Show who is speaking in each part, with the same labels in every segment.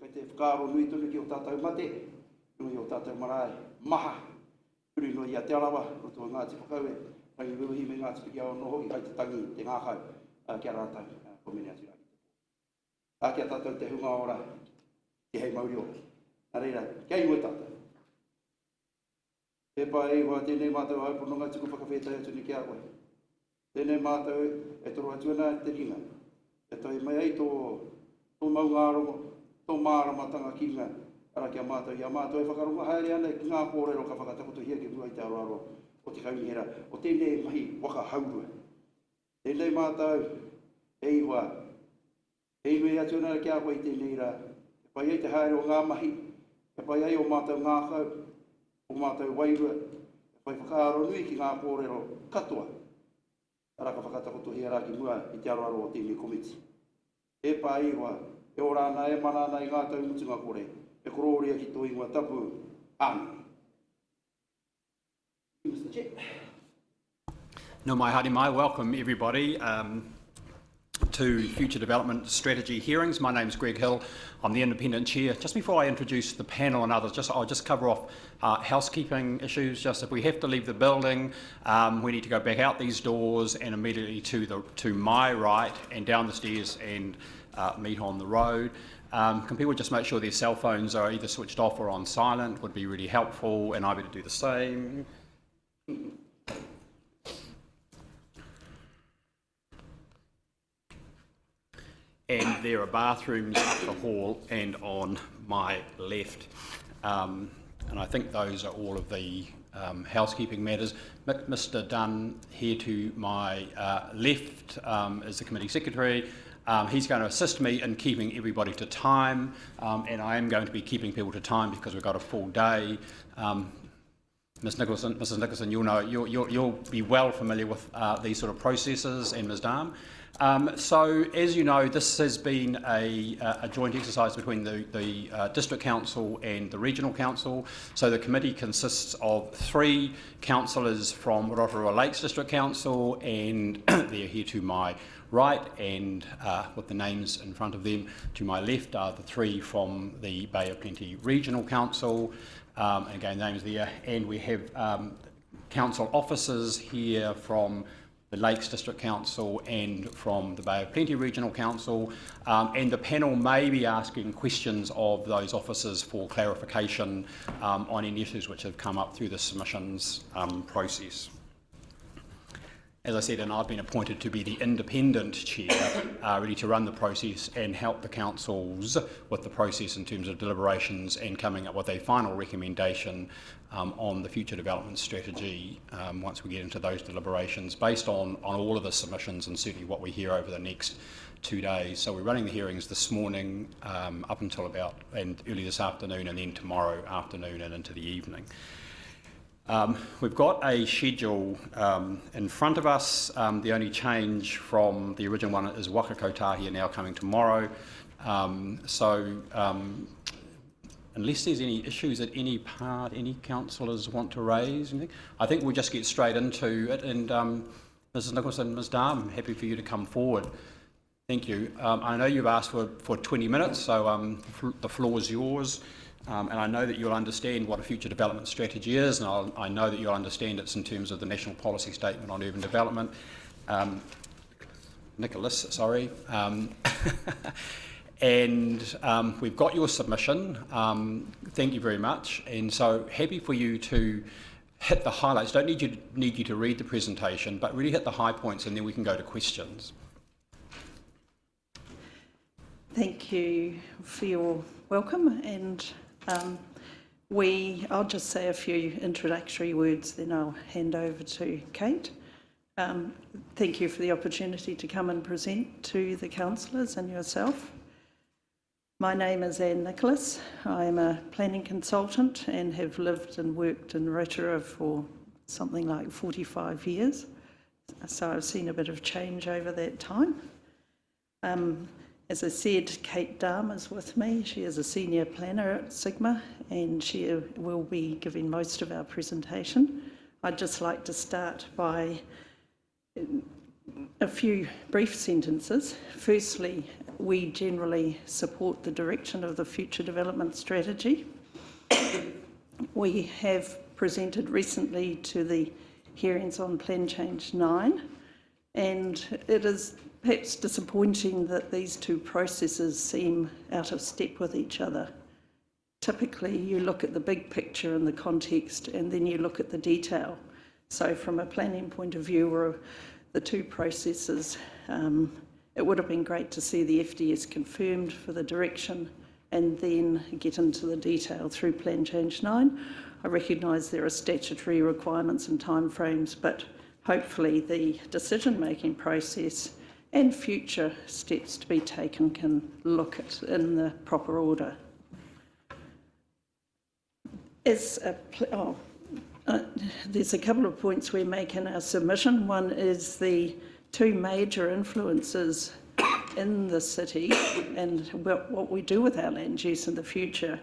Speaker 1: Kei te whakaaro nui tunu ki o tātou mate, nui o tātou marae, maha. Puri no ia te arawa, roto ngā te whakaue, rangi ruhi me ngā te whikia o noho i hai te tangi, te ngākau, kia rātau, komene atu raki. Kia tātou te hunga ora, ki hei mauri o. Nā reira, kia iwe tātou. E pā e hoa tēnei mātou haupononga tuku whakawhetai atu ni kia koe. Tēnei mātou e toro atuana te ringa. E toi mai ai tō maungarongo, tō māramatanga ki ngā. Ara kia mātou, ia mātou e whakaronga haere ana ki ngā kōrero ka whakatakoto hia ki mua i te aroaro o te kaunihera. O tēnei mahi waka haurua. Tēnei mātou e iwa. E iwe atuana kia koe i tēnei rā. E pai ai te haere o ngā mahi. E pai ai o mātou ngā kau. O mātou wairua. E pai whakaaro nui ki ngā kōrero katoa. Ara ka whakatakoto hia rā ki mua i te aroaro o tēnei komiti. E pai iwa. E ora ana e mana ana i ngā tau mutunga kore. E kororia ki tō ingoa tapu anu. Mr. Chair.
Speaker 2: No mai haere mai, welcome everybody to Future Development Strategy hearings. My name's Greg Hill, I'm the Independent Chair. Just before I introduce the panel and others, I'll just cover off housekeeping issues. Just if we have to leave the building, we need to go back out these doors and immediately to my right and down the stairs and meet on the road. Can people just make sure their cell phones are either switched off or on silent? Would be really helpful, and I better do the same. And there are bathrooms up the hall and on my left. And I think those are all of the housekeeping matters. Mr. Dunn here to my left is the committee secretary. He's going to assist me in keeping everybody to time, and I am going to be keeping people to time because we've got a full day. Mrs. Nicholson, you'll be well familiar with these sort of processes, and Ms. Darm. So, as you know, this has been a joint exercise between the District Council and the Regional Council. So the committee consists of 3 councillors from Rotorua Lakes District Council, and they're here to my right, and with the names in front of them to my left are the 3 from the Bay of Plenty Regional Council. And again, names there, and we have council officers here from the Lakes District Council and from the Bay of Plenty Regional Council, and the panel may be asking questions of those officers for clarification on any issues which have come up through the submissions process. As I said, and I've been appointed to be the independent chair, ready to run the process and help the councils with the process in terms of deliberations and coming up with a final recommendation on the future development strategy once we get into those deliberations, based on all of the submissions and certainly what we hear over the next 2 days. So we're running the hearings this morning up until about and early this afternoon, and then tomorrow afternoon and into the evening. We've got a schedule in front of us. The only change from the original one is Waka Kotahi now coming tomorrow. Unless there's any issues at any part, any councillors want to raise anything, I think we'll just get straight into it. And Mrs. Nicholson, Ms. Darm, I'm happy for you to come forward. Thank you. I know you've asked for 20 minutes, so the floor is yours. And I know that you'll understand what a future development strategy is, and I know that you'll understand it's in terms of the National Policy Statement on Urban Development. Nicholas, sorry. And we've got your submission. Thank you very much. And so happy for you to hit the highlights. Don't need you to read the presentation, but really hit the high points, and then we can go to questions.
Speaker 3: Thank you for your welcome, and I'll just say a few introductory words, then I'll hand over to Kate. Thank you for the opportunity to come and present to the councillors and yourself. My name is Anne Nicholas. I'm a planning consultant and have lived and worked in Rotorua for something like 45 years. So I've seen a bit of change over that time. As I said, Kate Darm is with me. She is a senior planner at Sigma, and she will be giving most of our presentation. I'd just like to start by a few brief sentences. Firstly, we generally support the direction of the future development strategy. We have presented recently to the hearings on Plan Change 9, and it is perhaps disappointing that these two processes seem out of step with each other. Typically, you look at the big picture and the context, and then you look at the detail. So from a planning point of view, the two processes, it would have been great to see the FDS confirmed for the direction and then get into the detail through Plan Change 9. I recognise there are statutory requirements and timeframes, but hopefully the decision-making process and future steps to be taken can look at in the proper order. There's a couple of points we make in our submission. One is the two major influences in the city and what we do with our land use in the future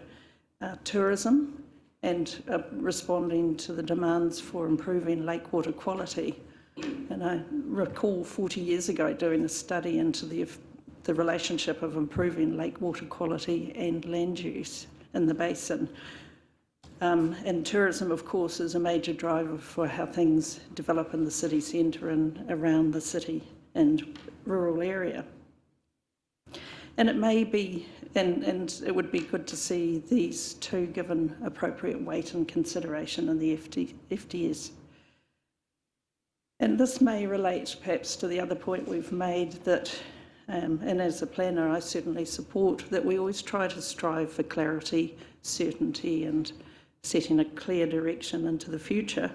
Speaker 3: are tourism and responding to the demands for improving lake water quality. And I recall 40 years ago doing a study into the relationship of improving lake water quality and land use in the basin. And tourism, of course, is a major driver for how things develop in the city centre and around the city and rural area. And it may be, and it would be good to see these two given appropriate weight and consideration in the FDS. And this may relate perhaps to the other point we've made that, and as a planner I certainly support, that we always try to strive for clarity, certainty and setting a clear direction into the future.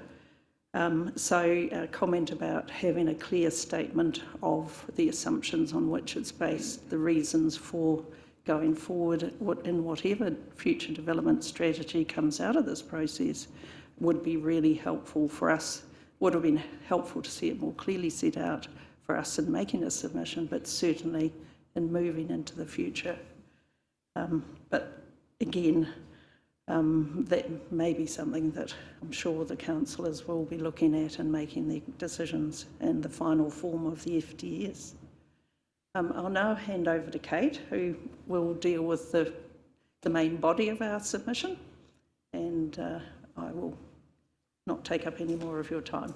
Speaker 3: So a comment about having a clear statement of the assumptions on which it's based, the reasons for going forward in whatever future development strategy comes out of this process would be really helpful for us. Would have been helpful to see it more clearly set out for us in making a submission, but certainly in moving into the future. But again, that may be something that I'm sure the councillors will be looking at and making their decisions in the final form of the FDS. I'll now hand over to Kate, who will deal with the main body of our submission, and I will not take up any more of your time.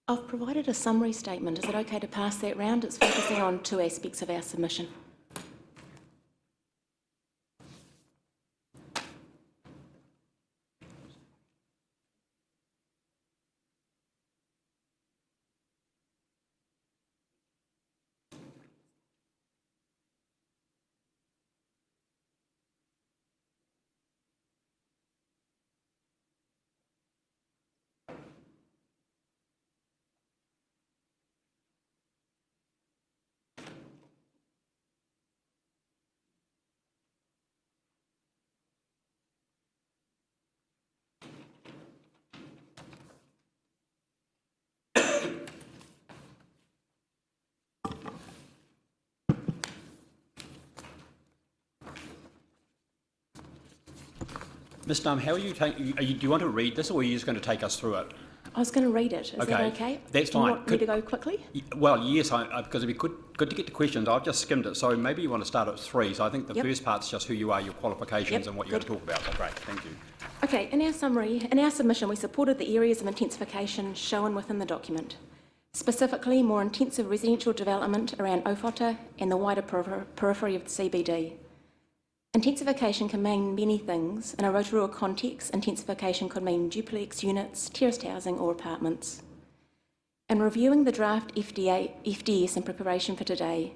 Speaker 4: I've provided a summary statement. Is it okay to pass that round? It's focusing on two aspects of our submission.
Speaker 2: Ms Dunn, how are you taking? Do you want to read this, or are you just going to take us through it?
Speaker 4: I was going to read it. Is that okay?
Speaker 2: That's
Speaker 4: fine.
Speaker 2: fine.
Speaker 4: Do you want me to go quickly?
Speaker 2: Well, yes, because it'd be good to get to questions. I've just skimmed it, so maybe you want to start at 3. So I think the first part's just who you are, your qualifications, and what you're going to talk about. So great, thank you.
Speaker 4: Okay, in our submission, we supported the areas of intensification shown within the document. Specifically, more intensive residential development around Ōwhata and the wider periphery of the CBD. Intensification can mean many things. In a Rotorua context, intensification could mean duplex units, terraced housing or apartments. In reviewing the draft FDS in preparation for today,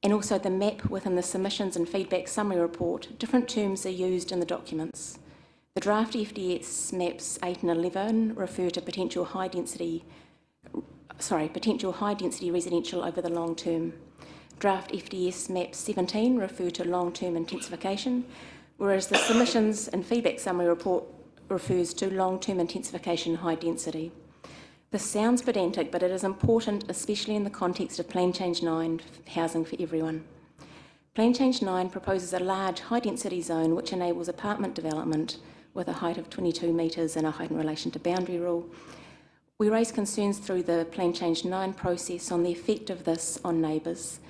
Speaker 4: and also the map within the submissions and feedback summary report, different terms are used in the documents. The draft FDS maps 8 and 11 refer to potential high density residential over the long term. Draft FDS map 17 refer to long-term intensification, whereas the submissions and feedback summary report refers to long-term intensification high density. This sounds pedantic, but it is important, especially in the context of Plan Change 9, housing for everyone. Plan Change 9 proposes a large high-density zone which enables apartment development with a height of 22 metres and a height in relation to boundary rule, We raised concerns through the Plan Change 9 process on the effect of this on neighbours.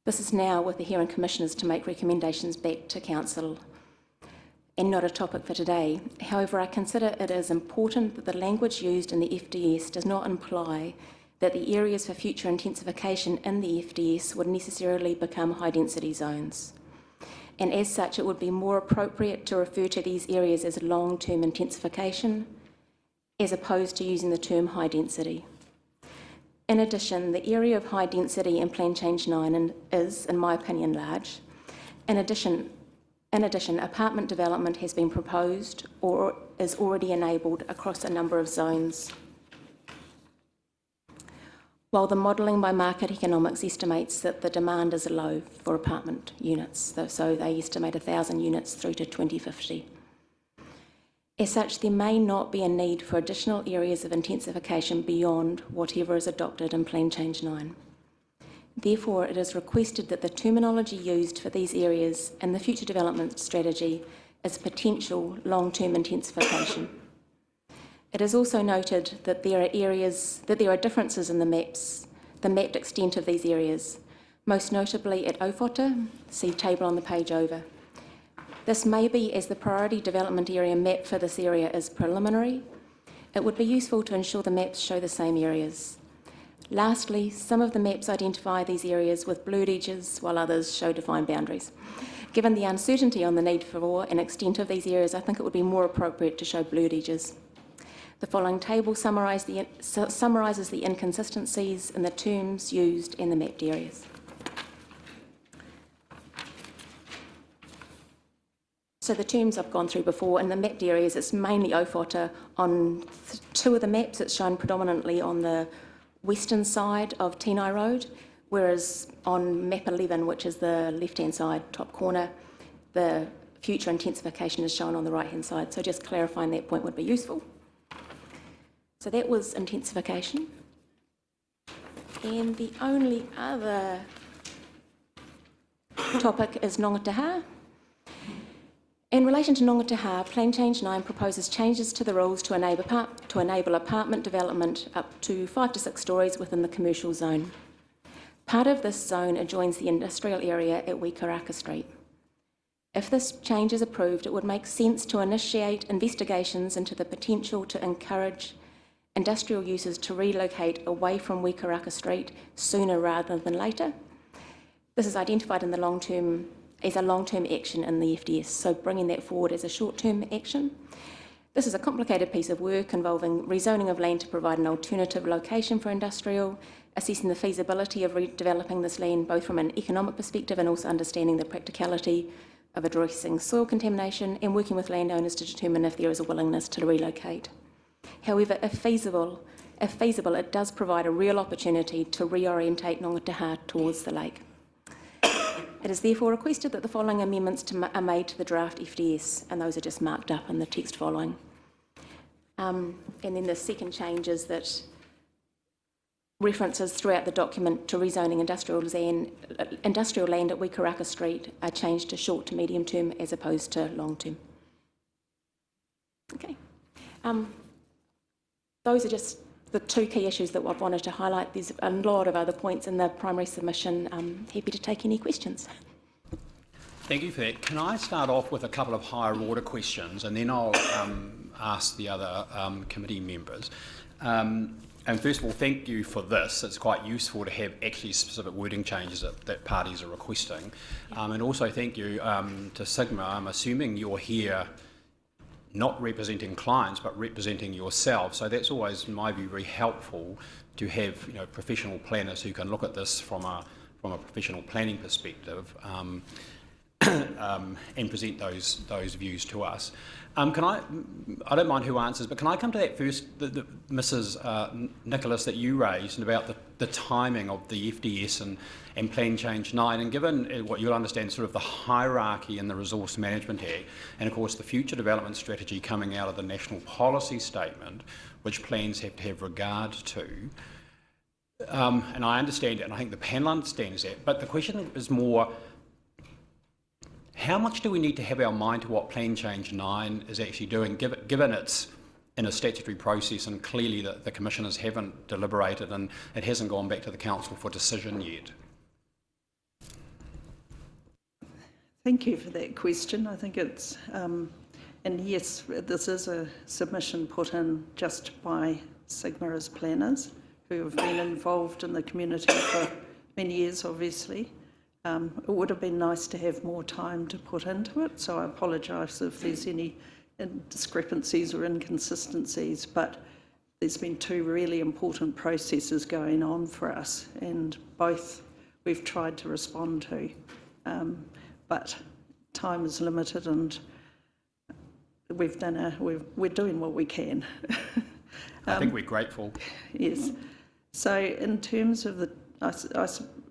Speaker 4: This is now with the hearing commissioners to make recommendations back to Council and not a topic for today. However, I consider it is important that the language used in the FDS does not imply that the areas for future intensification in the FDS would necessarily become high-density zones. And as such, it would be more appropriate to refer to these areas as long-term intensification, as opposed to using the term high density. In addition, the area of high density in Plan Change 9 is, in my opinion, large. In addition, apartment development has been proposed or is already enabled across a number of zones. While the modelling by market economics estimates that the demand is low for apartment units, so they estimate 1,000 units through to 2050. As such, there may not be a need for additional areas of intensification beyond whatever is adopted in Plan Change 9. Therefore, it is requested that the terminology used for these areas in the future development strategy is potential long-term intensification. It is also noted that there are differences in the mapped extent of these areas, most notably at Owhata, see table on the page over. This may be as the priority development area map for this area is preliminary. It would be useful to ensure the maps show the same areas. Lastly, some of the maps identify these areas with blurred edges, while others show defined boundaries. Given the uncertainty on the need for and extent of these areas, I think it would be more appropriate to show blurred edges. The following table summarises the inconsistencies in the terms used in the mapped areas. So the terms I've gone through before, in the mapped areas, it's mainly Owhata. On two of the maps, it's shown predominantly on the western side of Tenai Road, whereas on map 11, which is the left-hand side, top corner, the future intensification is shown on the right-hand side. So just clarifying that point would be useful. So that was intensification. And the only other topic is Nongataha. In relation to Nongataha, Plan Change 9 proposes changes to the rules to enable apartment development up to 5 to 6 storeys within the commercial zone. Part of this zone adjoins the industrial area at Wikaraka Street. If this change is approved, it would make sense to initiate investigations into the potential to encourage industrial users to relocate away from Wikaraka Street sooner rather than later. This is identified in the as a long-term action in the FDS, so bringing that forward as a short-term action. This is a complicated piece of work involving rezoning of land to provide an alternative location for industrial, assessing the feasibility of redeveloping this land both from an economic perspective and also understanding the practicality of addressing soil contamination, and working with landowners to determine if there is a willingness to relocate. However, if feasible, it does provide a real opportunity to reorientate Nongataha towards the lake. It is therefore requested that the following amendments are made to the draft FDS, and those are just marked up in the text following. And then the second change is that references throughout the document to rezoning industrial land at Wikaraka Street are changed to short to medium term as opposed to long term. Okay. Those are just the two key issues that I've wanted to highlight. There's a lot of other points in the primary submission. I'm happy to take any questions.
Speaker 2: Thank you for that. Can I start off with a couple of higher order questions, and then I'll ask the other committee members. And first of all, thank you for this. It's quite useful to have actually specific wording changes that parties are requesting. And also thank you to Sigma. I'm assuming you're here not representing clients, but representing yourself. So that's always, in my view, very helpful to have professional planners who can look at this from a professional planning perspective and present those views to us. I don't mind who answers, but can I come to that first, Mrs. Nicholas, that you raised about the timing of the FDS and Plan Change 9, and given what you'll understand, sort of the hierarchy in the Resource Management Act, and of course the future development strategy coming out of the National Policy Statement, which plans have to have regard to. And I understand it, and I think the panel understands that, but the question is more, how much do we need to have our mind to what Plan Change 9 is actually doing, given its in a statutory process, and clearly the commissioners haven't deliberated and it hasn't gone back to the council for decision yet.
Speaker 3: Thank you for that question. I think it's, and yes, this is a submission put in just by Sigma as planners who have been involved in the community for many years, obviously. It would have been nice to have more time to put into it, so I apologise if there's any discrepancies or inconsistencies, but there's been two really important processes going on for us, and both we've tried to respond to, but time is limited and we're doing what we can.
Speaker 2: I think we're grateful.
Speaker 3: Yes. So in terms of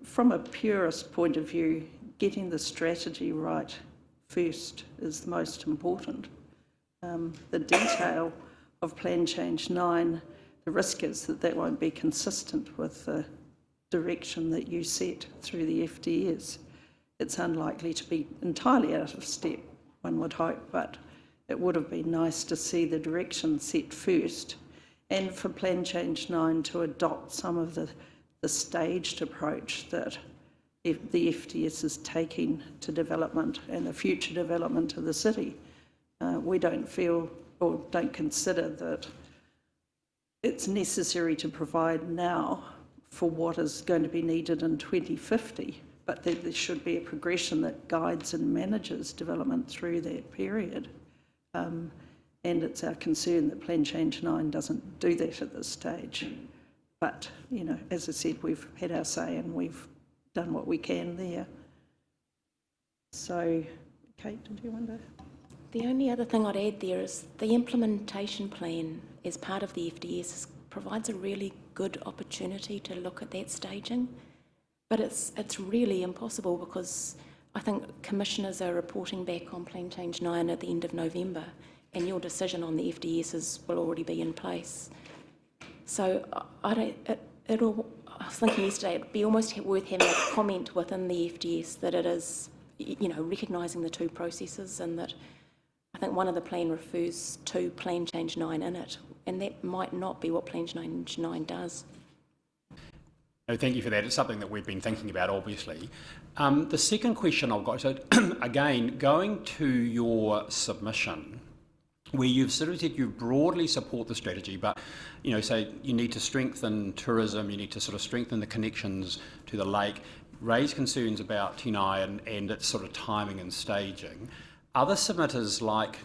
Speaker 3: from a purist point of view, getting the strategy right first is the most important. The detail of Plan Change 9, the risk is that that won't be consistent with the direction that you set through the FDS. It's unlikely to be entirely out of step, one would hope, but it would have been nice to see the direction set first, and for Plan Change 9 to adopt some of the staged approach that the FDS is taking to development and the future development of the city. We don't feel or don't consider that it's necessary to provide now for what is going to be needed in 2050, but that there should be a progression that guides and manages development through that period. And it's our concern that Plan Change 9 doesn't do that at this stage. But, you know, as I said, we've had our say and we've done what we can there. So, Kate, did you want to?
Speaker 4: The only other thing I'd add there is the implementation plan as part of the FDS provides a really good opportunity to look at that staging, but it's really impossible because I think commissioners are reporting back on Plan Change 9 at the end of November, and your decision on the FDSs will already be in place. So I was thinking yesterday it'd be almost worth having a comment within the FDS that it is, you know, recognising the two processes, and that I think one of the plan refers to Plan Change 9 in it, and that might not be what Plan Change 9 does.
Speaker 2: No, thank you for that. It's something that we've been thinking about, obviously. The second question I've got, so again, going to your submission, where you've sort of said you broadly support the strategy, but, you know, say you need to strengthen tourism, you need to sort of strengthen the connections to the lake, raise concerns about Tinai and its sort of timing and staging. Other submitters like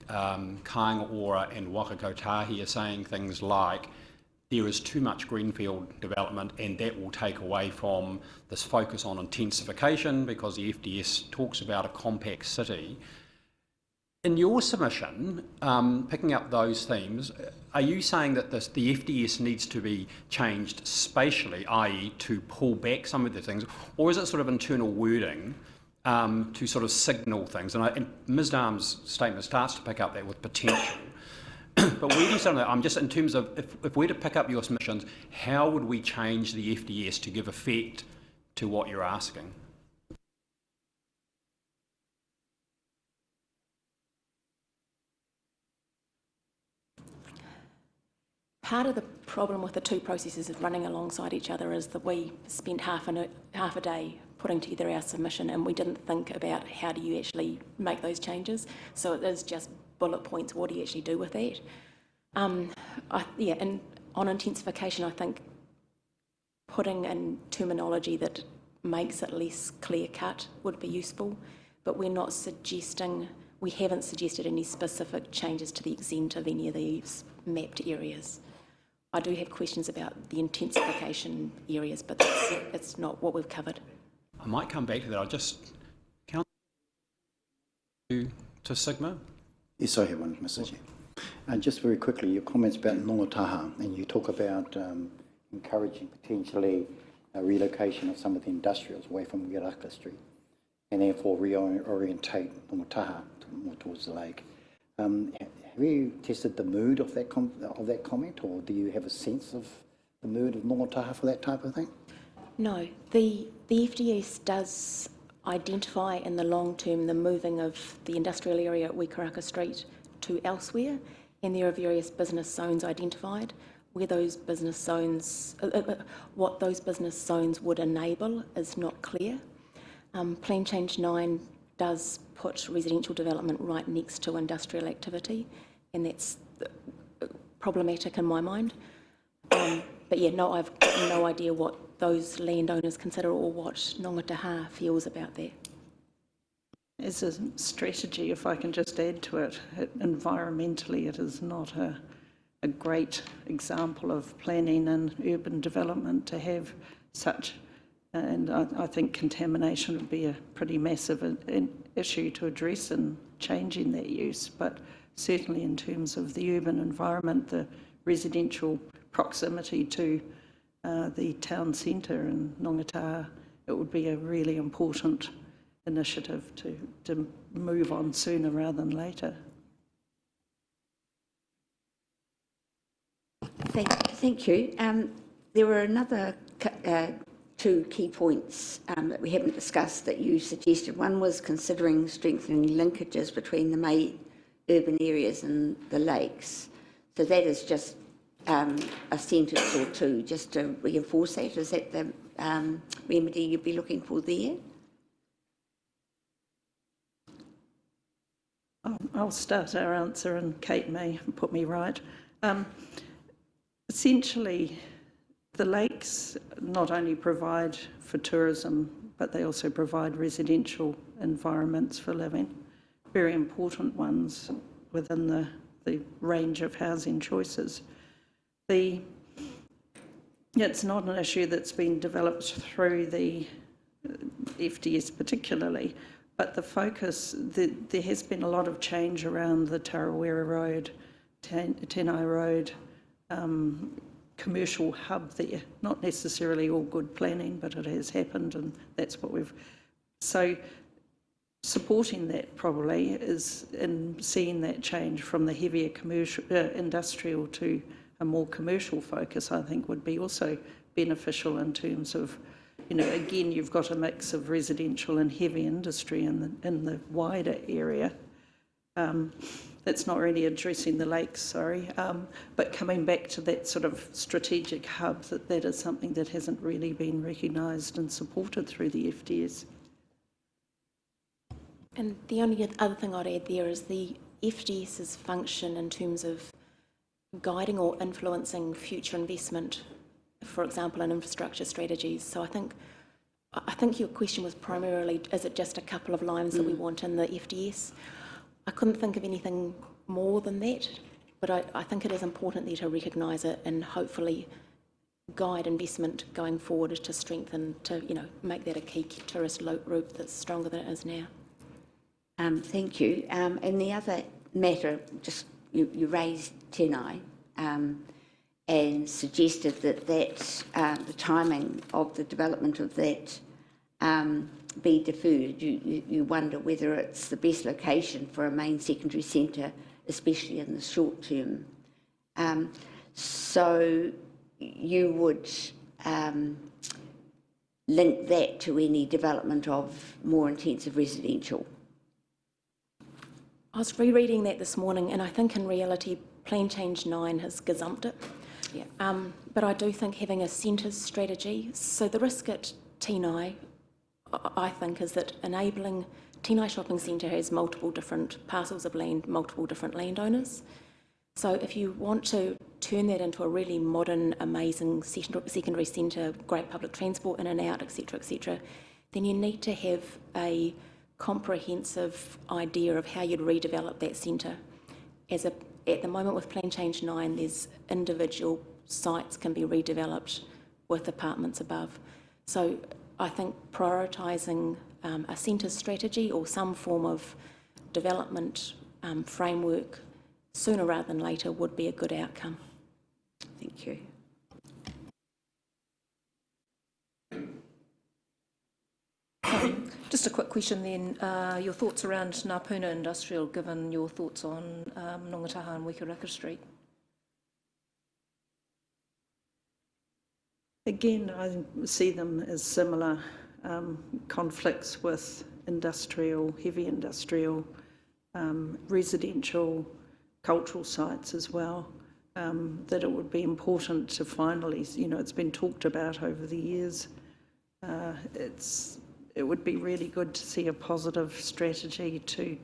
Speaker 2: Kāinga Ora and Wakakotahi are saying things like there is too much greenfield development and that will take away from this focus on intensification because the FDS talks about a compact city. In your submission, picking up those themes, are you saying that the FDS needs to be changed spatially, i.e. to pull back some of the things, or is it sort of internal wording to sort of signal things? And Ms Darm's statement starts to pick up that with potential. But where do you stand on that? I'm just in terms of, if we're to pick up your submissions, how would we change the FDS to give effect to what you're asking?
Speaker 4: Part of the problem with the two processes of running alongside each other is that we spent half a day putting together our submission and we didn't think about how do you actually make those changes. So it is just bullet points, what do you actually do with that? And on intensification, I think putting in terminology that makes it less clear-cut would be useful, but we haven't suggested any specific changes to the extent of any of these mapped areas. I do have questions about the intensification areas, but it's not what we've covered.
Speaker 2: I might come back to that. I'll just count to Sigma.
Speaker 5: Yes, I have one, Mr. Chair. Just very quickly, your comments about Nongataha, and you talk about encouraging potentially a relocation of some of the industrials away from Wiraka Street, and therefore reorientate Nongataha more towards the lake. Have you tested the mood of that comment, or do you have a sense of the mood of Nongataha for that type of thing?
Speaker 4: No, the FDS does identify in the long term the moving of the industrial area at Wiraka Street to elsewhere, and there are various business zones identified. Where those business zones, what those business zones would enable is not clear. Plan Change 9 does put residential development right next to industrial activity, and that's problematic in my mind. But yeah, no, I've got no idea what those landowners consider or what Ngātaha feels about that.
Speaker 3: As a strategy, if I can just add to it, environmentally it is not a great example of planning and urban development to have such, and I think contamination would be a pretty massive issue to address in changing that use, but certainly in terms of the urban environment, the residential proximity to the town centre in Ngātaha, it would be a really important initiative to move on sooner rather than later.
Speaker 6: Thank you. There were another two key points that we haven't discussed that you suggested. One was considering strengthening linkages between the main urban areas and the lakes. So that is just a sentence or two just to reinforce that. Is that the remedy you'd be looking for there?
Speaker 3: I'll start our answer and Kate may put me right. Essentially, the lakes not only provide for tourism, but they also provide residential environments for living, very important ones within the range of housing choices. It's not an issue that's been developed through the FDS particularly, but the focus, there has been a lot of change around the Tarawera Road, Tenai Road, commercial hub there. Not necessarily all good planning, but it has happened, and that's what we've... So supporting that probably is in seeing that change from the heavier commercial, industrial to a more commercial focus, I think would be also beneficial in terms of, you know, again, you've got a mix of residential and heavy industry in the wider area. That's not really addressing the lakes, sorry, but coming back to that sort of strategic hub, that is something that hasn't really been recognised and supported through the FDS.
Speaker 4: And the only other thing I'd add there is the FDS's function in terms of guiding or influencing future investment, for example, in infrastructure strategies. So I think your question was primarily, is it just a couple of lines that we want in the FDS? I couldn't think of anything more than that, but I think it is important there to recognise it and hopefully guide investment going forward to strengthen, to, you know, make that a key tourist route that's stronger than it is now.
Speaker 6: Thank you. And the other matter, just you raised Tenai and suggested that the timing of the development of that be deferred. You wonder whether it's the best location for a main secondary centre, especially in the short term. So you would link that to any development of more intensive residential.
Speaker 4: I was rereading that this morning, and I think in reality, Plan Change 9 has gazumped it. Yeah. But I do think having a centres strategy, so the risk at Tenai, I think, is that enabling Tenai Shopping Centre has multiple different parcels of land, multiple different landowners. So if you want to turn that into a really modern, amazing secondary centre, great public transport in and out, etc., then you need to have a comprehensive idea of how you'd redevelop that centre. At the moment with Plan Change 9, there's individual sites can be redeveloped with apartments above. So I think prioritising a centre strategy or some form of development framework sooner rather than later would be a good outcome.
Speaker 6: Thank you.
Speaker 7: Just a quick question then. Your thoughts around Ngāpuna Industrial, given your thoughts on Ngātaha and Wekaraka Street?
Speaker 3: Again, I see them as similar conflicts with industrial, heavy industrial, residential, cultural sites as well, that it would be important to finally, it's been talked about over the years. It would be really good to see a positive strategy to,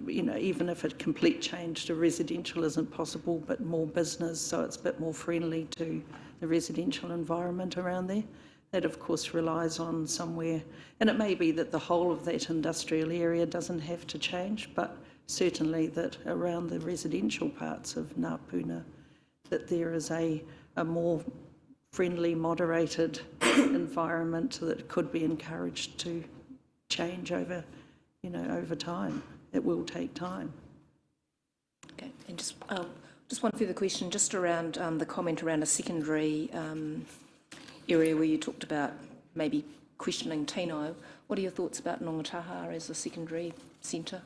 Speaker 3: even if a complete change to residential isn't possible, but more business, so it's a bit more friendly to the residential environment around there. That, of course, relies on somewhere, and it may be that the whole of that industrial area doesn't have to change, but certainly that around the residential parts of Ngāpuna, that there is a more friendly, moderated environment that could be encouraged to change over time. It will take time.
Speaker 7: Okay, and just one further question, just around the comment around a secondary area where you talked about maybe questioning tino. What are your thoughts about Nongataha as a secondary centre?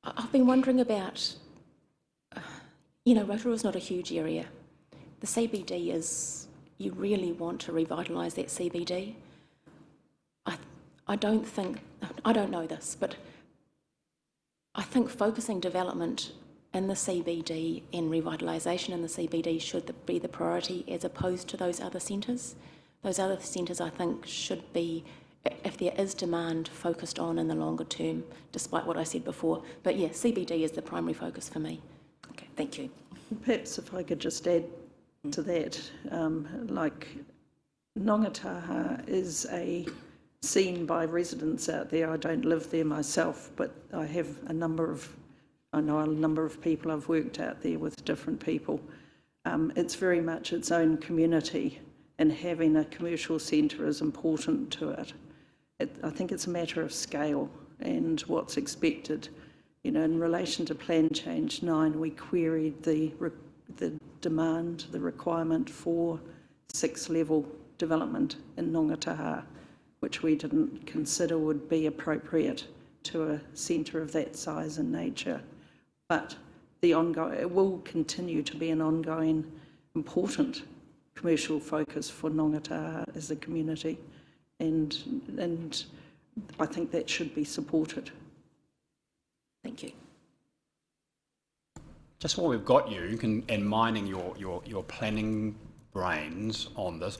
Speaker 4: I've been wondering about, Rotorua is not a huge area. The CBD is, you really want to revitalise that CBD. I don't know this, but I think focusing development in the CBD and revitalisation in the CBD should be the priority as opposed to those other centres. Those other centres, I think, should be, if there is demand, focused on in the longer term, despite what I said before. But yeah, CBD is the primary focus for me.
Speaker 7: Okay, thank you.
Speaker 3: Perhaps if I could just add to that, like Nongataha is seen by residents out there. I don't live there myself, but I know a number of people. I've worked out there with different people. It's very much its own community, and having a commercial centre is important to it. I think it's a matter of scale and what's expected. In relation to Plan Change 9, we queried the demand, the requirement for 6-level development in Nongataha, which we didn't consider would be appropriate to a centre of that size and nature. But it will continue to be an ongoing, important commercial focus for Nongataha as a community, and I think that should be supported.
Speaker 7: Thank you.
Speaker 2: Just while we've got you and mining your planning brains on this,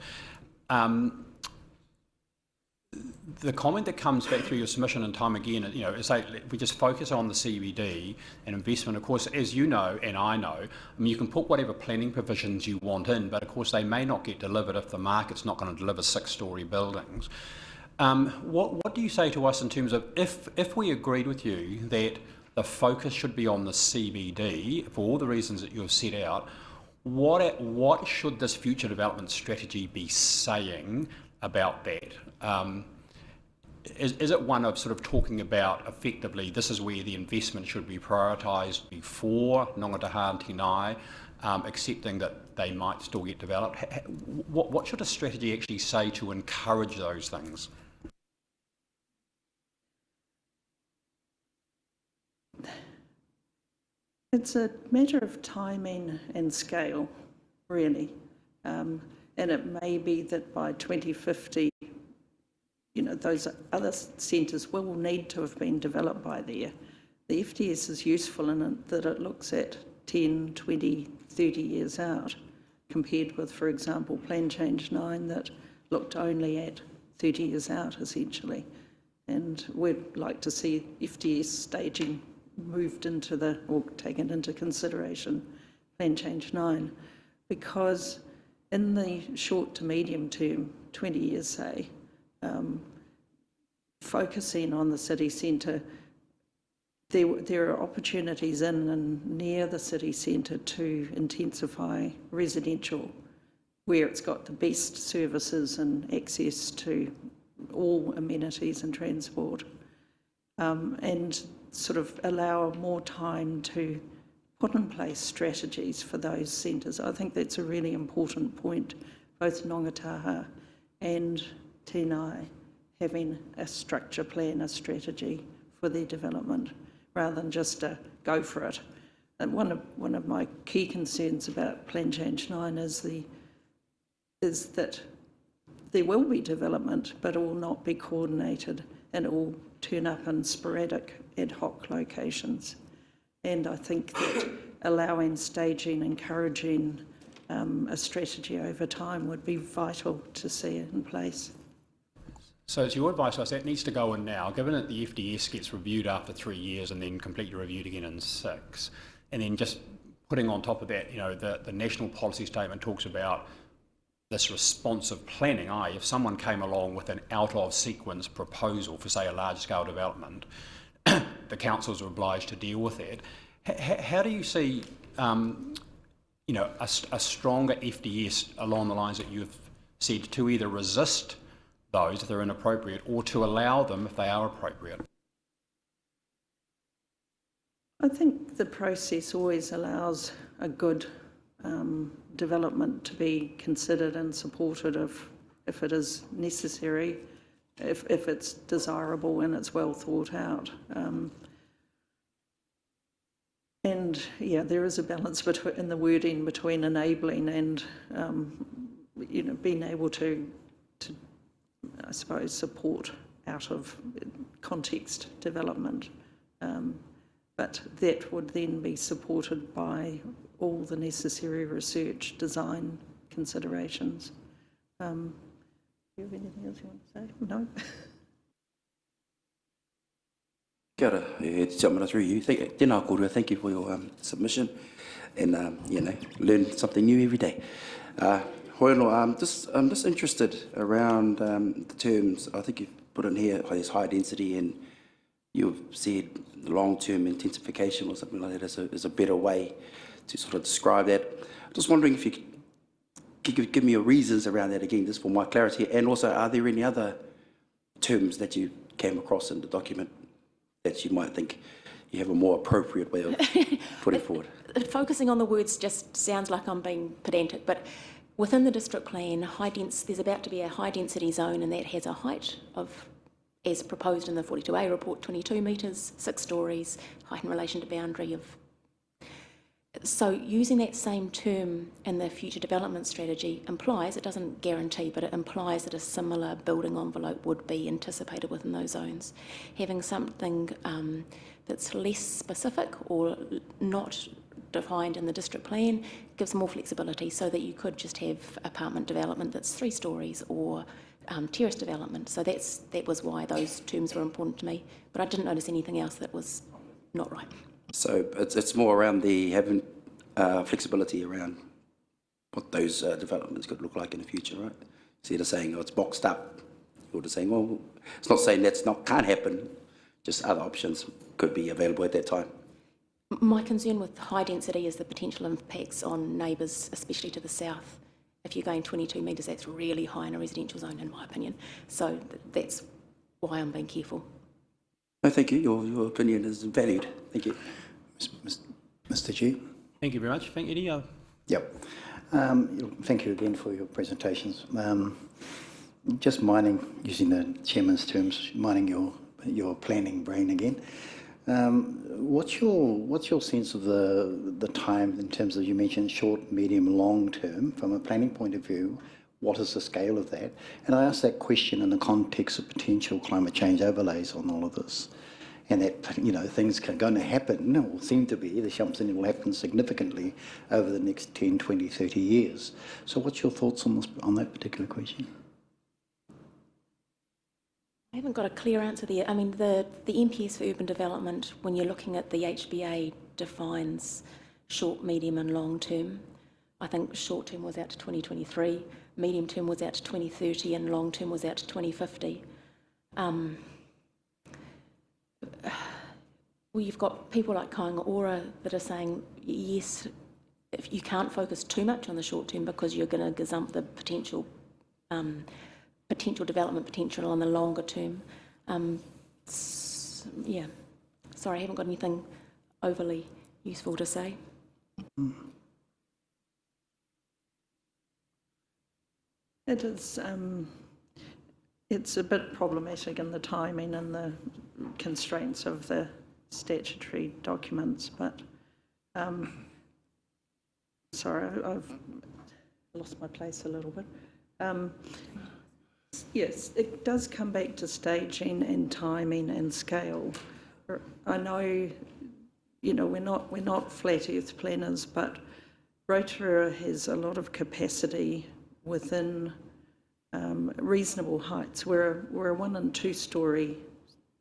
Speaker 2: the comment that comes back through your submission and time again, is that we just focus on the CBD and investment. Of course, as you know and I know, you can put whatever planning provisions you want in, but of course they may not get delivered if the market's not going to deliver 6-storey buildings. What do you say to us in terms of if we agreed with you that the focus should be on the CBD for all the reasons that you've set out, what should this future development strategy be saying about that? Is it one of sort of talking about effectively this is where the investment should be prioritised before Nongataha and Tinai, accepting that they might still get developed? What should a strategy actually say to encourage those things?
Speaker 3: It's a matter of timing and scale, really. And it may be that by 2050, those other centres will need to have been developed by there. The FDS is useful in that it looks at 10, 20, 30 years out, compared with, for example, Plan Change 9 that looked only at 30 years out, essentially. And we'd like to see FDS staging moved into or taken into consideration, Plan Change 9, because in the short to medium term, 20 years say, focusing on the city centre, there are opportunities in and near the city centre to intensify residential, where it's got the best services and access to all amenities and transport, and sort of allow more time to put in place strategies for those centres. I think that's a really important point, both Nongataha and Tinai having a structure plan, a strategy for their development, rather than just a go for it. And one of my key concerns about Plan Change 9 is that there will be development, but it will not be coordinated and it will turn up in sporadic ad hoc locations. And I think that allowing staging, encouraging a strategy over time would be vital to see it in place.
Speaker 2: So it's your advice to us that needs to go in now, given that the FDS gets reviewed after 3 years and then completely reviewed again in 6, and then just putting on top of that, the national policy statement talks about this responsive planning, i.e. if someone came along with an out-of-sequence proposal for, say, a large-scale development, the councils are obliged to deal with it. How do you see, a stronger FDS along the lines that you've said to either resist those if they're inappropriate or to allow them if they are appropriate?
Speaker 3: I think the process always allows a good development to be considered and supported if it is necessary, if it's desirable and it's well thought out. And yeah, there is a balance in the wording between enabling and being able to I suppose support out of context development. But that would then be supported by all the necessary research, design considerations. Do you have anything else you want to say? No?
Speaker 8: Kia ora, te tiamana through you. Tēnā kōrua, thank you for your submission and, learn something new every day. Hoino, I'm just interested around the terms. I think you've put in here, there's high density, and you've said long-term intensification or something like that is a better way to sort of describe that. Just wondering if you could give me your reasons around that again, just for my clarity, and also are there any other terms that you came across in the document that you might think you have a more appropriate way of putting forward?
Speaker 4: Focusing on the words just sounds like I'm being pedantic, but within the district plan, there's about to be a high density zone, and that has a height of, as proposed in the 42A report, 22 metres, 6 stories, height in relation to boundary of. So using that same term in the future development strategy implies, it doesn't guarantee, but it implies that a similar building envelope would be anticipated within those zones. Having something that's less specific or not defined in the district plan gives more flexibility, so that you could just have apartment development that's 3 stories or terrace development. So that was why those terms were important to me, but I didn't notice anything else that was not right.
Speaker 8: So it's more around the having flexibility around what those developments could look like in the future, right? Instead of saying, it's boxed up, you're just saying, well, it's not saying can't happen, just other options could be available at that time.
Speaker 4: My concern with high density is the potential impacts on neighbours, especially to the south. If you're going 22 metres, that's really high in a residential zone, in my opinion. So that's why I'm being careful.
Speaker 8: No, thank you. Your opinion is valued. Thank you.
Speaker 5: Mr. Chair.
Speaker 2: Thank you very much. Thank you.
Speaker 5: Yep. Thank you again for your presentations. Just using the chairman's terms, mining your planning brain again. What's your sense of the time in terms of, you mentioned short, medium, long term, from a planning point of view? What is the scale of that? And I ask that question in the context of potential climate change overlays on all of this. And that, things are going to happen, or seem to be, there's something that will happen significantly over the next 10, 20, 30 years. So what's your thoughts on that particular question?
Speaker 4: I haven't got a clear answer there. I mean, the MPS for urban development, when you're looking at the HBA, defines short, medium and long term. I think short term was out to 2023, medium term was out to 2030 and long term was out to 2050. Well, you've got people like Kāinga Ora that are saying, yes, if you can't focus too much on the short term because you're going to gazump the potential development potential on the longer term. Yeah, sorry, I haven't got anything overly useful to say.
Speaker 3: It is, it's a bit problematic in the timing and the constraints of the statutory documents, but sorry, I've lost my place a little bit. Yes, it does come back to staging and timing and scale. I know, we're not flat earth planners, but Rotorua has a lot of capacity within reasonable heights. We're a 1 and 2 story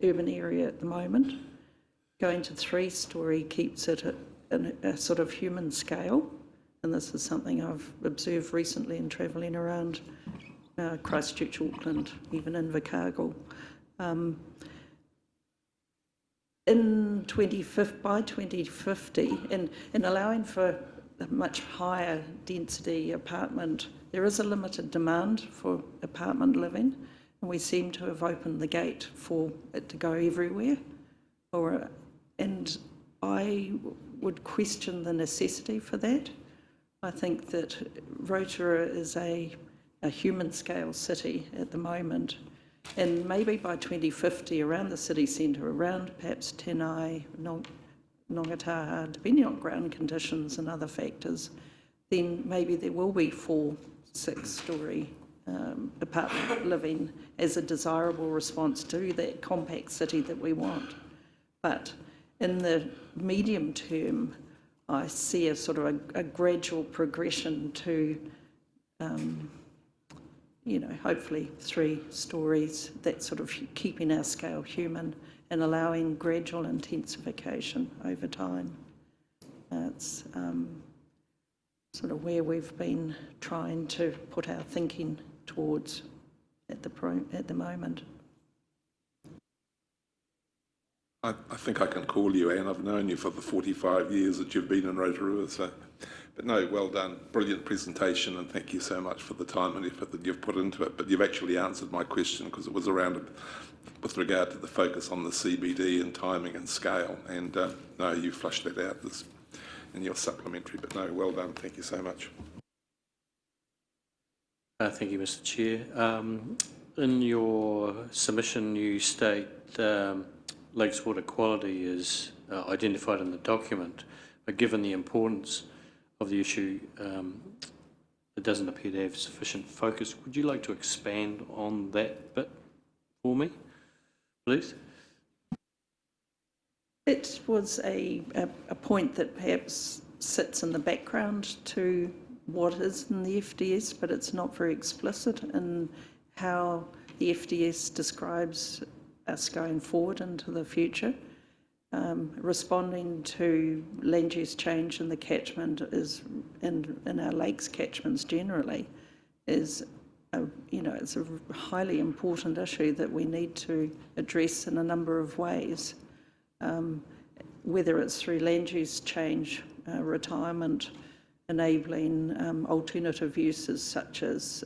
Speaker 3: urban area at the moment. Going to 3-story keeps it at a sort of human scale, and this is something I've observed recently in travelling around Christchurch, Auckland, even Invercargill. By 2050, and allowing for a much higher density apartment, there is a limited demand for apartment living, and we seem to have opened the gate for it to go everywhere. And I would question the necessity for that. I think that Rotorua is a human scale city at the moment, and maybe by 2050 around the city centre, around perhaps Tenai, Nongataha, depending on ground conditions and other factors, then maybe there will be 4, 6-story apartment living as a desirable response to that compact city that we want. But in the medium term, I see a sort of a gradual progression to, hopefully 3 stories, that sort of keeping our scale human and allowing gradual intensification over time. It's sort of where we've been trying to put our thinking towards at the moment.
Speaker 9: I think I can call you Anne. I've known you for the 45 years that you've been in Rotorua. But no, well done. Brilliant presentation, and thank you so much for the time and effort that you've put into it. But you've actually answered my question, because it was around with regard to the focus on the CBD and timing and scale. And no, you flushed that out in your supplementary. But no, well done. Thank you so much.
Speaker 10: Thank you, Mr. Chair. In your submission, you state lakes water quality is identified in the document, but given the importance of the issue, it doesn't appear to have sufficient focus. Would you like to expand on that bit for me, please?
Speaker 3: It was a point that perhaps sits in the background to what is in the FDS, but it's not very explicit in how the FDS describes us going forward into the future. Responding to land use change in the catchment is, in our lakes catchments generally, is it's a highly important issue that we need to address in a number of ways, whether it's through land use change, retirement, enabling alternative uses such as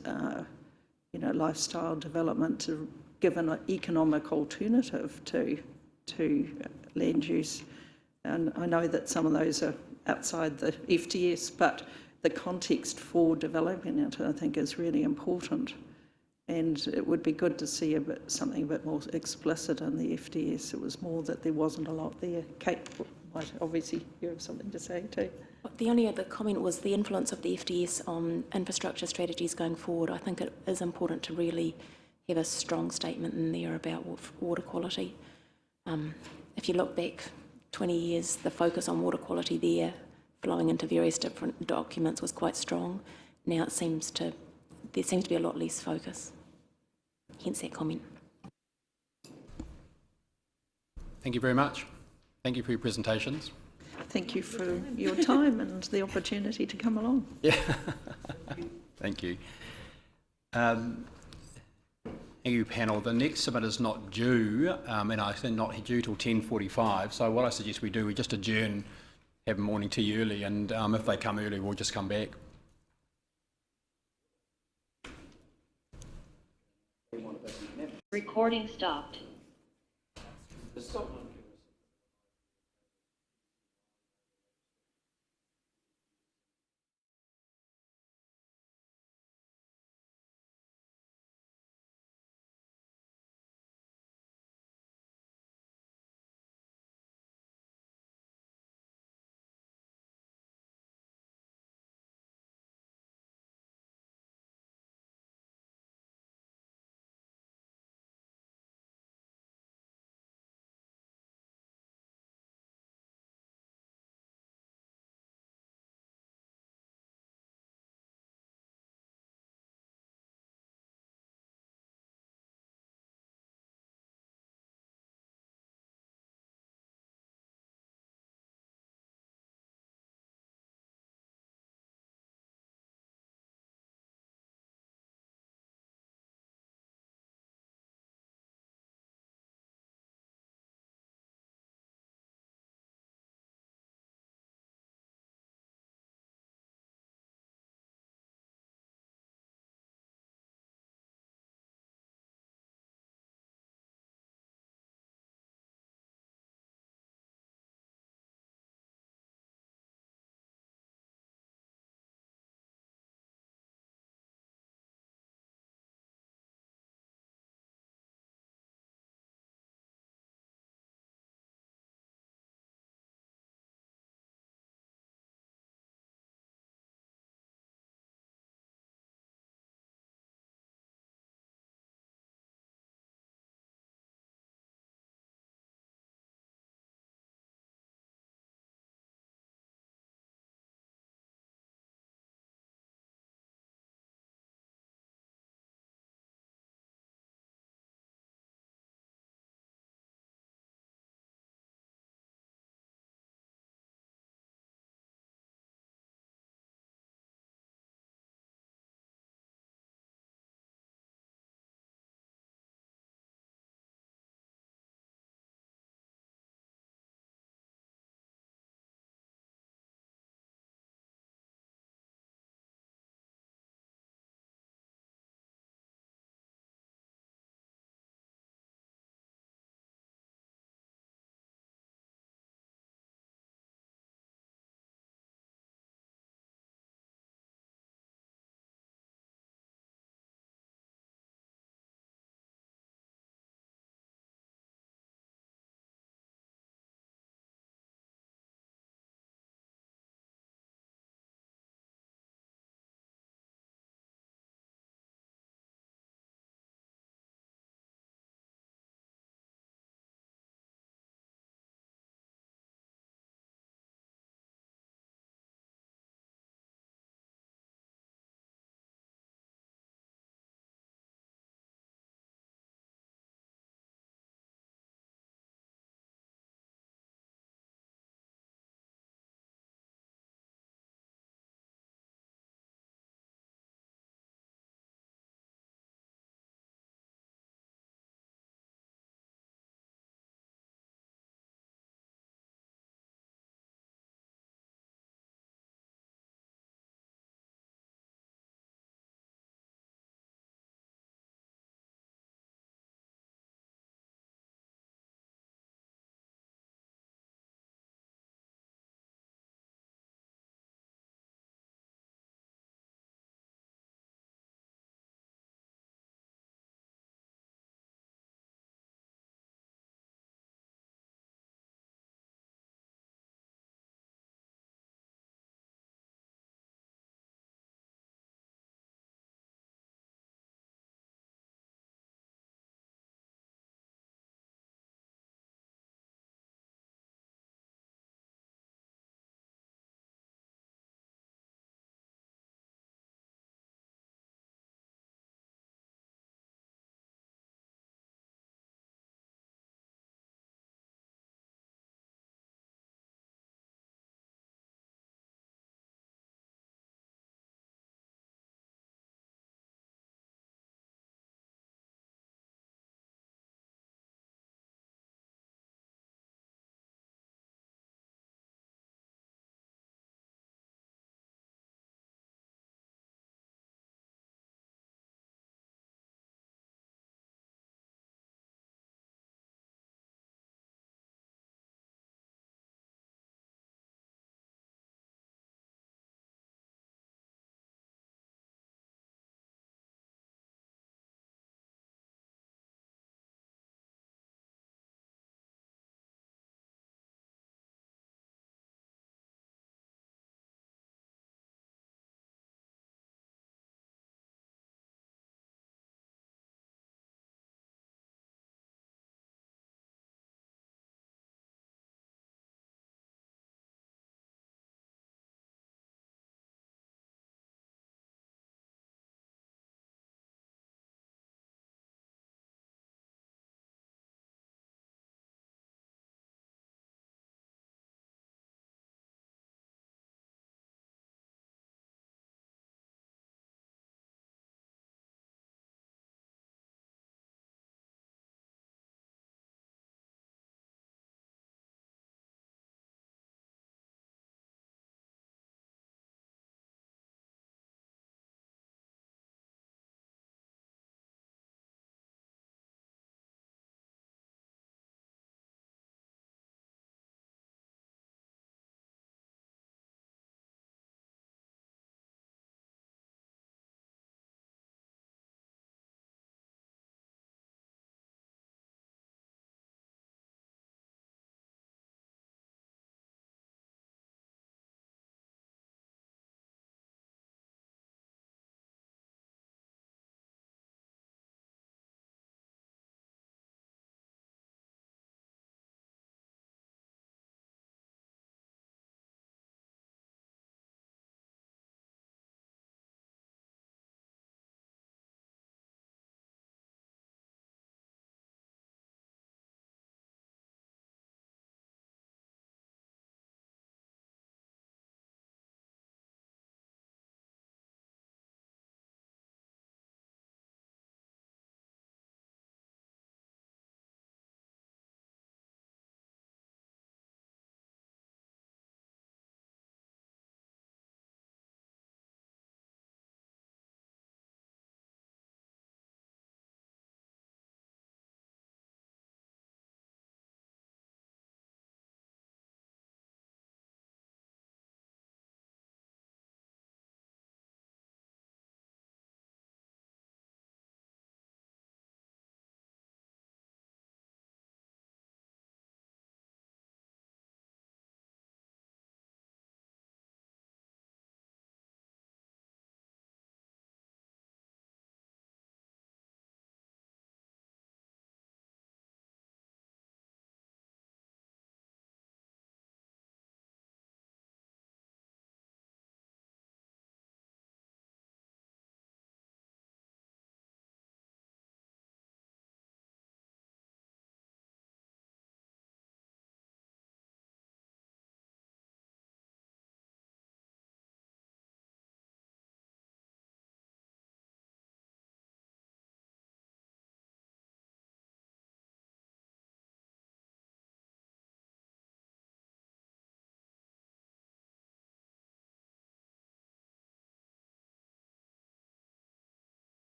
Speaker 3: lifestyle development to give an economic alternative to land use. And I know that some of those are outside the FDS, but the context for developing it, I think, is really important. And it would be good to see something a bit more explicit in the FDS. It was more that there wasn't a lot there. Kate, obviously you have something to say too.
Speaker 4: The only other comment was the influence of the FDS on infrastructure strategies going forward. I think it is important to really have a strong statement in there about water quality. If you look back 20 years, the focus on water quality there, flowing into various different documents, was quite strong. Now there seems to be a lot less focus, hence that comment.
Speaker 2: Thank you very much. Thank you for your presentations.
Speaker 3: Thank you for your time and the opportunity to come along.
Speaker 2: Yeah, thank you. Thank you, panel. The next submit is not due, and I think not due till 10:45. So what I suggest we do, we just adjourn, have morning tea early, and if they come early, we'll just come back.
Speaker 11: Recording stopped.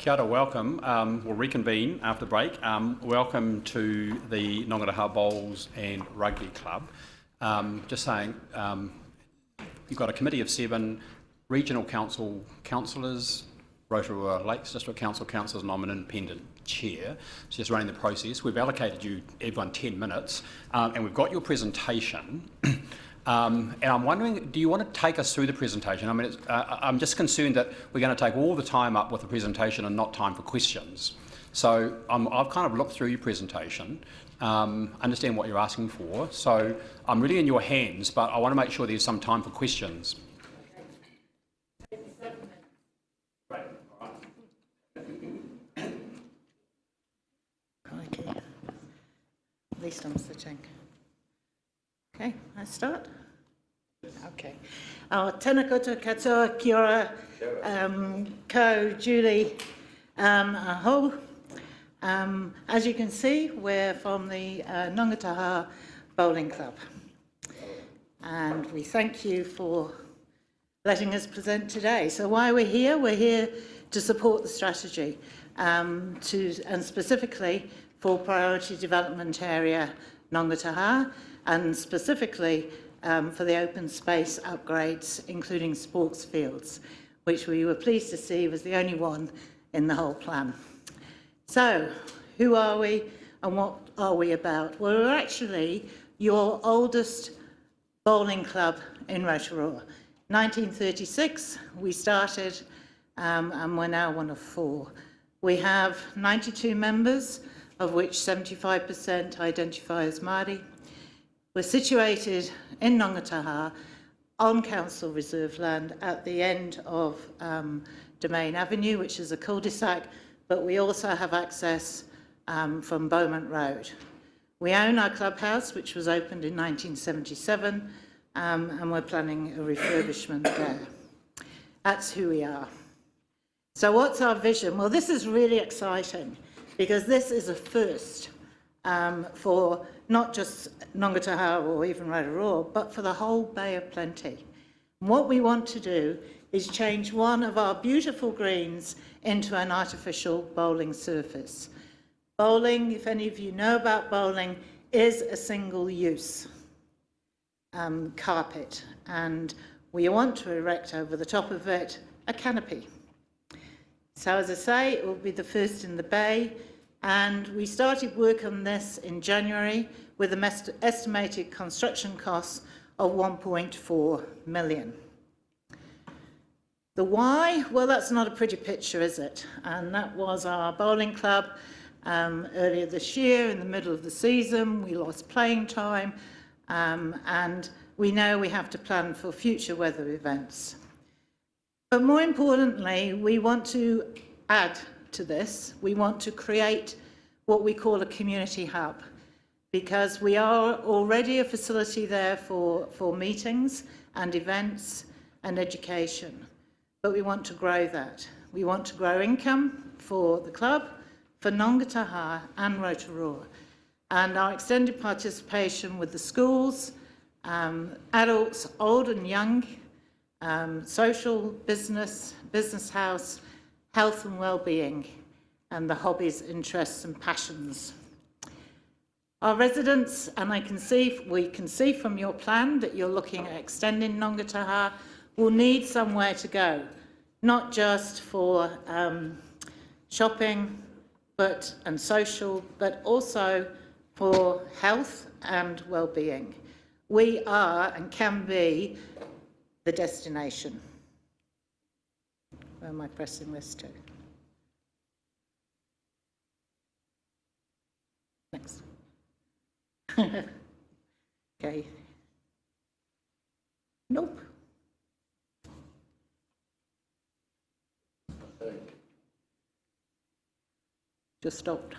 Speaker 2: Kia ora, welcome. We'll reconvene after the break. Welcome to the Ngongataha Bowls and Rugby Club. Just saying, you've got a committee of 7 regional council councillors, Rotorua Lakes District Council councillors, and I'm an independent chair. So just running the process. We've allocated everyone 10 minutes, and we've got your presentation. And I'm wondering, do you want to take us through the presentation? I mean, I'm just concerned that we're going to take all the time up with the presentation and not time for questions. So I've kind of looked through your presentation, understand what you're asking for. So I'm really in your hands, but I want to make sure there's some time for questions.
Speaker 11: Okay. At least I'm sitting. Okay, I start? Okay. Tēnā koutou katoa, kia ora, ko Julie aho. As you can see, we're from the Ngongataha Bowling Club. And we thank you for letting us present today. So why we're here to support the strategy, and specifically for Priority Development Area Ngongataha, and specifically for the open space upgrades, including sports fields, which we were pleased to see was the only one in the whole plan. So, who are we and what are we about? Well, we're actually your oldest bowling club in Rotorua. 1936, we started, and we're now one of 4. We have 92 members, of which 75% identify as Māori. We're situated in Ngongataha on council reserve land at the end of Domain Avenue, which is a cul-de-sac, but we also have access from Beaumont Road. We own our clubhouse, which was opened in 1977, and we're planning a refurbishment there. That's who we are. So what's our vision? Well, this is really exciting because this is a first for not just Ngongataha or even Rotorua, but for the whole Bay of Plenty. And what we want to do is change one of our beautiful greens into an artificial bowling surface. Bowling, if any of you know about bowling, is a single-use carpet, and we want to erect over the top of it a canopy. So as I say, it will be the first in the Bay, and we started work on this in January with an estimated construction cost of 1.4 million. The why? Well, that's not a pretty picture, is it? And that was our bowling club earlier this year, in the middle of the season. We lost playing time, and we know we have to plan for future weather events. But more importantly, we want to add to this. We want to create what we call a community hub, because we are already a facility there for meetings and events and education. But we want to grow that. We want to grow income for the club, for Ngongataha and Rotorua. And our extended participation with the schools, adults, old and young, social, business house, health and well-being, and the hobbies, interests and passions. Our residents, and we can see from your plan that you're looking at extending Ngongataha, will need somewhere to go, not just for shopping and social, but also for health and well-being. We are and can be the destination. Where am I pressing this to? Next. Okay. Nope. Just stopped.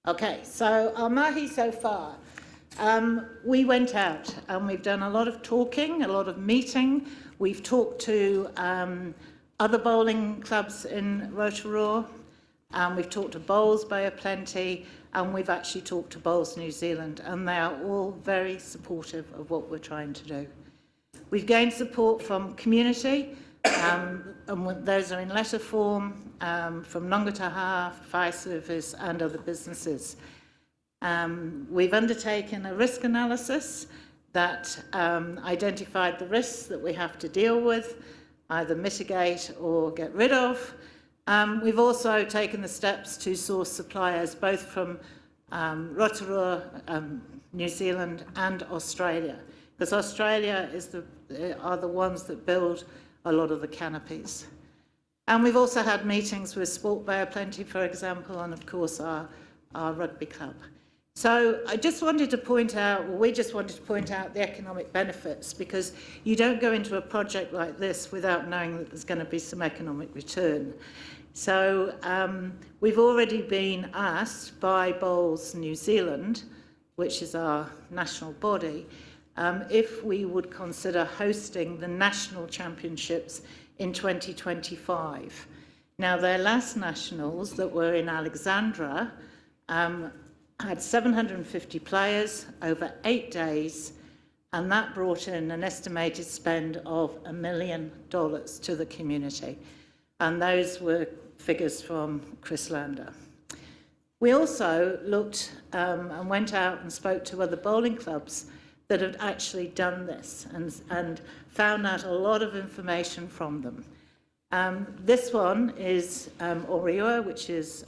Speaker 11: Okay, so our mahi so far. We went out and we've done a lot of talking, a lot of meeting. We've talked to other bowling clubs in Rotorua, and we've talked to Bowls Bay of Plenty, and we've actually talked to Bowls New Zealand, and they are all very supportive of what we're trying to do. We've gained support from community, And those are in letter form from Ngātaha, Fire Service and other businesses. We've undertaken a risk analysis that identified the risks that we have to deal with, either mitigate or get rid of. We've also taken the steps to source suppliers both from Rotorua, New Zealand and Australia, because Australia are the ones that build a lot of the canopies. And we've also had meetings with Sport Bay Plenty, for example, and of course our rugby club. So I just wanted to point out, or we just wanted to point out the economic benefits, because you don't go into a project like this without knowing that there's going to be some economic return. So we've already been asked by Bowls New Zealand, which is our national body, if we would consider hosting the national championships in 2025. Now, their last nationals that were in Alexandra had 750 players over 8 days, and that brought in an estimated spend of $1 million to the community. And those were figures from Chris Lander. We also looked and went out and spoke to other bowling clubs that had actually done this and found out a lot of information from them. This one is Rotorua, which is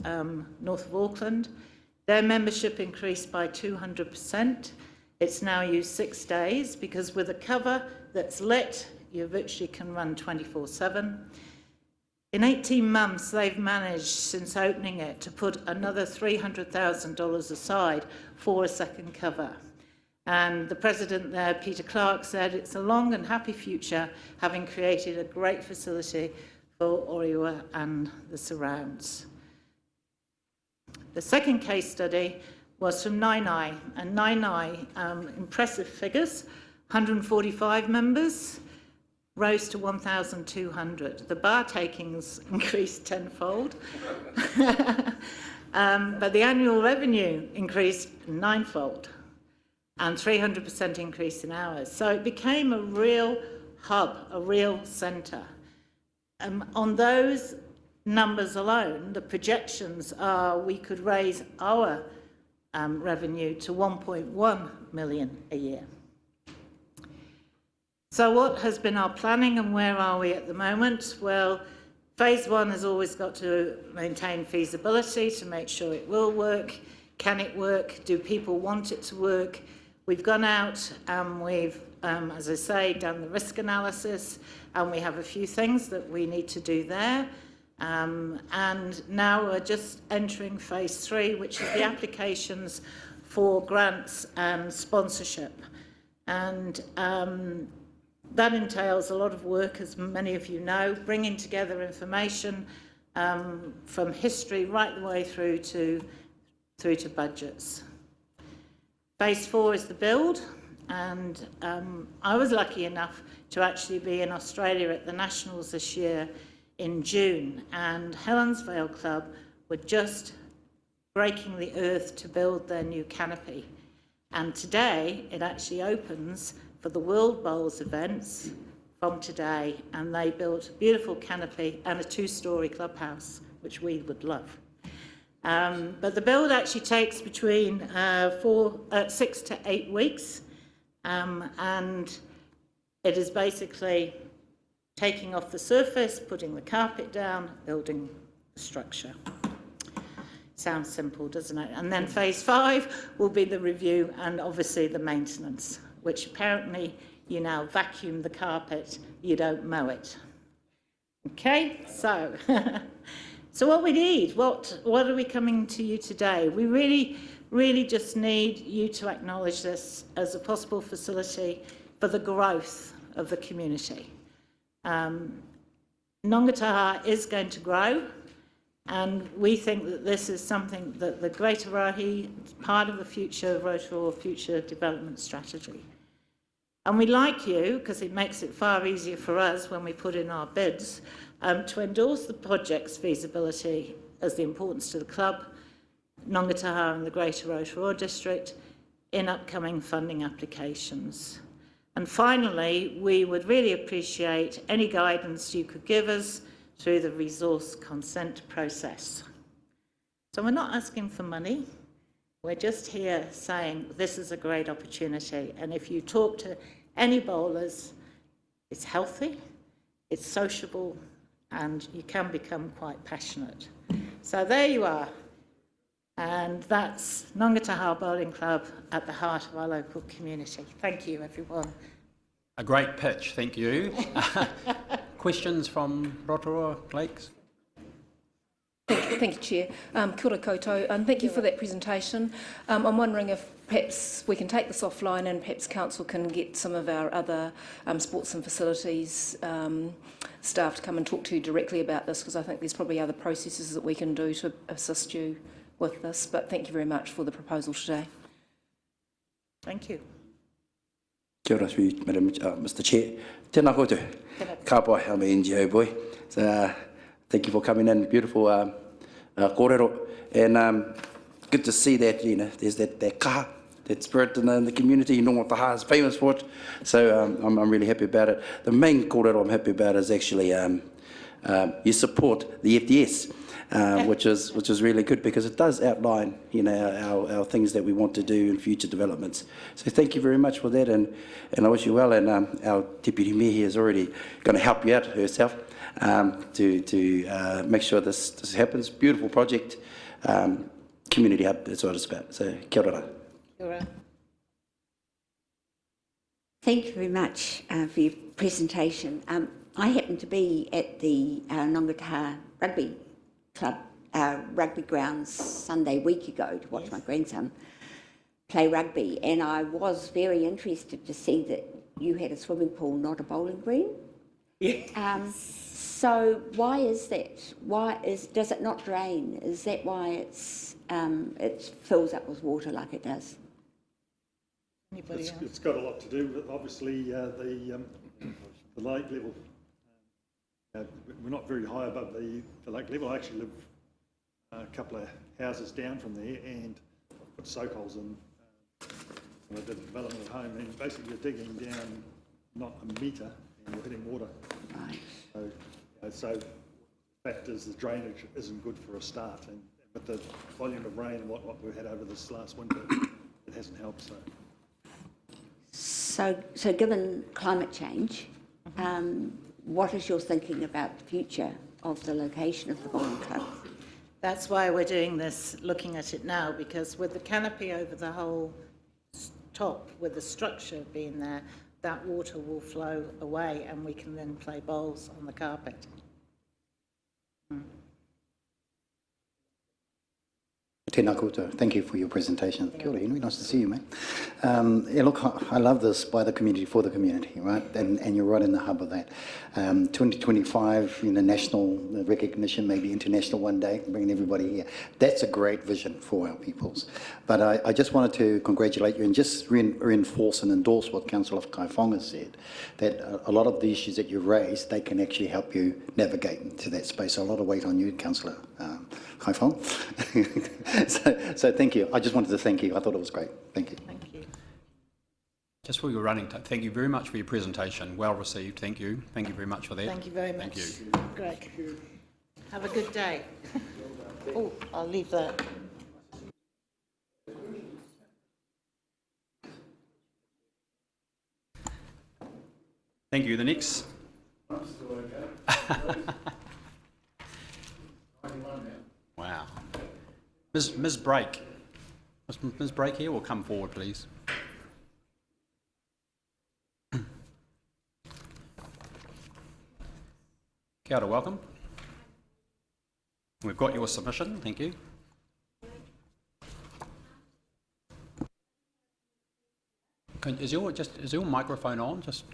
Speaker 11: north of Auckland. Their membership increased by 200%. It's now used 6 days because with a cover that's lit, you virtually can run 24/7. In 18 months, they've managed, since opening it, to put another $300,000 aside for a second cover. And the president there, Peter Clark, said it's a long and happy future, having created a great facility for Rotorua and the surrounds. The second case study was from Nainai, and Nainai, impressive figures, 145 members, rose to 1,200. The bar takings increased tenfold, but the annual revenue increased ninefold, and 300% increase in hours. So it became a real hub, a real centre. On those numbers alone, the projections are we could raise our revenue to 1.1 million a year. So what has been our planning and where are we at the moment? Well, phase one has always got to maintain feasibility to make sure it will work. Can it work? Do people want it to work? We've gone out and we've, as I say, done the risk analysis, and we have a few things that we need to do there. And now we're just entering phase 3, which is the applications for grants and sponsorship. And that entails a lot of work, as many of you know, bringing together information from history right the way through to budgets. Phase 4 is the build, and I was lucky enough to actually be in Australia at the Nationals this year in June, and Helensvale Club were just breaking the earth to build their new canopy. And today it actually opens for the World Bowls events from today, and they built a beautiful canopy and a 2-storey clubhouse, which we would love. But the build actually takes between 6 to 8 weeks, and it is basically taking off the surface, putting the carpet down, building the structure. Sounds simple, doesn't it? And then phase 5 will be the review and obviously the maintenance, which apparently you now vacuum the carpet, you don't mow it. Okay, so so what we need, what are we coming to you today? We really just need you to acknowledge this as a possible facility for the growth of the community. Ngātaha is going to grow, and we think that this is something that the Greater Rahi is part of the future of Rotorua future development strategy. And we'd like you, because it makes it far easier for us when we put in our bids, to endorse the project's feasibility as the importance to the club, Ngātaha and the Greater Rotorua District in upcoming funding applications. And And finally, we would really appreciate any guidance you could give us through the resource consent process. So we're not asking for money. We're just here saying this is a great opportunity. And if you talk to any bowlers, it's healthy, it's sociable, and you can become quite passionate. So there you are. And that's Ngongataha Bowling Club at the heart of our local community. Thank you, everyone.
Speaker 2: A great pitch, thank you. Questions from Rotorua Lakes?
Speaker 7: Thank you, Chair. Kia ora koutou, and thank you for that presentation. I'm wondering if perhaps we can take this offline and perhaps Council can get some of our other sports and facilities staff to come and talk to you directly about this, because I think there's probably other processes that we can do to assist you with this. But thank you very much for the proposal today.
Speaker 11: Thank you.
Speaker 8: Kia ora, Mr. Chair. Tēnā koutou. Ka pai, I'm an NGO boy. So, thank you for coming in. Beautiful kōrero. And good to see that, you know, there's that kaha, that spirit in the community. Ngongataha is famous for it. So I'm really happy about it. The main kōrero I'm happy about is actually you support the FDS. Which is really good, because it does outline, you know, our things that we want to do in future developments. So thank you very much for that, and I wish you well. And our Deputy Mayor here is already going to help you out herself to make sure this happens. Beautiful project, community hub. That's what it's about. So kia ora.
Speaker 11: Kia ora.
Speaker 6: Thank you very much for your presentation. I happened to be at the Ngongataha Rugby Club rugby grounds Sunday week ago to watch my grandson play rugby, and I was very interested to see that you had a swimming pool, not a bowling green. So why is that? Does it not drain? Is that why it fills up with water like it does?
Speaker 11: Anybody else?
Speaker 12: It's got a lot to do with, obviously, the lake level. We're not very high above the lake level. I actually live a couple of houses down from there, and I've put soak holes in when I did the development at home, and basically you're digging down not a metre and you're hitting water. Right. So the fact is the drainage isn't good for a start, and with the volume of rain and what we've had over this last winter, it hasn't helped.
Speaker 6: So given climate change, what is your thinking about the future of the location of the bowling club?
Speaker 11: That's why we're doing this, looking at it now, because with the canopy over the whole top, with the structure being there, that water will flow away and we can then play bowls on the carpet.
Speaker 5: Tēnā koutou. Thank you for your presentation. Kia ora, Henry. Nice to see you, mate. Look, I love this, by the community, for the community, right? And you're right in the hub of that. 2025, you know, national recognition, maybe international one day, bringing everybody here. That's a great vision for our peoples. But I just wanted to congratulate you and just reinforce and endorse what Councillor Kaiwhanga said, that a lot of the issues that you've raised, they can actually help you navigate into that space. So a lot of weight on you, Councillor Kaiwhanga. So thank you. I just wanted to thank you. I thought it was great. Thank you.
Speaker 11: Thank you.
Speaker 2: Just while you're running, thank you very much for your presentation. Well received. Thank you. Thank you very much for that.
Speaker 11: Thank you very much.
Speaker 2: Thank you.
Speaker 11: Greg. Have a good day. Oh, I'll leave that.
Speaker 2: Thank you. The next. Wow. Ms. Brake. Ms. Brake here will come forward, please. Kia ora, welcome. We've got your submission, thank you. Is your microphone on? Just.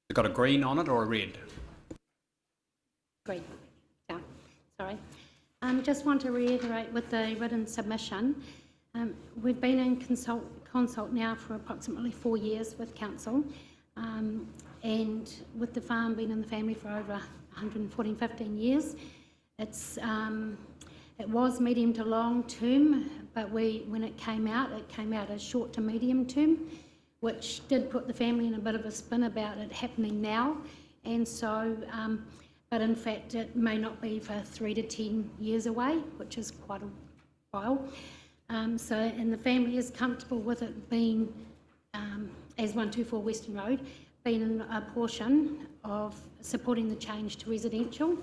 Speaker 2: It's got a green on it or a red?
Speaker 13: Green. Yeah, sorry. Just want to reiterate with the written submission. We've been in consult now for approximately 4 years with council, and with the farm being in the family for over 115 years. It was medium to long term, but when it came out as short to medium term. which did put the family in a bit of a spin about it happening now. And so, but in fact, it may not be for 3 to 10 years away, which is quite a while. And the family is comfortable with it being, as 124 Western Road, being a portion of supporting the change to residential,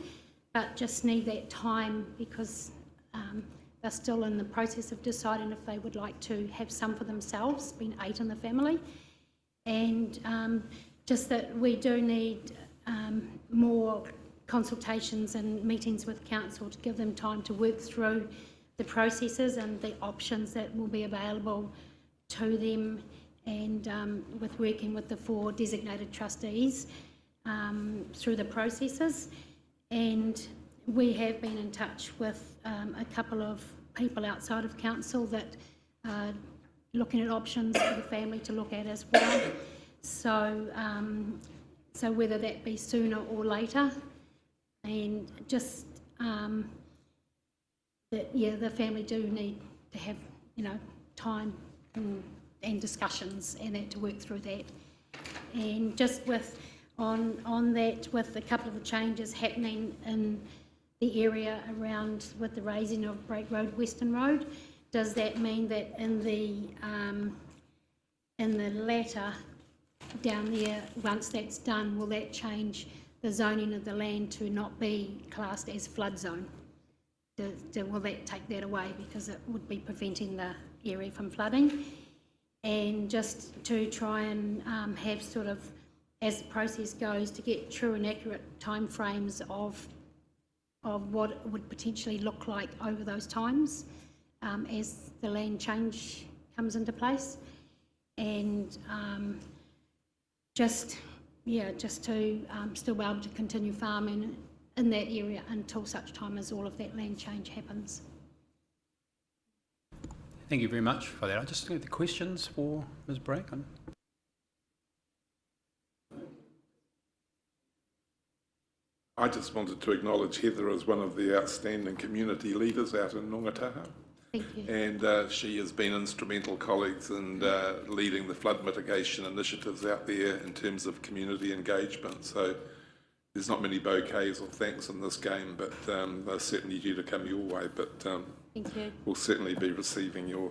Speaker 13: but just need that time because they're still in the process of deciding if they would like to have some for themselves, being 8 in the family. And just that we do need more consultations and meetings with council to give them time to work through the processes and the options that will be available to them, and with working with the 4 designated trustees through the processes. And we have been in touch with a couple of people outside of council that are looking at options for the family to look at as well. So, so whether that be sooner or later, and just that, yeah, the family do need to have, time and discussions and that to work through that. And just with on that, with a couple of the changes happening in the area around with the raising of Break Road, Western Road, does that mean that in the latter down there, once that's done, will that change the zoning of the land to not be classed as flood zone? Will that take that away, because it would be preventing the area from flooding? And just to try and have sort of, as the process goes, to get true and accurate timeframes of what it would potentially look like over those times as the land change comes into place. And just to still be able to continue farming in that area until such time as all of that land change happens.
Speaker 2: Thank you very much for that. I just have the questions for Ms. Bracken.
Speaker 9: I just wanted to acknowledge Heather as one of the outstanding community leaders out in Nongataha.
Speaker 13: Thank you.
Speaker 9: And she has been instrumental, colleagues, in leading the flood mitigation initiatives out there in terms of community engagement. So there's not many bouquets or thanks in this game, but they're certainly due to come your way. But
Speaker 13: thank you.
Speaker 9: We'll certainly be receiving your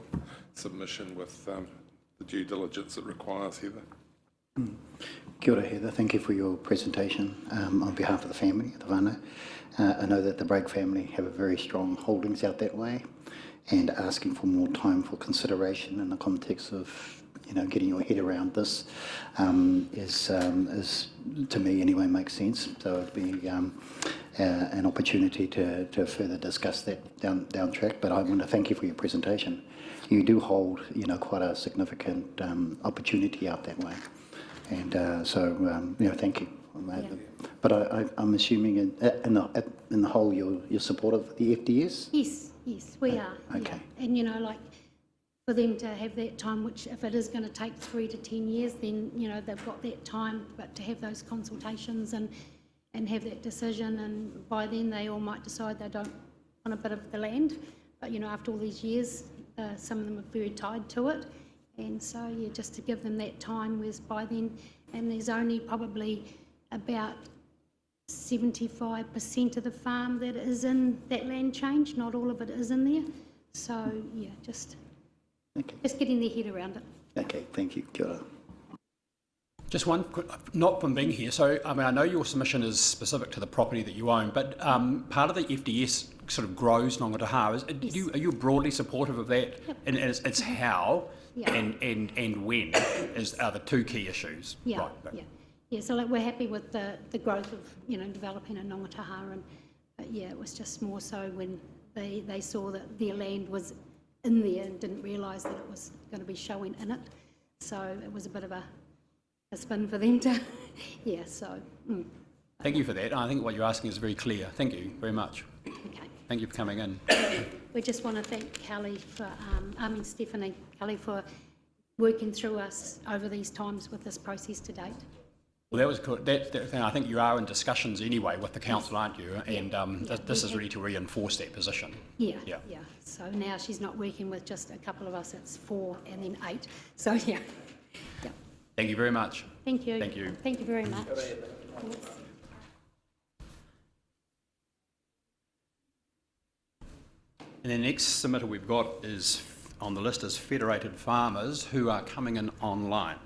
Speaker 9: submission with the due diligence it requires, Heather.
Speaker 5: Kia ora, Heather. Thank you for your presentation on behalf of the family, the whānau. I know that the Bragg family have a very strong holdings out that way, and asking for more time for consideration in the context of getting your head around this is to me anyway, makes sense. So it'd be an opportunity to further discuss that down track. But I want to thank you for your presentation. You do hold quite a significant opportunity out that way, and thank you.
Speaker 13: Yeah.
Speaker 5: But I'm assuming in the whole you're supportive of the FDS?
Speaker 13: Yes, we are.
Speaker 5: Okay.
Speaker 13: Yeah. And like for them to have that time, which if it is going to take 3 to 10 years, then they've got that time, but to have those consultations and have that decision, and by then they all might decide they don't want a bit of the land, but after all these years, some of them are very tied to it, and so just to give them that time, whereas by then, and there's only probably about 75% of the farm that is in that land change, not all of it is in there, so just getting their head around it.
Speaker 5: Okay, thank you. Kia ora.
Speaker 2: Just one, not from being here, so I know your submission is specific to the property that you own, but part of the FDS sort of grows Nongataha. Are you broadly supportive of that? Yep. And it's how and when are the two key issues.
Speaker 13: Yeah,
Speaker 2: right.
Speaker 13: Yeah. So we're happy with the growth of developing in Nongataha, and it was just more so when they saw that their land was in there and didn't realise that it was going to be showing in it. So it was a bit of a spin for them to, so.
Speaker 2: Thank you for that. I think what you're asking is very clear. Thank you very much.
Speaker 13: Okay.
Speaker 2: Thank you for coming in.
Speaker 13: We just want to thank Stephanie Kelly for working through us over these times with this process to date.
Speaker 2: Well, that was good. That thing, I think you are in discussions anyway with the council, aren't you? And this is really to reinforce that position.
Speaker 13: Yeah. So now she's not working with just a couple of us, it's 4 and then 8. So
Speaker 2: Thank you very much.
Speaker 13: Thank you.
Speaker 2: Thank you.
Speaker 13: Thank you very much.
Speaker 2: And the next submitter we've got is on the list is Federated Farmers, who are coming in online.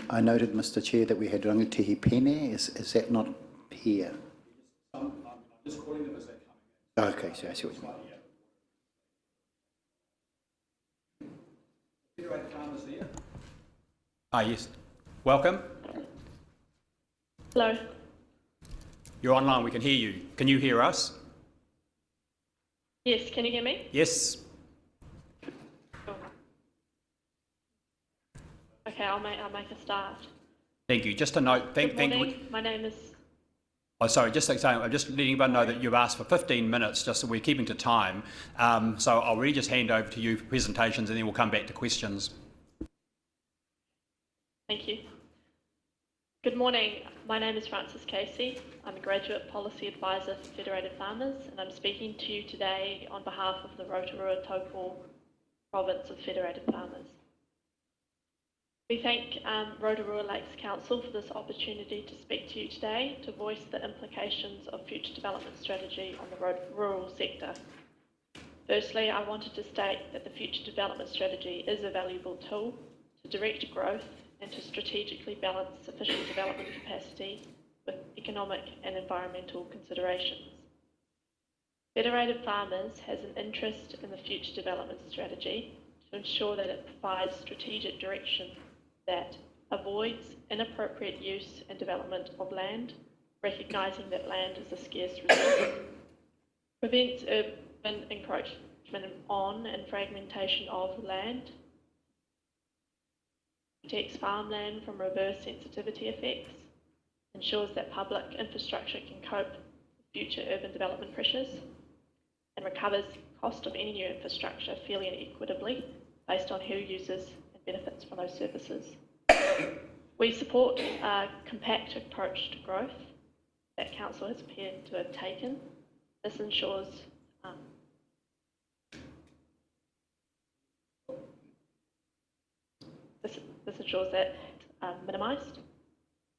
Speaker 5: I noted, Mr Chair, that we had Rangatihi Pene. Is that not here?
Speaker 2: I'm just calling them as they're coming in.
Speaker 5: Okay, so I see what you mean.
Speaker 2: Federated Farmers there? Ah, yes. Welcome.
Speaker 14: Hello.
Speaker 2: You're online, we can hear you. Can you hear us?
Speaker 14: Yes, can you hear me?
Speaker 2: Yes.
Speaker 14: Cool. Okay, I'll make a start.
Speaker 2: Thank you. Just a note.
Speaker 14: Good morning. My name is.
Speaker 2: Oh, sorry. Just saying. I'm just letting everyone know that you've asked for 15 minutes, just so we're keeping to time. So I'll really just hand over to you for presentations, and then we'll come back to questions.
Speaker 14: Thank you. Good morning. My name is Frances Casey. I'm a Graduate Policy Advisor for Federated Farmers, and I'm speaking to you today on behalf of the Rotorua Taupo Province of Federated Farmers. We thank Rotorua Lakes Council for this opportunity to speak to you today to voice the implications of future development strategy on the rural sector. Firstly, I wanted to state that the future development strategy is a valuable tool to direct growth and to strategically balance sufficient development capacity with economic and environmental considerations. Federated Farmers has an interest in the future development strategy to ensure that it provides strategic direction that avoids inappropriate use and development of land, recognising that land is a scarce resource, prevents urban encroachment on and fragmentation of land, protects farmland from reverse sensitivity effects, ensures that public infrastructure can cope with future urban development pressures, and recovers cost of any new infrastructure fairly and equitably based on who uses and benefits from those services. We support a compact approach to growth that Council has appeared to have taken. This ensures this ensures that minimised.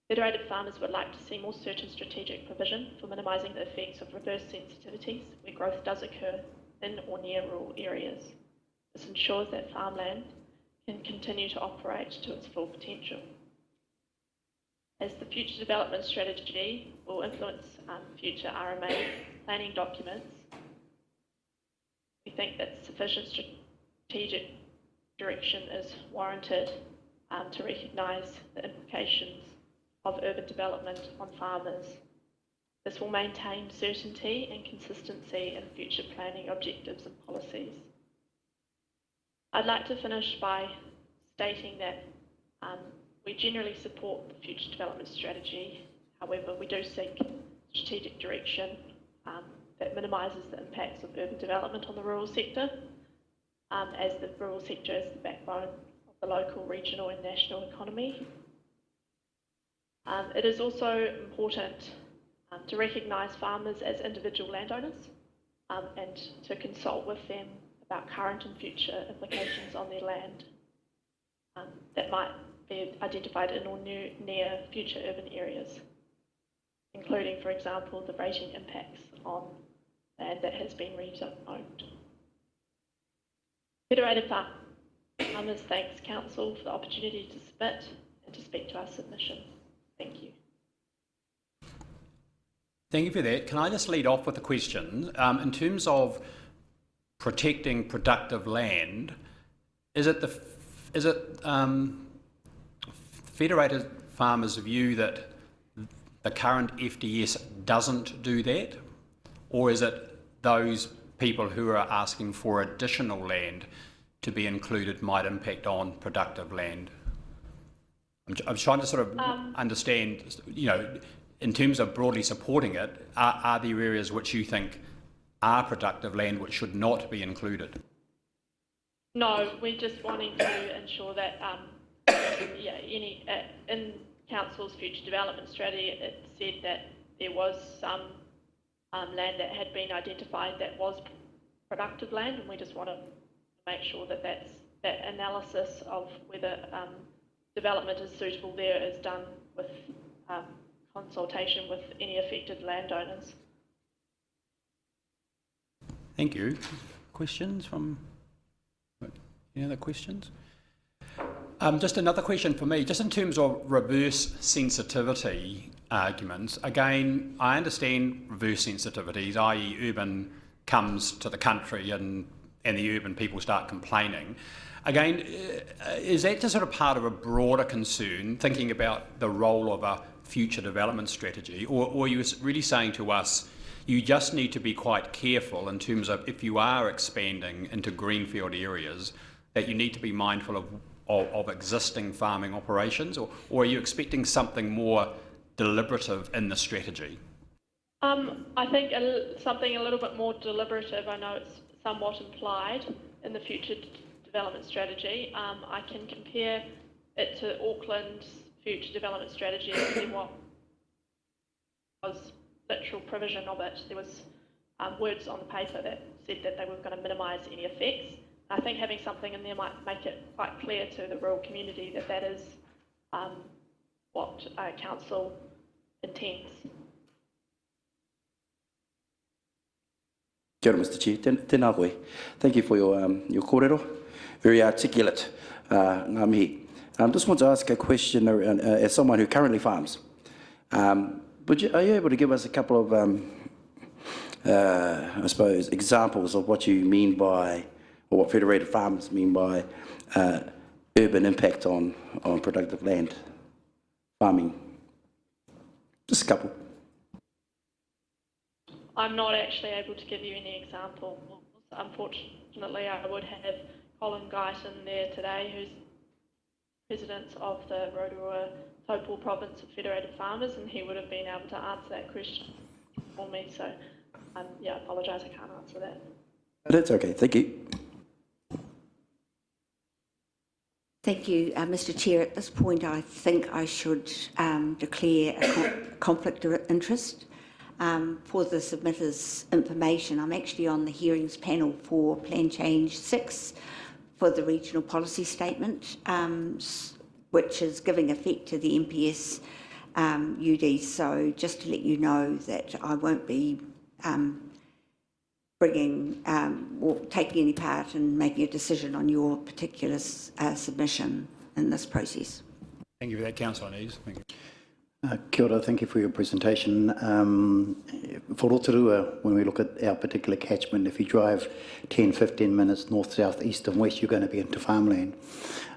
Speaker 14: Federated Farmers would like to see more certain strategic provision for minimising the effects of reverse sensitivities where growth does occur in or near rural areas. This ensures that farmland can continue to operate to its full potential. As the future development strategy will influence future RMA planning documents, we think that sufficient strategic direction is warranted to recognise the implications of urban development on farmers. This will maintain certainty and consistency in future planning objectives and policies. I'd like to finish by stating that we generally support the future development strategy. However, we do seek strategic direction that minimises the impacts of urban development on the rural sector, as the rural sector is the backbone of the local, regional and national economy. It is also important to recognise farmers as individual landowners and to consult with them about current and future implications on their land that might be identified in or near future urban areas, including, for example, the rating impacts on land that has been rezoned. Federated Farmers thanks Council for the opportunity to submit and to speak to our submission. Thank you.
Speaker 2: Thank you for that. Can I just lead off with a question? In terms of protecting productive land, is it Federated Farmers' view that the current FDS doesn't do that, or is it those people who are asking for additional land to be included might impact on productive land? I'm trying to sort of understand, you know, in terms of broadly supporting it, are there areas which you think are productive land which should not be included?
Speaker 14: No, we're just wanting to ensure that in Council's future development strategy, it said that there was some land that had been identified that was productive land, and we just want to make sure that that analysis of whether development is suitable there is done with consultation with any affected landowners.
Speaker 2: Thank you. Questions from, any other questions? Just another question for me, just in terms of reverse sensitivity arguments. Again, I understand reverse sensitivities, i.e. urban comes to the country and the urban people start complaining. Again, is that just sort of part of a broader concern, thinking about the role of a future development strategy, or are you really saying to us, you just need to be quite careful in terms of if you are expanding into greenfield areas, that you need to be mindful of existing farming operations, or are you expecting something more deliberative in the strategy?
Speaker 14: I think something a little bit more deliberative. I know it's somewhat implied in the future development strategy. I can compare it to Auckland's future development strategy. There was literal provision of it. There was words on the paper that said that they were going to minimise any effects. I think having something in there might make it quite clear to the rural community that that is what council intends.
Speaker 8: Kia ora, Mr. Chair. Tēnā koe. Thank you for your kōrero. Very articulate, ngā mihi. Just want to ask a question around, as someone who currently farms. Are you able to give us a couple of, I suppose, examples of what you mean by, or what federated farmers mean by urban impact on productive land farming? Just a couple.
Speaker 14: I'm not actually able to give you any examples. Unfortunately, I would have Colin Guyton there today, who's president of the Rotorua Taupō Province of Federated Farmers, and he would have been able to answer that question for me. So, yeah, I apologise, I can't answer that.
Speaker 8: That's okay. Thank you.
Speaker 6: Thank you, Mr. Chair. At this point, I think I should declare a conflict of interest. For the submitter's information, I'm actually on the hearings panel for Plan Change 6 for the regional policy statement, which is giving effect to the MPS UD. So just to let you know that I won't be bringing or taking any part in making a decision on your particular submission in this process.
Speaker 2: Thank you for that, Councillor Neves. Thank you.
Speaker 5: Kia ora, thank you for your presentation. For Rotorua, when we look at our particular catchment, if you drive 10, 15 minutes north, south, east and west, you're going to be into farmland.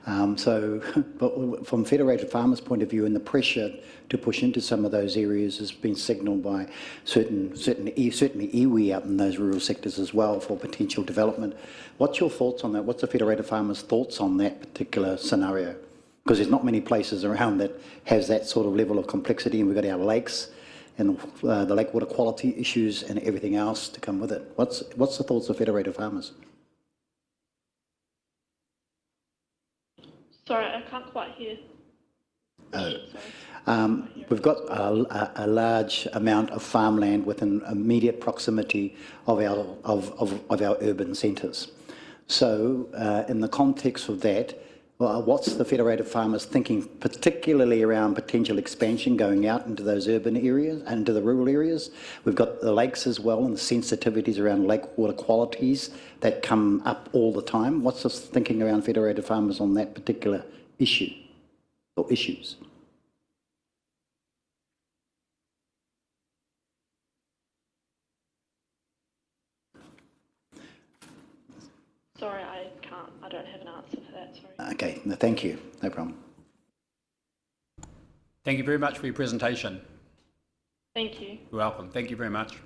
Speaker 5: But from Federated Farmers' point of view, and the pressure to push into some of those areas has been signalled by certainly iwi out in those rural sectors as well for potential development. What's your thoughts on that? What's the Federated Farmers' thoughts on that particular scenario? Because there's not many places around that has that sort of level of complexity, and we've got our lakes and the lake water quality issues and everything else to come with it. What's the thoughts of Federated Farmers?
Speaker 14: Sorry, I can't quite hear.
Speaker 5: We've got a large amount of farmland within immediate proximity of our urban centres. So in the context of that, what's the Federated Farmers thinking, particularly around potential expansion going out into those urban areas and into the rural areas? We've got the lakes as well and the sensitivities around lake water qualities that come up all the time. What's the thinking around Federated Farmers on that particular issue or issues?
Speaker 14: Sorry, I don't have an answer for that, sorry.
Speaker 5: Okay, no, thank you, no problem.
Speaker 2: Thank you very much for your presentation.
Speaker 14: Thank you.
Speaker 2: You're welcome. Thank you very much.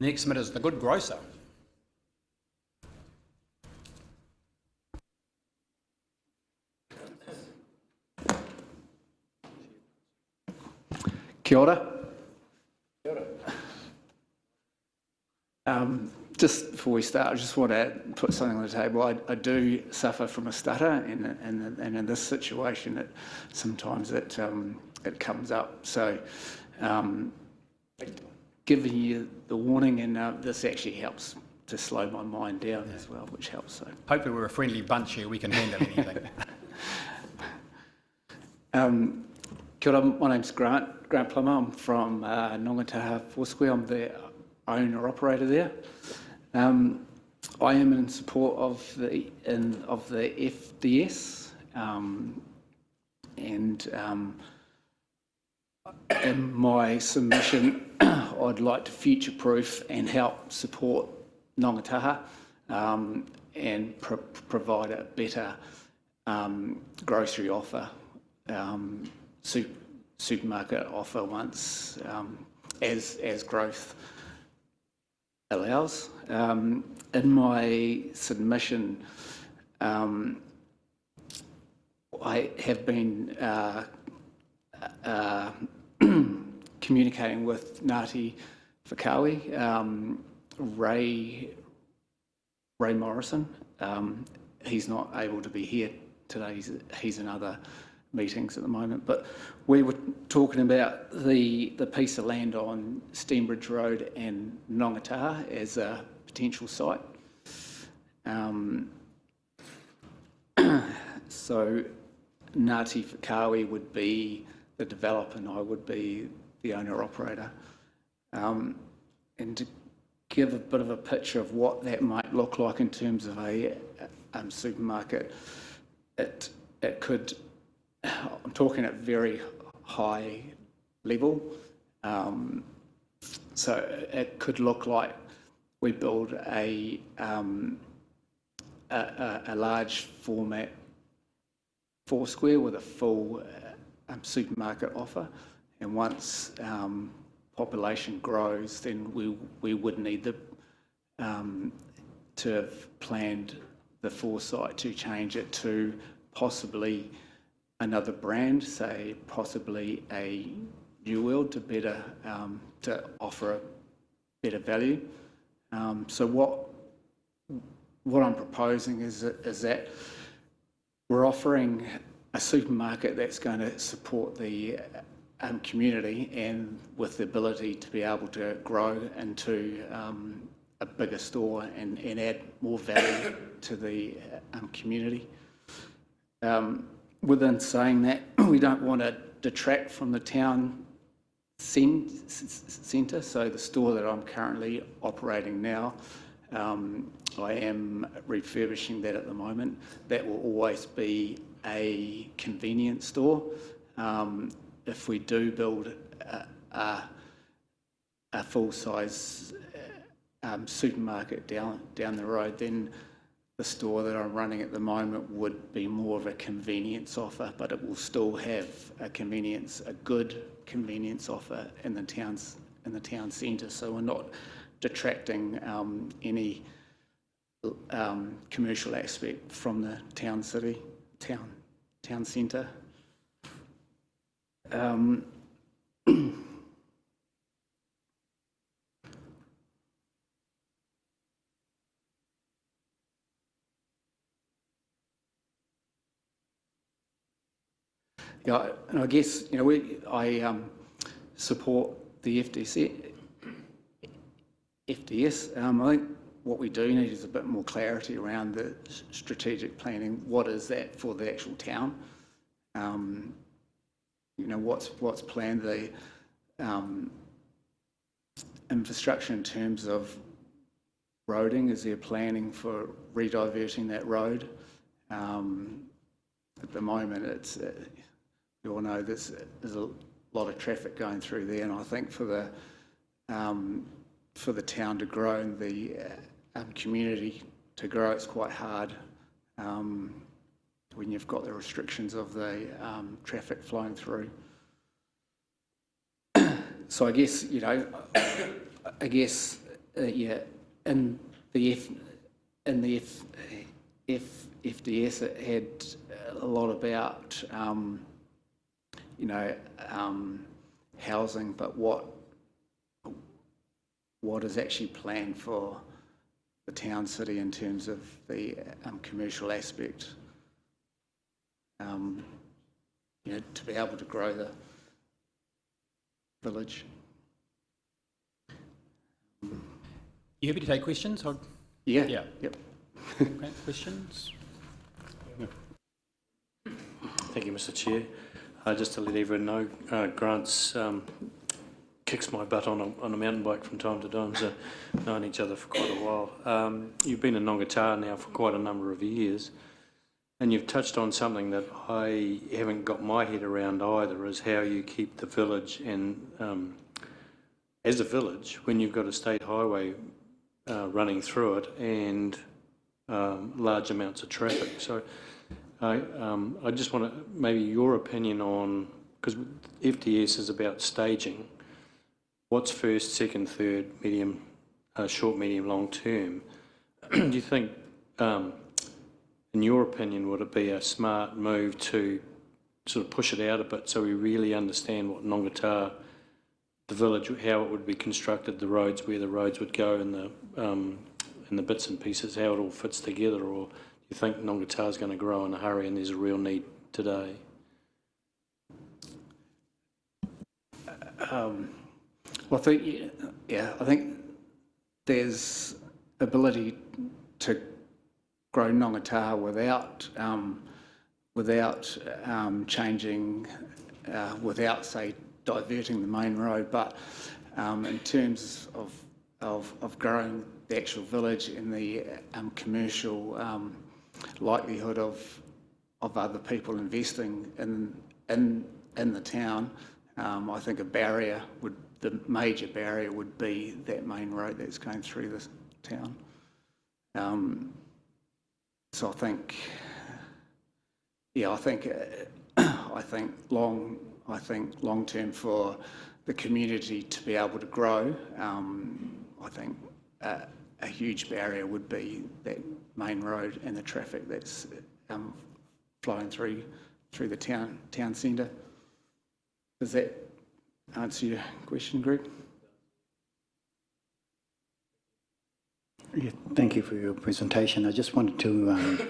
Speaker 2: Next minute is the good grocer.
Speaker 15: Kia ora. just before we start, I just want to put something on the table. I do suffer from a stutter, and in this situation, sometimes it comes up. So, giving you the warning, and this actually helps to slow my mind down as well, which helps. So,
Speaker 2: hopefully we're a friendly bunch here. We can handle anything.
Speaker 15: Kia ora, my name's Grant Plummer. I'm from Nongataha Foursquare. I'm the owner-operator there. I am in support of the FDS, and in my submission, I'd like to future-proof and help support Nongataha and provide a better grocery offer, supermarket offer once as growth allows. In my submission, I have been communicating with Ngāti Whakaui, Ray Morrison. He's not able to be here today. He's in other meetings at the moment, but we were talking about the piece of land on Steenbridge Road and Nongataha as a potential site. So Ngāti Whakaui would be the developer and I would be the owner-operator. And to give a bit of a picture of what that might look like in terms of a supermarket, it could, I'm talking at very high level, so it could look like we build a large format Foursquare with a full supermarket offer, and once population grows, then we would need to have planned the foresight to change it to possibly another brand, say possibly a New World, to better to offer a better value. So what I'm proposing is that we're offering a supermarket that's going to support the community and with the ability to be able to grow into a bigger store and add more value to the community. Within saying that, we don't want to detract from the town centre, so the store that I'm currently operating now, I am refurbishing that at the moment. That will always be a convenience store. If we do build a full-size supermarket down the road, then the store that I'm running at the moment would be more of a convenience offer, but it will still have a good convenience offer in the town centre. So we're not detracting any commercial aspect from the town centre. Yeah, and I guess I support the FDS. I think what we do need is a bit more clarity around the strategic planning. What is that for the actual town? What's planned, the infrastructure in terms of roading? Is there planning for rediverting that road? At the moment, it's you all know there's a lot of traffic going through there, and I think for the town to grow and the community to grow, it's quite hard when you've got the restrictions of the traffic flowing through. So I guess yeah, in the FDS it had a lot about housing, but what is actually planned for town city in terms of the commercial aspect. To be able to grow the village.
Speaker 2: You happy to take questions? Or...
Speaker 15: Yeah.
Speaker 2: Yeah.
Speaker 15: Yep.
Speaker 2: Okay, questions?
Speaker 10: Thank you, Mr. Chair. Just to let everyone know, Grant's kicks my butt on a mountain bike from time to time, so known each other for quite a while. You've been in Nongataha now for quite a number of years, and you've touched on something that I haven't got my head around either, is how you keep the village and as a village, when you've got a state highway running through it and large amounts of traffic. So I just want to, maybe your opinion on, because FTS is about staging, what's first, second, third, medium, short, medium, long term? Do you think, in your opinion, would it be a smart move to sort of push it out a bit so we really understand what Nongataha, the village, how it would be constructed, the roads, where the roads would go, and the bits and pieces, how it all fits together? Or do you think Nongataha is going to grow in a hurry and there's a real need today?
Speaker 15: Well, I think there's ability to grow Nongataha without changing, without, say, diverting the main road, but in terms of growing the actual village and the commercial likelihood of other people investing in the town, I think the major barrier would be that main road that's going through this town. So I think long term for the community to be able to grow, I think a huge barrier would be that main road and the traffic that's flowing through the town centre. Does that answer your question, Greg?
Speaker 5: Yeah, thank you for your presentation. I just wanted to,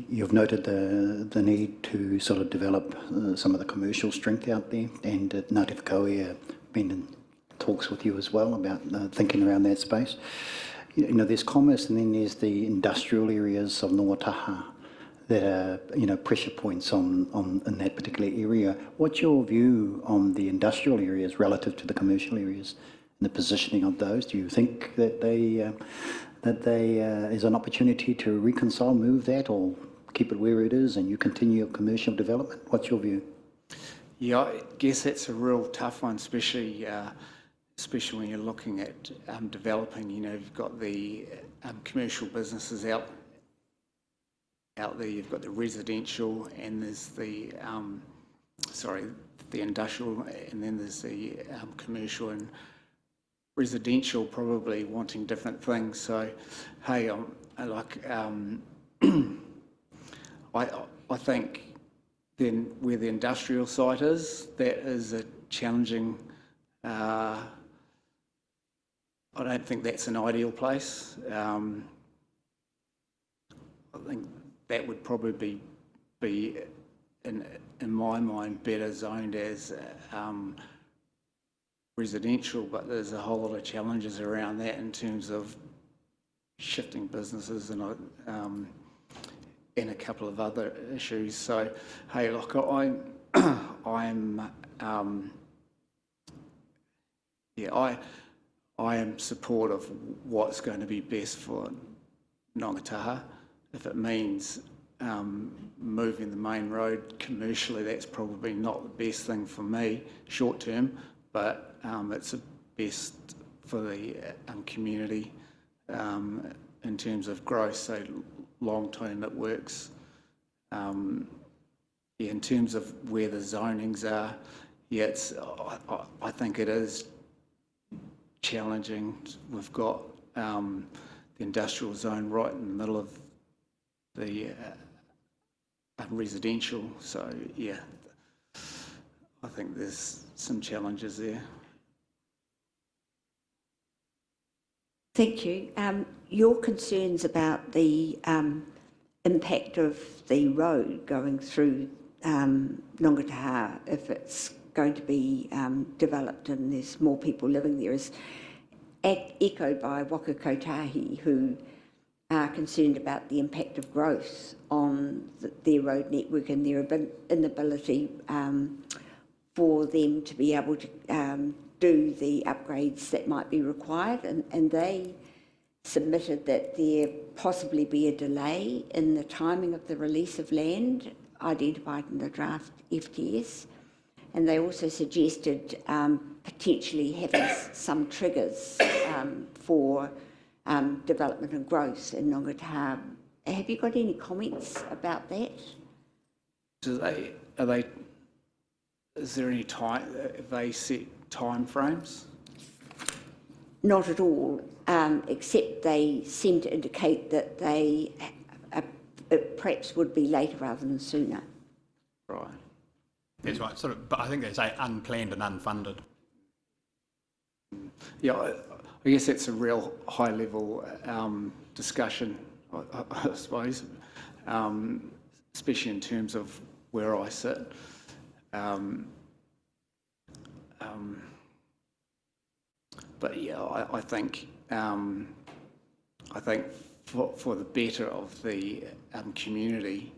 Speaker 5: you've noted the need to sort of develop some of the commercial strength out there, and Ngāti Whakaue been in talks with you as well about thinking around that space. There's commerce, and then there's the industrial areas of Nongataha that are, pressure points in that particular area. What's your view on the industrial areas relative to the commercial areas and the positioning of those? Do you think that they is an opportunity to reconcile, move that, or keep it where it is and you continue your commercial development? What's your view?
Speaker 15: Yeah, I guess that's a real tough one, especially when you're looking at developing. You've got the commercial businesses out there, you've got the residential, and there's the industrial, and then there's the commercial, and residential probably wanting different things. So, hey, I think then where the industrial site is, that is a challenging. I don't think that's an ideal place. I think that would probably be in my mind better zoned as residential, but there's a whole lot of challenges around that in terms of shifting businesses and a couple of other issues. So, hey, look, I am supportive of what's going to be best for Nongataha. If it means moving the main road commercially, that's probably not the best thing for me short term, but it's the best for the community in terms of growth. So long term it works. In terms of where the zonings are, I think it is challenging. We've got the industrial zone right in the middle of the residential, so yeah, I think there's some challenges there.
Speaker 6: Thank you. Your concerns about the impact of the road going through Nongataha, if it's going to be developed and there's more people living there, is echoed by Waka Kotahi, who are concerned about the impact of growth on their road network and their inability for them to be able to do the upgrades that might be required. And they submitted that there possibly be a delay in the timing of the release of land identified in the draft FTS. And they also suggested potentially having some triggers for development and growth in Nongataha. Have you got any comments about that?
Speaker 15: Is there any time, have they set time frames?
Speaker 6: Not at all, except they seem to indicate that they it perhaps would be later rather than sooner.
Speaker 15: Right.
Speaker 2: That's right, sort of, but I think they say unplanned and unfunded.
Speaker 15: Yeah, I guess that's a real high-level discussion, I suppose, especially in terms of where I sit. But yeah, I think for the better of the community,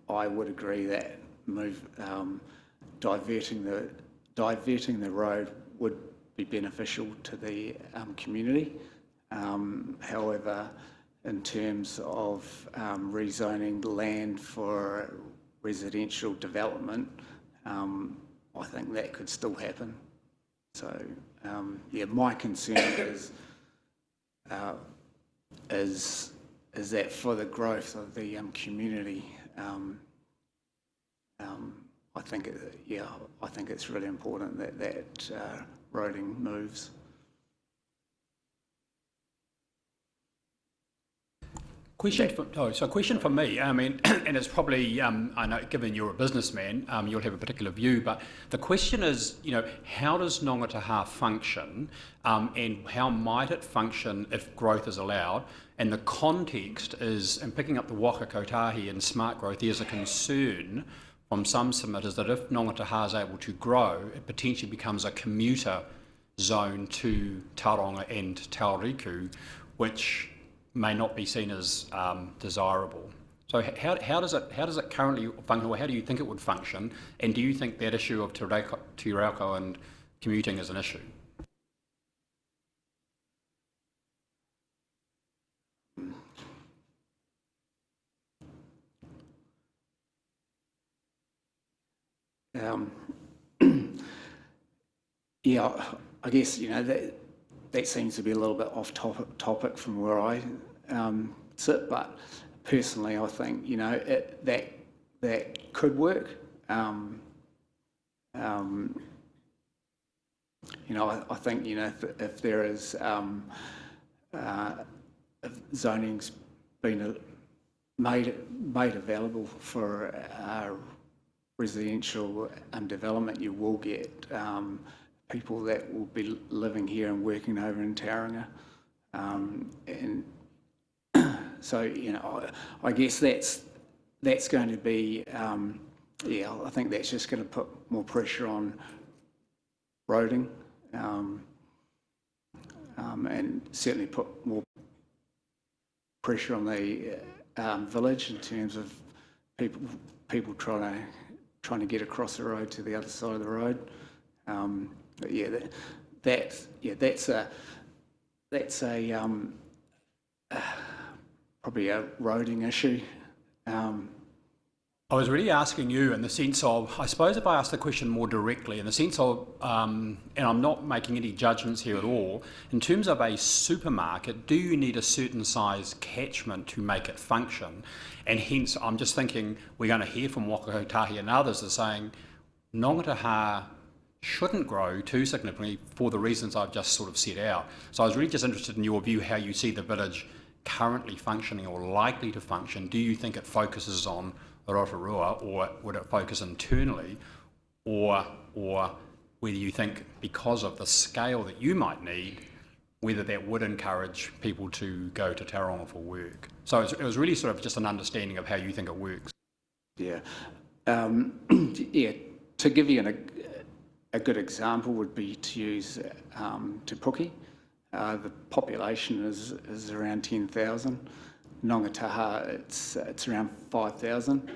Speaker 15: I would agree that diverting the road would be beneficial to the community. However, in terms of rezoning the land for residential development, I think that could still happen. So, yeah, my concern is that for the growth of the community, I think it's really important that roading moves.
Speaker 2: Question for me. I mean, and it's probably, I know, given you're a businessman, you'll have a particular view, but the question is, how does Nongataha function, and how might it function if growth is allowed? And the context is, in picking up the Waka Kotahi and smart growth, there's a concern from some submitters that if Nongataha is able to grow, it potentially becomes a commuter zone to Tauranga and Tauriku, which may not be seen as desirable. So how does it currently function, or how do you think it would function? And do you think that issue of te rauko and commuting is an issue?
Speaker 15: Yeah, I guess that seems to be a little bit off topic from where I sit, but personally, I think that could work. I think if there is if zoning's been made available for residential development, you will get people that will be living here and working over in Tauranga, and so I guess that's going to be I think that's just going to put more pressure on roading, and certainly put more pressure on the village in terms of people trying to get across the road to the other side of the road. But yeah, that's probably a roading issue.
Speaker 2: I was really asking you in the sense of, I suppose if I ask the question more directly, in the sense of, and I'm not making any judgments here at all, in terms of a supermarket, do you need a certain size catchment to make it function? And hence, I'm just thinking, we're going to hear from Waka Kotahi and others that are saying, Nongataha shouldn't grow too significantly for the reasons I've just sort of set out. So I was really just interested in your view, how you see the village currently functioning or likely to function. Do you think it focuses on Rotorua, or would it focus internally, or whether you think because of the scale that you might need, whether that would encourage people to go to Tauranga for work. So it was really sort of just an understanding of how you think it works.
Speaker 15: Yeah. Yeah, to give you a good example would be to use Te Puke. The population is around 10,000. Nongataha, it's around 5,000.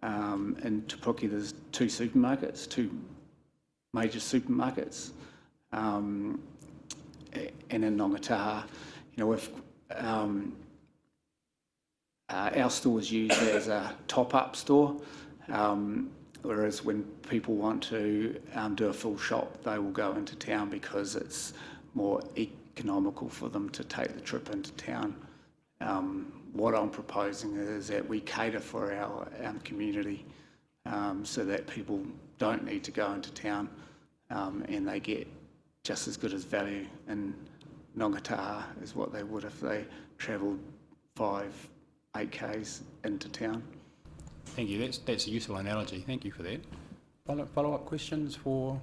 Speaker 15: In Te Puke, there's two major supermarkets. And in Nongataha, if our store is used as a top-up store, whereas when people want to do a full shop, they will go into town because it's more economical for them to take the trip into town. What I'm proposing is that we cater for our community so that people don't need to go into town and they get just as good as value in Nongataha as what they would if they travelled 5-8 k's into town.
Speaker 2: Thank you. That's a useful analogy. Thank you for that. Follow-up questions for...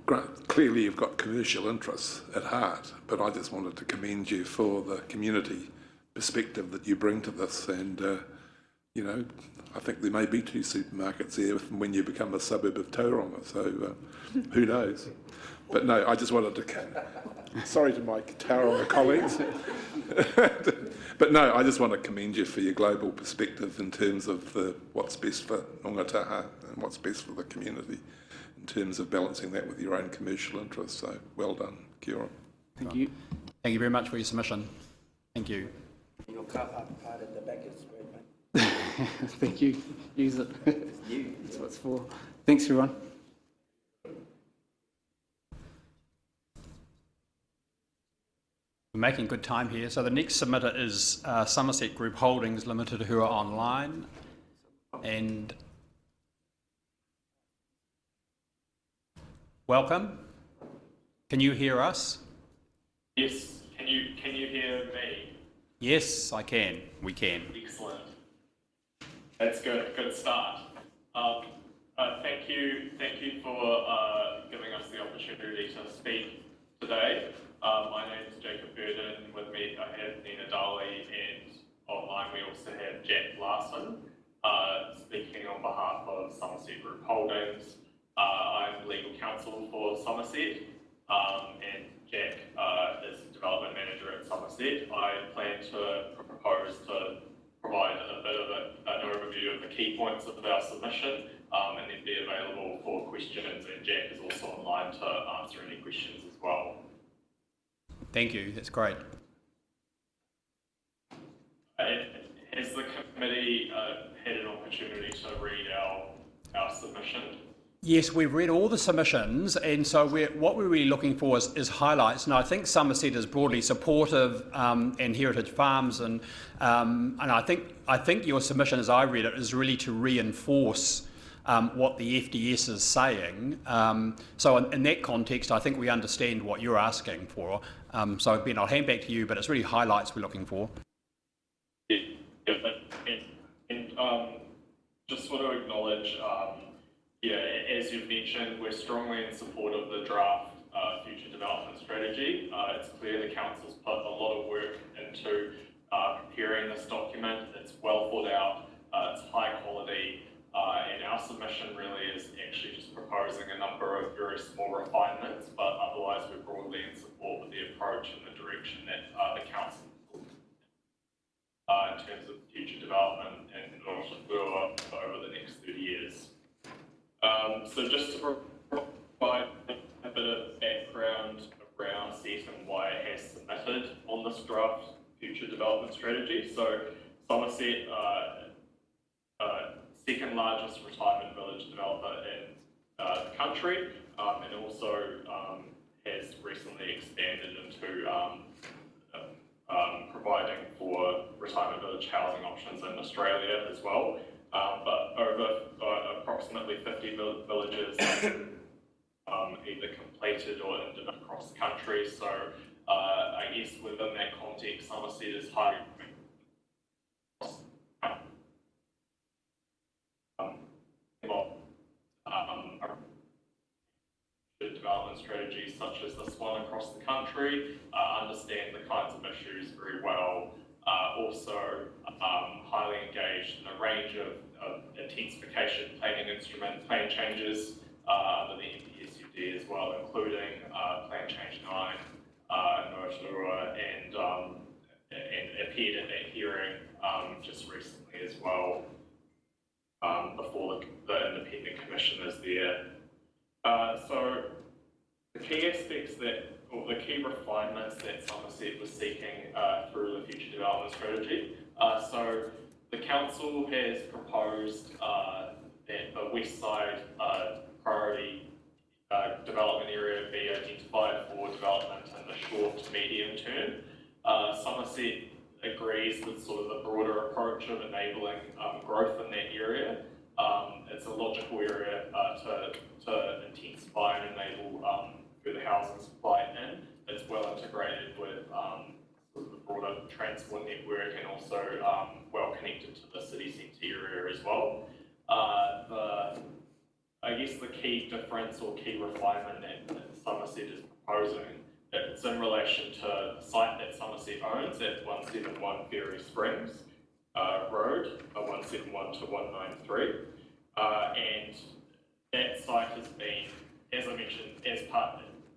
Speaker 9: But clearly you've got commercial interests at heart, but I just wanted to commend you for the community perspective that you bring to this. And, I think there may be 2 supermarkets there when you become a suburb of Tauranga, so who knows. But no, I just wanted to... Sorry to my Tauranga colleagues. But no, I just want to commend you for your global perspective in terms of what's best for Nongataha and what's best for the community in terms of balancing that with your own commercial interests. So well done. Kia ora.
Speaker 15: Thank you.
Speaker 2: Thank you very much for your submission. Thank you.
Speaker 8: Your car park part at the back is great, mate.
Speaker 15: Thank you. Use it. That's what it's for. Thanks, everyone.
Speaker 2: We're making good time here. So the next submitter is Somerset Group Holdings Limited, who are online. And welcome. Can you hear us?
Speaker 16: Yes. Can you hear me?
Speaker 2: Yes, I can. We can.
Speaker 16: Excellent. That's good. Good start. Thank you for giving us the opportunity to speak today. My name is Jacob Burden. With me, I have Nina Daly, and online we also have Jack Larson, speaking on behalf of Somerset Group Holdings. I'm legal counsel for Somerset, and Jack is development manager at Somerset. I plan to propose to provide a bit of an overview of the key points of our submission, and then be available for questions, and Jack is also online to answer any questions as well.
Speaker 2: Thank you. That's great.
Speaker 16: Has the committee had an opportunity to read our submission?
Speaker 2: Yes, we've read all the submissions, and so what we're really looking for is highlights. And I think Somerset is broadly supportive, and Heritage Farms, and I think your submission, as I read it, is really to reinforce what the FDS is saying. So in that context, I think we understand what you're asking for. So Ben, I'll hand back to you, but it's really highlights we're looking for.
Speaker 16: Just want to acknowledge, as you've mentioned, we're strongly in support of the draft future development strategy. It's clear the council's put a lot of work into preparing this document. It's well thought out, it's high quality, and our submission really is actually just proposing a number of very small refinements, but otherwise we're broadly in support with the approach and the direction that the council in terms of future development and Rotorua over the next 30 years. So just to provide a bit of background around SET and why it has submitted on this draft future development strategy. So Somerset, second largest retirement village developer in the country, and also has recently expanded into providing for retirement village housing options in Australia as well. But over approximately 50 villages either completed or in development across the country. So I guess within that context, Somerset is highly development strategies such as this one across the country, understand the kinds of issues very well, also highly engaged in a range of intensification planning instrument plan changes under the NPSUD as well, including Plan Change 9 in Rotorua, and appeared at that hearing just recently as well before the independent commissioners there. So the key aspects that, or the key refinements that Somerset was seeking through the future development strategy. So the council has proposed that the west side priority development area be identified for development in the short to medium term. Somerset agrees with sort of the broader approach of enabling growth in that area. It's a logical area to intensify and enable further housing supply in. It's well integrated with sort of the broader transport network, and also well connected to the city centre area as well. I guess the key difference or key refinement that Somerset is proposing, it's in relation to a site that Somerset owns at 171 Ferry Springs Road, 171 to 193. And that site has been, as I mentioned,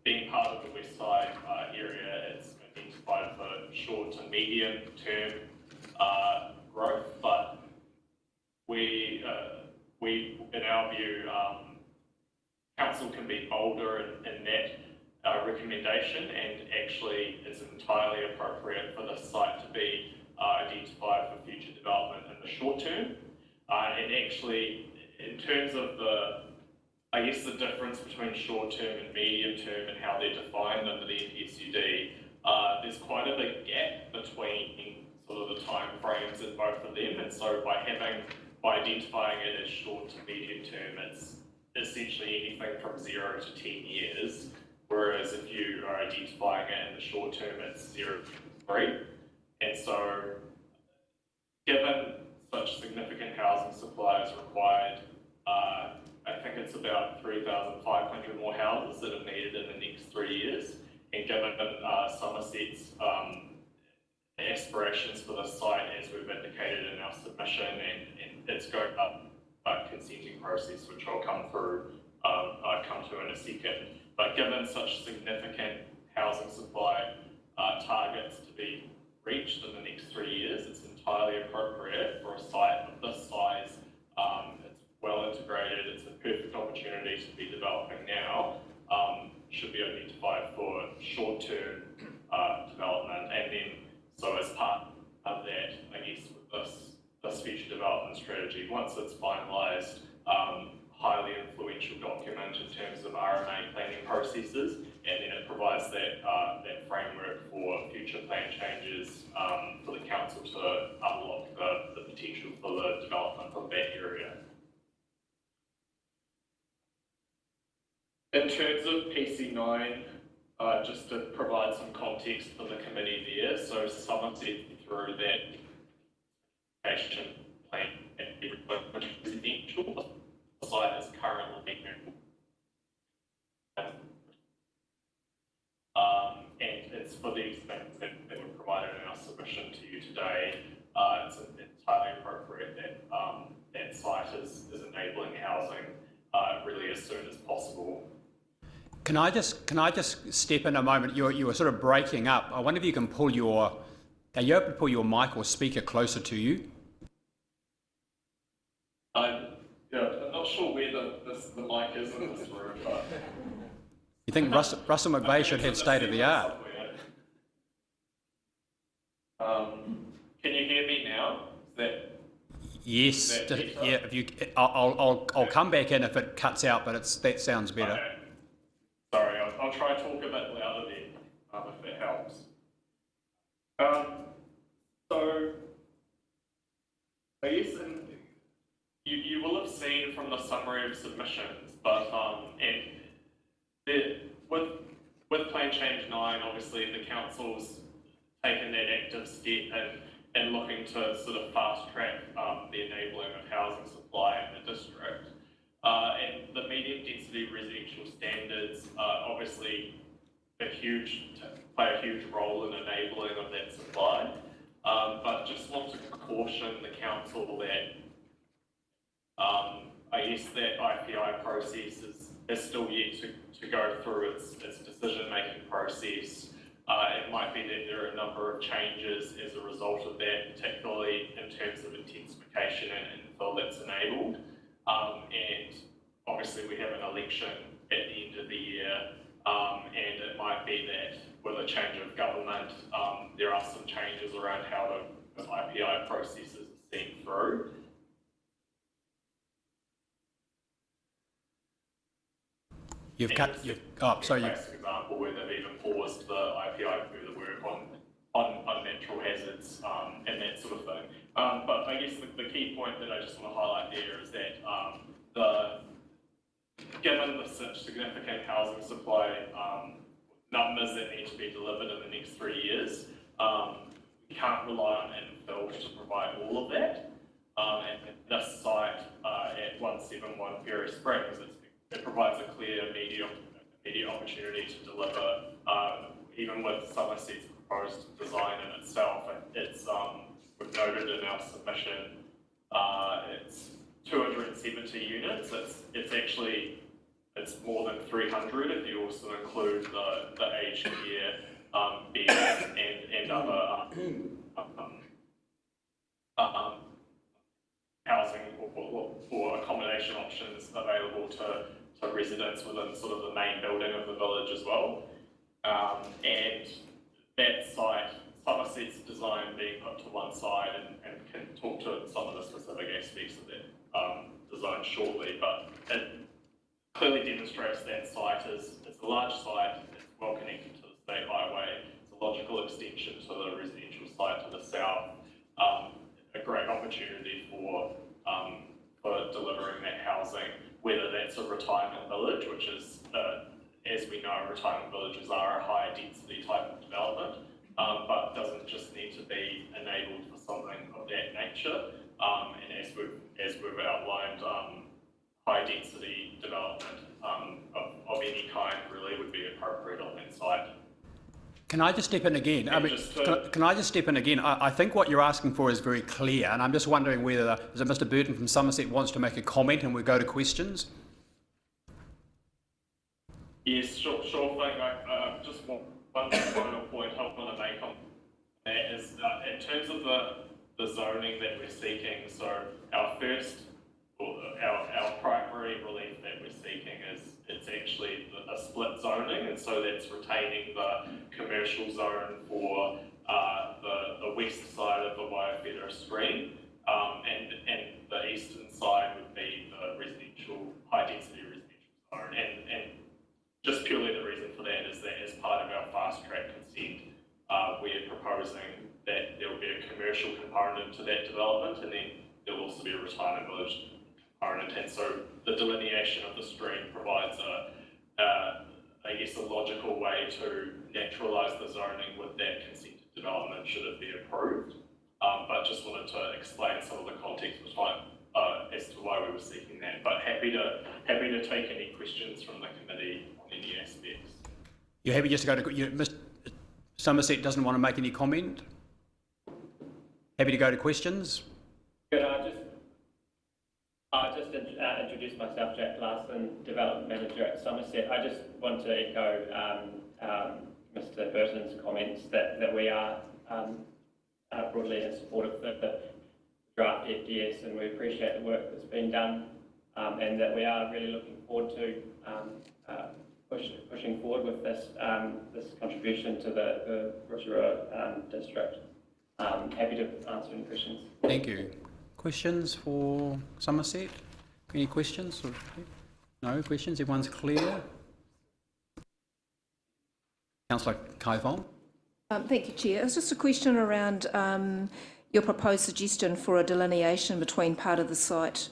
Speaker 16: being part of the west side area, it's identified for short to medium term growth, but we, in our view, council can be bolder in that recommendation, and actually it's entirely appropriate for the site to be identified for future development in the short term. And actually, in terms of I guess the difference between short term and medium term and how they're defined under the NPSUD, there's quite a big gap between sort of the time frames in both of them, and so by identifying it as short to medium term, it's essentially anything from 0 to 10 years, whereas if you are identifying it in the short term, it's 0 to 3. And so, given such significant housing supply is required, I think it's about 3,500 more houses that are needed in the next 3 years, and given Somerset's aspirations for the site, as we've indicated in our submission, and it's going up a consenting process, which I'll come to in a second. But given such significant housing supply targets to be reached in the next 3 years, it's entirely appropriate for a site of this size. It's well integrated, it's a perfect opportunity to be developing now, should be identified for short-term development. And then, so as part of that, I guess with this future development strategy, once it's finalised, highly influential document in terms of RMA planning processes, and then it provides that framework for future plan changes for the council to unlock the potential for the development of that area. In terms of PC9, just to provide some context for the committee there, so Somerset through that action plan residential. The site is currently and it's for these things that were provided in our submission to you today. It's entirely appropriate that that site is enabling housing really as soon as possible.
Speaker 2: Can I just step in a moment? You were sort of breaking up. I wonder if you can pull are you able to pull your mic or speaker closer to you?
Speaker 16: I'm not sure where the mic is in this room, but...
Speaker 2: You think Russell McVeigh should have state of the art?
Speaker 16: Can you hear me now?
Speaker 2: Yes. Yeah. If you, I'll come back in if it cuts out, but that sounds better.
Speaker 16: Okay. Sorry, I'll try to talk a bit louder then, if it helps. So, I guess you will have seen from the summary of submissions, but with Plan Change 9, obviously the council's taken that active step in looking to sort of fast track the enabling of housing supply in the district. And the medium density residential standards obviously play a huge role in enabling of that supply. But just want to caution the council that I guess that IPI process is still yet to go through its decision-making process. It might be that there are a number of changes as a result of that, particularly in terms of intensification and infill that's enabled. And obviously we have an election at the end of the year, and it might be that with a change of government, there are some changes around how the IPI processes are seen through.
Speaker 2: You've cut. So you.
Speaker 16: Classic example where they've even paused the IPI further work on natural hazards and that sort of thing. But I guess the key point that I just want to highlight there is that given the such significant housing supply numbers that need to be delivered in the next 3 years, we can't rely on infill to provide all of that. And this site at 171 Ferry Springs, it provides a clear immediate opportunity to deliver, even with Somerset's proposed design in itself. We've noted in our submission, it's 270 units. It's more than 300 if you also include the aged care beds and other housing or accommodation options available to residents within sort of the main building of the village as well. And that site, Somerset's design being put to one side, and can talk to some of the specific aspects of that design shortly, but it clearly demonstrates that site it's a large site, it's well connected to the state highway, it's a logical extension to the residential site to the south, a great opportunity for delivering that housing, whether that's a retirement village, which is, as we know, retirement villages are a higher density type of development, but doesn't just need to be enabled for something of that nature. And as we've outlined, high density development of any kind really would be appropriate on that site.
Speaker 2: Can I just step in again? Can I just step in again? I think what you're asking for is very clear, and I'm just wondering whether is it Mr. Burton from Somerset wants to make a comment and we go to questions.
Speaker 16: Yes, sure thing. I just one final point I want to make on that is in terms of the zoning that we're seeking. So our primary relief that we're seeking is it's actually a split zoning, and so that's retaining the commercial zone for the west side of the Waiawhera stream, and the eastern side would be the residential, high density residential zone. And just purely the reason for that is that as part of our fast track consent, we're proposing that there will be a commercial component to that development, and then there'll also be a retirement village component. And so the delineation of the stream provides I guess a logical way to naturalise the zoning with that consented development should it be approved. But just wanted to explain some of the context behind as to why we were seeking that. But happy to take any questions from the committee on any aspects.
Speaker 2: You're happy just to go to Mr. Somerset doesn't want to make any comment? Happy to go to questions?
Speaker 17: Could I just introduce myself, Jack Larson, Development Manager at Somerset. I just want to echo Mr. Burton's comments that we are broadly in support of the draft FDS, and we appreciate the work that's been done, and that we are really looking forward to pushing forward with this contribution to the Rotorua district. Happy to answer any questions.
Speaker 2: Thank you. Questions for Somerset? Any questions? No questions? Everyone's clear? Councillor Kaifong.
Speaker 7: Thank you, Chair. It's just a question around your proposed suggestion for a delineation between part of the site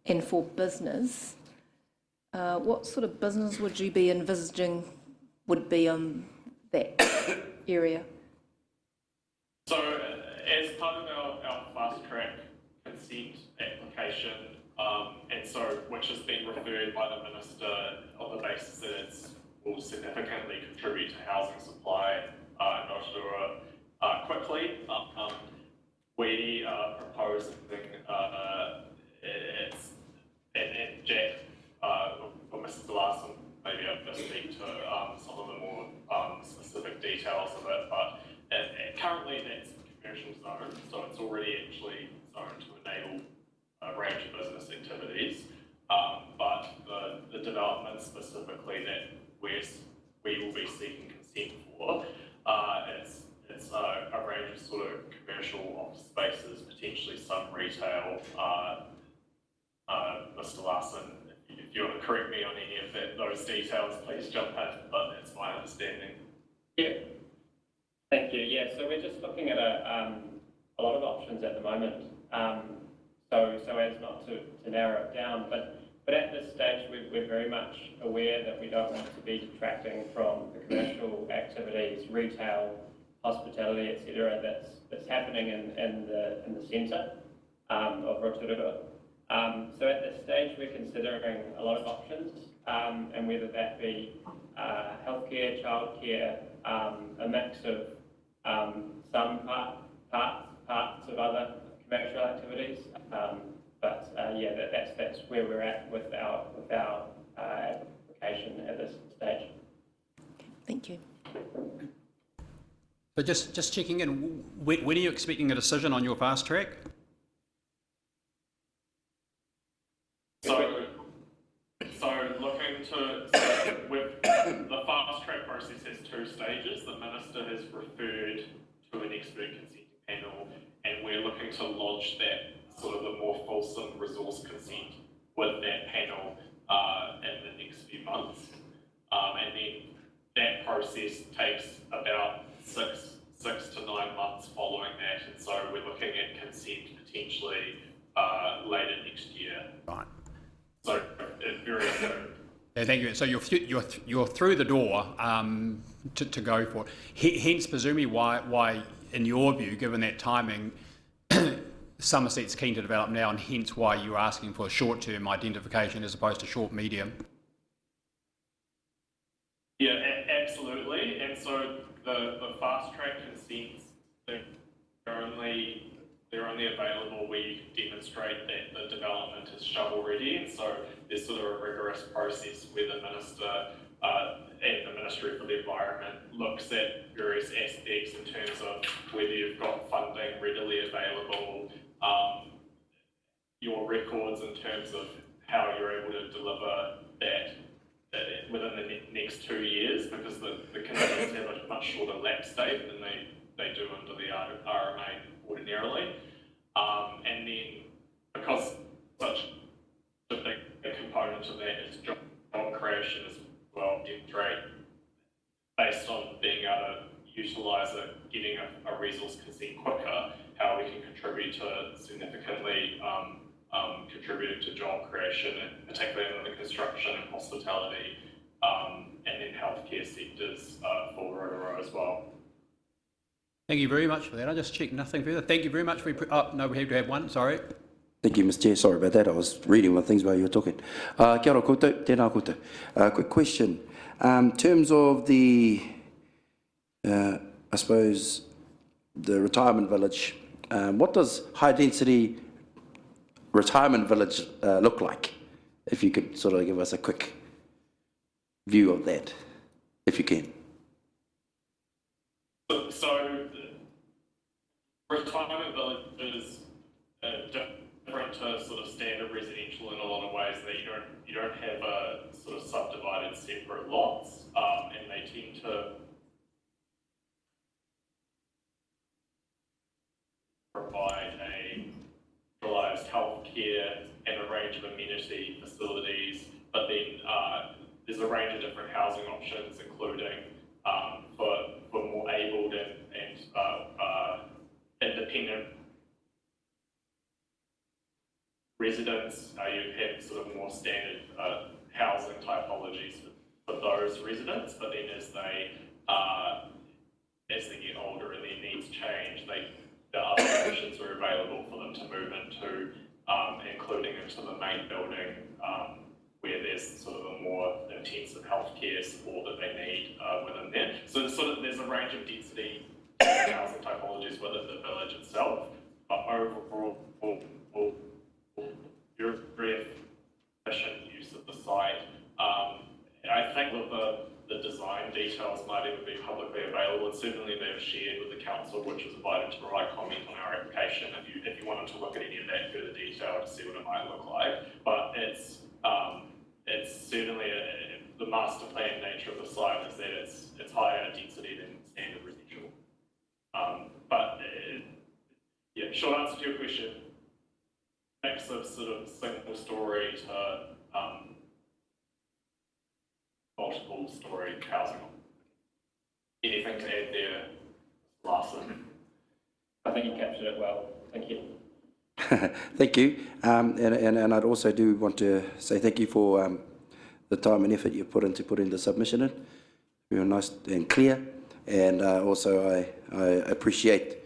Speaker 7: and for business. What sort of business would you be envisaging would be on that area?
Speaker 16: So, as part of our fast track consent application, and so which has been referred by the Minister on the basis that it's will significantly contribute to housing supply in Rotorua quickly. We are proposing and Jack or Mr. Larson, maybe I'll speak to some of the more specific details of it, but currently that's commercial zone, so it's already actually zoned to enable a range of business activities. But the development specifically that we will be seeking consent for, it's a range of sort of commercial office spaces, potentially some retail. Mr. Larson, if you want to correct me on any of those details, please jump in, but that's my understanding.
Speaker 17: Yeah. Thank you. Yeah, so we're just looking at a lot of options at the moment. So as not to narrow it down, but at this stage we're very much aware that we don't want to be detracting from the commercial activities, retail, hospitality, etc. that's happening in the centre of Rotorua. So at this stage we're considering a lot of options, and whether that be healthcare, childcare, a mix of some parts of other commercial activities. Yeah, that's where we're at with our application at this stage.
Speaker 7: Thank you.
Speaker 2: So just checking in, when are you expecting a decision on your fast track?
Speaker 16: So looking to, the fast track process has two stages. The Minister has referred to an expert consenting panel, and we're looking to lodge that sort of a more fulsome resource consent with that panel in the next few months. And then that process takes about six to 9 months following that, and so we're looking at consent potentially later next year.
Speaker 2: Right.
Speaker 16: So very soon.
Speaker 2: Yeah, thank you. So you're through the door to go for it. Hence, presumably, why, in your view, given that timing, Somerset's keen to develop now, and hence why you're asking for a short-term identification as opposed to short-medium.
Speaker 16: Yeah, absolutely. And so the fast track consents, they're only available where you can demonstrate that the development is shovel ready, and so there's sort of a rigorous process where the Minister and the Ministry for the Environment looks at various aspects in terms of whether you've got funding readily available, your records in terms of how you're able to deliver that within the next 2 years, because the commitments have a much shorter lapse date than they do under the RMA ordinarily. And then, because such a big component of that is job creation as well, demonstrate based on being able to utilise it, getting a resource consent quicker, how we can contribute to significantly contributing to job creation, and particularly in the construction and hospitality and then healthcare sectors for Rotorua as well.
Speaker 2: Thank you very much for that. I just checked nothing further. Thank you very much for your no, we have to have one, sorry.
Speaker 8: Thank you, Mr. Chair. Sorry about that. I was reading my things while you were talking. Kia ora koutou, tēnā koutou. Quick question. In terms of the, I suppose, the retirement village, what does high-density retirement village look like? If you could sort of give us a quick view of that, if you can.
Speaker 16: So retirement village is different to sort of standard residential in a lot of ways, that you don't have a sort of subdivided separate lots, and they tend to provide a centralised healthcare and a range of amenity facilities, but then there's a range of different housing options, including for more abled and independent residents. You have sort of more standard housing typologies for those residents, but then as they get older and their needs change, the other options are available for them to move into, including into the main building, where there's sort of a more intensive healthcare support that they need within there. So there's a range of density housing typologies within the village itself, but overall, you're very efficient use of the site. I think that the design details might even be publicly available, and certainly they've shared with the council, which was invited to provide comment on our application if you wanted to look at any of that further detail to see what it might look like. But it's certainly the master plan nature of the site is that it's higher density than standard residential. Yeah, short answer to your question, mix of sort of single story to multiple story housing. Anything to add there, Larson?
Speaker 17: I think you captured it well. Thank you.
Speaker 8: Thank you. And I'd also do want to say thank you for the time and effort you put into putting the submission in. Very nice and clear. And also I appreciate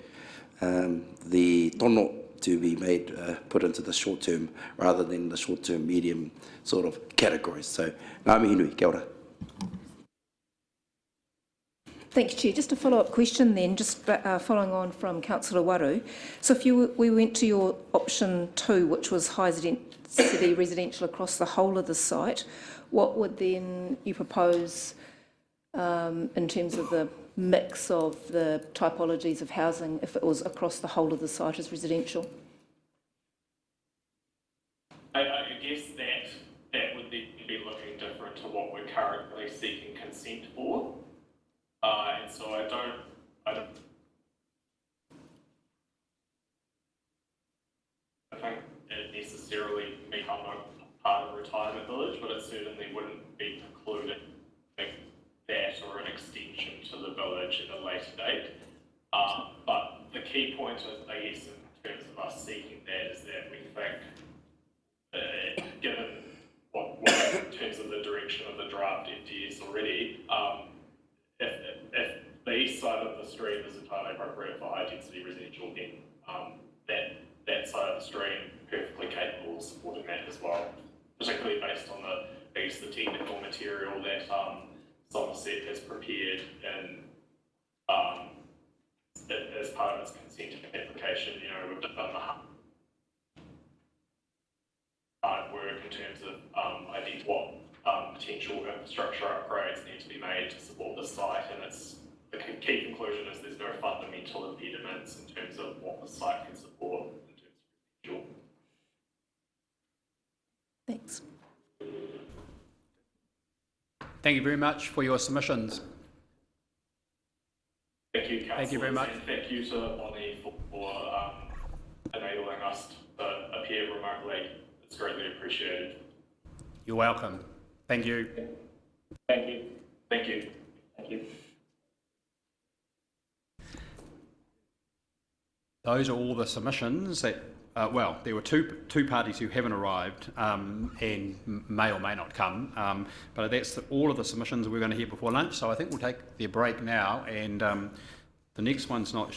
Speaker 8: the tono to be made, put into the short term rather than the short term, medium sort of categories. So, ngā mihi nui, kia ora.
Speaker 7: Thank you, Chair. Just a follow-up question then, just following on from Councillor Waru. So if we went to your option 2, which was high density residential across the whole of the site, what would then you propose in terms of the mix of the typologies of housing if it was across the whole of the site as residential?
Speaker 16: I guess that would then be looking different to what we're currently seeking consent for. And so I don't think it necessarily become a part of a retirement village, but it certainly wouldn't be precluded that or an extension to the village at a later date. But the key point, I guess, in terms of us seeking that is that we think, given what in terms of the direction of the draft FDS already, if the east side of the stream is entirely appropriate for high density residential, then that side of the stream perfectly capable of supporting that as well, particularly based on the technical material that Somerset has prepared and as part of its consent application. You know, we've done the hard work in terms of identifying what potential infrastructure upgrades need to be made to support the site, and the key conclusion is there's no fundamental impediments in terms of what the site can support in terms of residential.
Speaker 7: Thanks.
Speaker 2: Thank you very much for your submissions.
Speaker 16: Thank you, councillors.
Speaker 2: Thank you very much.
Speaker 16: And thank you to Bonnie for enabling us to appear remotely. It's greatly appreciated.
Speaker 2: You're welcome. Thank you.
Speaker 17: Thank you.
Speaker 16: Thank you.
Speaker 17: Thank you.
Speaker 2: Those are all the submissions that, well, there were two parties who haven't arrived and may or may not come, but that's all of the submissions we're going to hear before lunch. So I think we'll take their break now, and the next person's not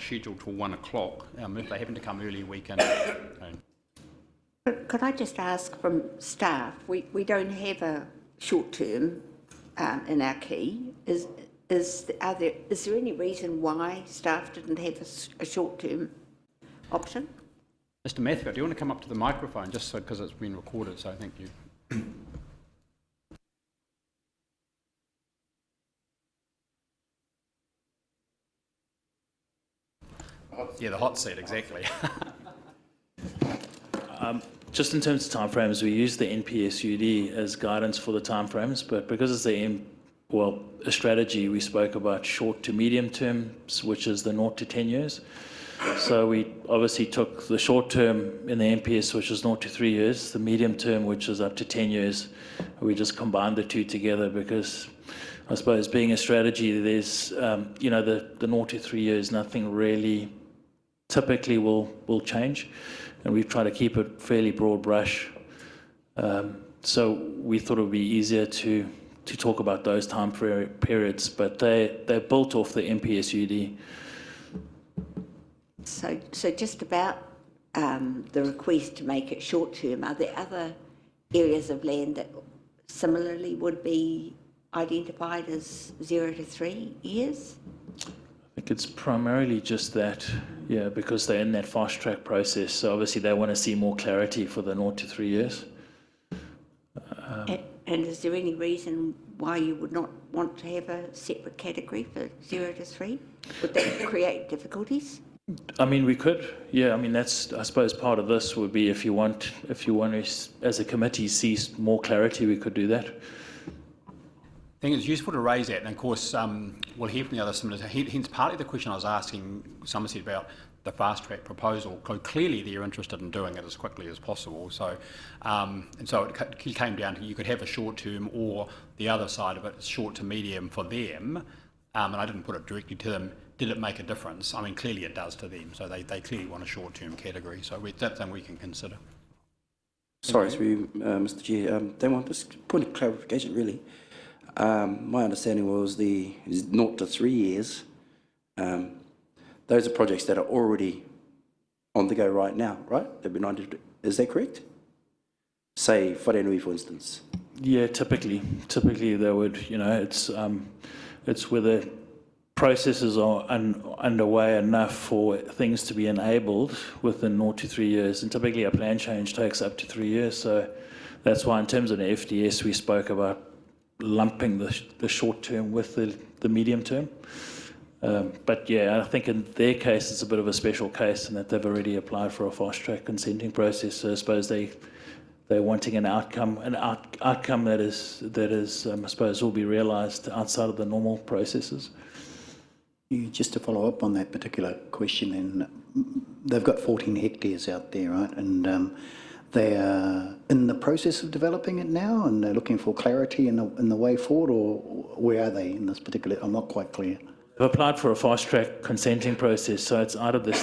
Speaker 2: scheduled till 1 o'clock. If they happen to come early, we can.
Speaker 6: Could I just ask from staff, we don't have a short term in our key. Is there any reason why staff didn't have a short term option?
Speaker 2: Mr. Mathcott, do you want to come up to the microphone, just so because it's been recorded, so thank you. Yeah, the hot seat, exactly.
Speaker 18: Just in terms of timeframes, we use the NPSUD as guidance for the timeframes, but because it's a strategy, we spoke about short to medium terms, which is the 0 to 10 years. So we obviously took the short term in the NPS, which is 0 to 3 years, the medium term, which is up to 10 years. We just combined the two together because I suppose being a strategy, there's, the 0 to 3 years, nothing really typically will change. And we've tried to keep it fairly broad brush. So we thought it would be easier to talk about those time periods, but they're built off the NPSUD.
Speaker 6: So just about the request to make it short term, are there other areas of land that similarly would be identified as 0 to 3 years?
Speaker 18: I think it's primarily just that, yeah, because they're in that fast track process. So obviously they want to see more clarity for the 0 to 3 years.
Speaker 6: And is there any reason why you would not want to have a separate category for 0 to 3? Would that create difficulties?
Speaker 18: I mean, we could, yeah. I mean, that's, I suppose, part of this would be if you want to, as a committee, see more clarity, we could do that.
Speaker 2: I think it's useful to raise that, and of course, we'll hear from the other submitters. Hence, partly the question I was asking Somerset about the fast track proposal. Clearly, they're interested in doing it as quickly as possible. So, and so it came down to you could have a short term, or the other side of it, short to medium for them. And I didn't put it directly to them. Did it make a difference? I mean, clearly it does to them. So they clearly want a short term category. So that's something we can consider.
Speaker 8: Sorry, through Mr. Chair. Damon, just a point of clarification, really. My understanding was the 0 to 3 years. Those are projects that are already on the go right now, right? They've been is that correct? Say Wharenui, for instance.
Speaker 18: Yeah, typically they would. You know, it's whether processes are underway enough for things to be enabled within 0 to 3 years, and typically a plan change takes up to 3 years. So that's why, in terms of the FDS, we spoke about lumping the short term with the medium term. But yeah, I think in their case it's a bit of a special case in that they've already applied for a fast track consenting process. So I suppose they're wanting an outcome that is I suppose will be realised outside of the normal processes.
Speaker 5: Just to follow up on that particular question, then they've got 14 hectares out there, right? And they are in the process of developing it now, and they're looking for clarity in the way forward, or where are they in this particular? I'm not quite clear.
Speaker 18: They've applied for a fast track consenting process, so it's out of the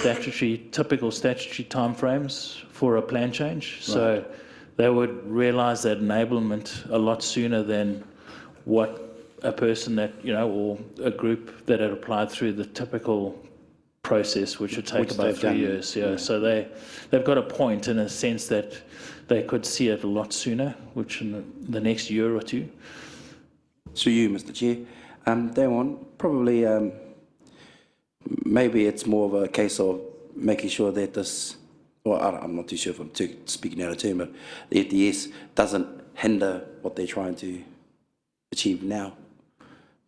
Speaker 18: typical statutory timeframes for a plan change. Right. So they would realise that enablement a lot sooner than what a person that, you know, or a group that had applied through the typical process, which would take about 3 years. Yeah. So they've got a point in a sense that they could see it a lot sooner, which in the next year or two.
Speaker 8: So you, Mr. Chair, Damon, probably maybe it's more of a case of making sure that this, well, I'm not too sure if I'm speaking out of turn, but the FDS doesn't hinder what they're trying to achieve now,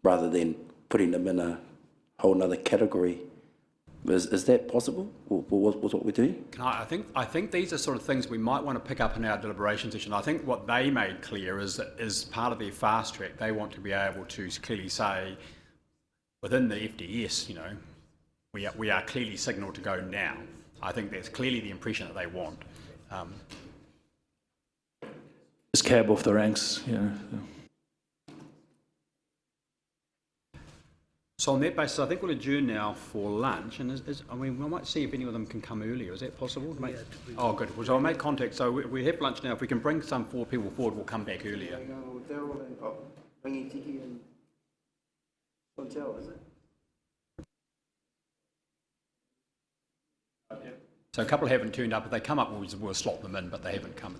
Speaker 8: rather than putting them in a whole other category. Is that possible, with what we're doing?
Speaker 2: I think these are sort of things we might want to pick up in our deliberation session. I think what they made clear is part of their fast track, they want to be able to clearly say, within the FDS, you know, we are clearly signalled to go now. I think that's clearly the impression that they want.
Speaker 18: Just cab off the ranks, you know.
Speaker 2: So on that basis, I think we'll adjourn now for lunch, and I mean, we might see if any of them can come earlier. Is that possible? Oh, good. Well, so I'll make contact. So we have lunch now. If we can bring some people forward, we'll come back earlier. So a couple haven't turned up. If they come up, we'll slot them in, but they haven't come.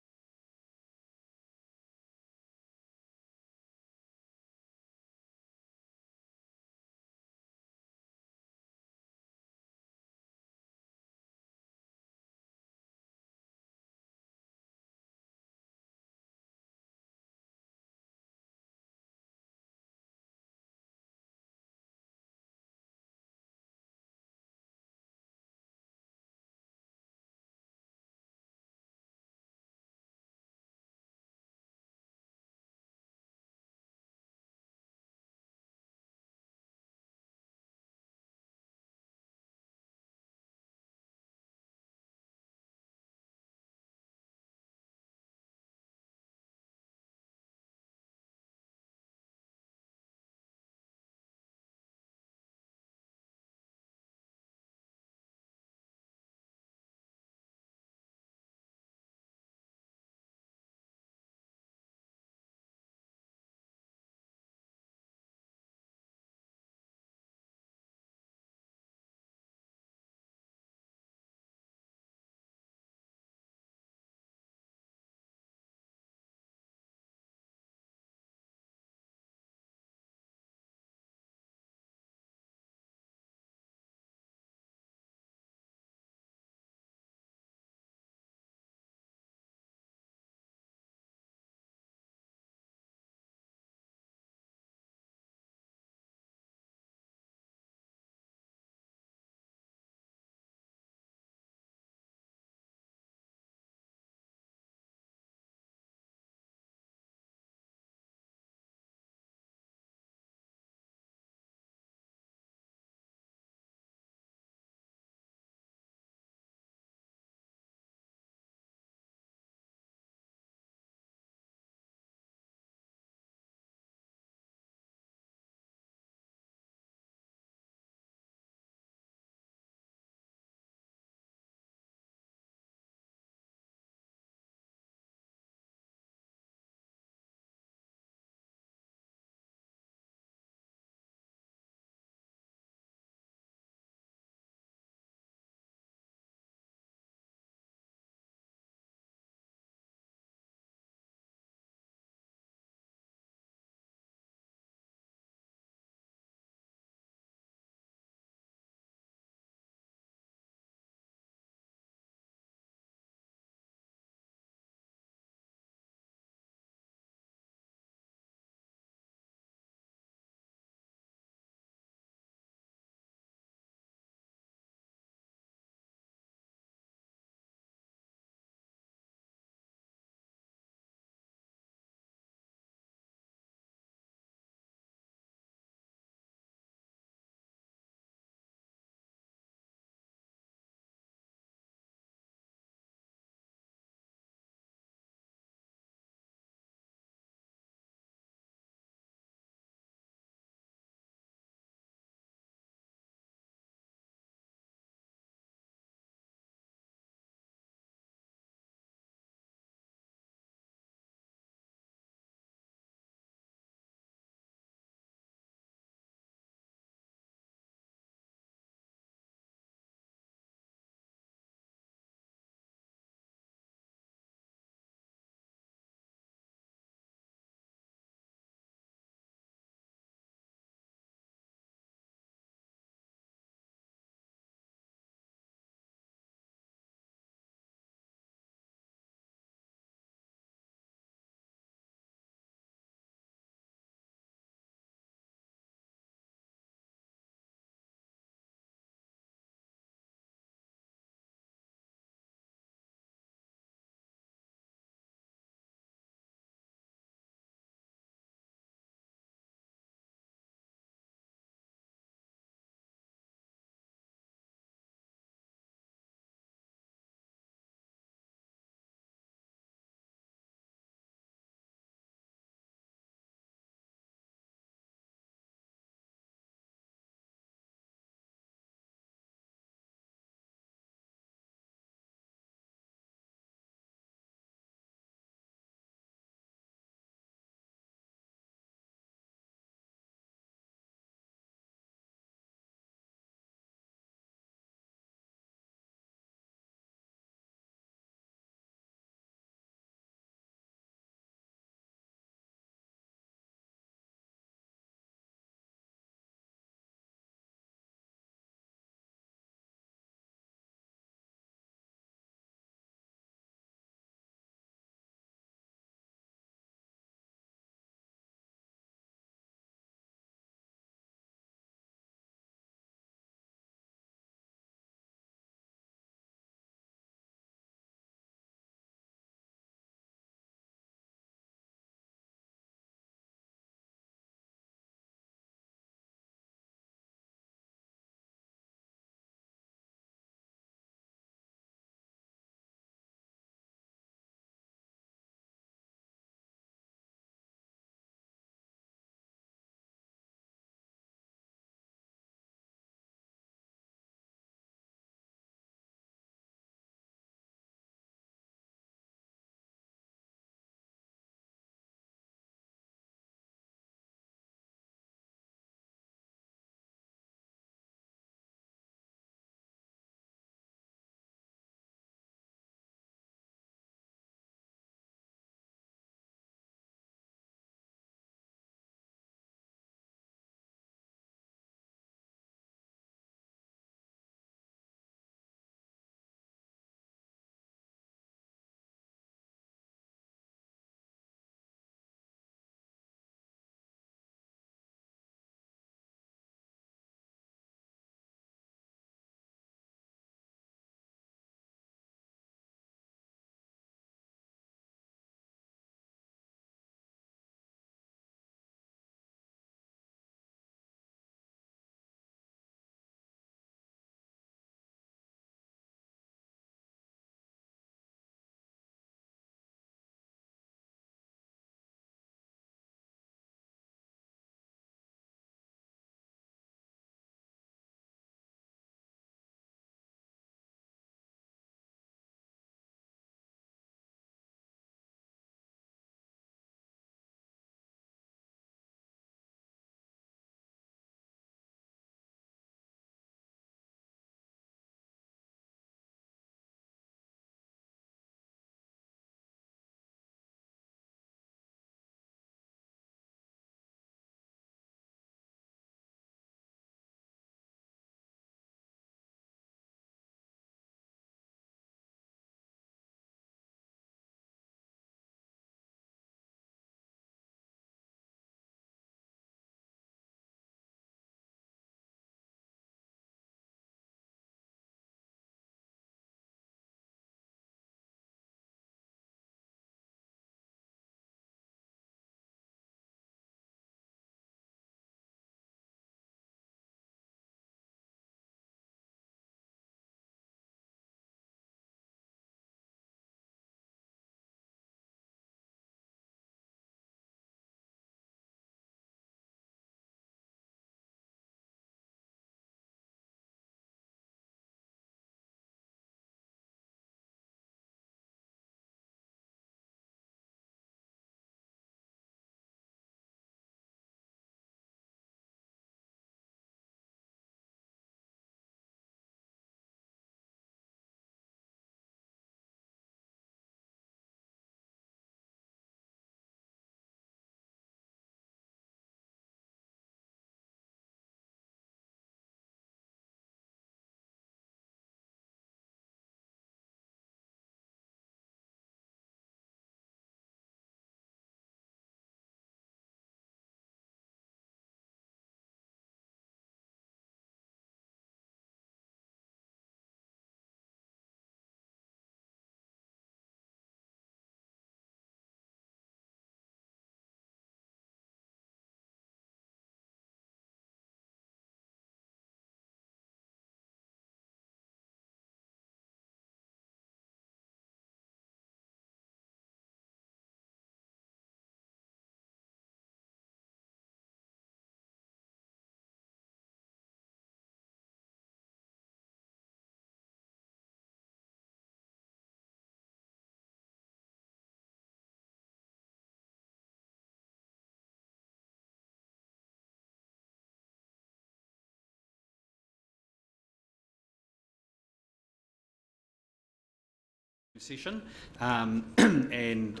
Speaker 2: Session and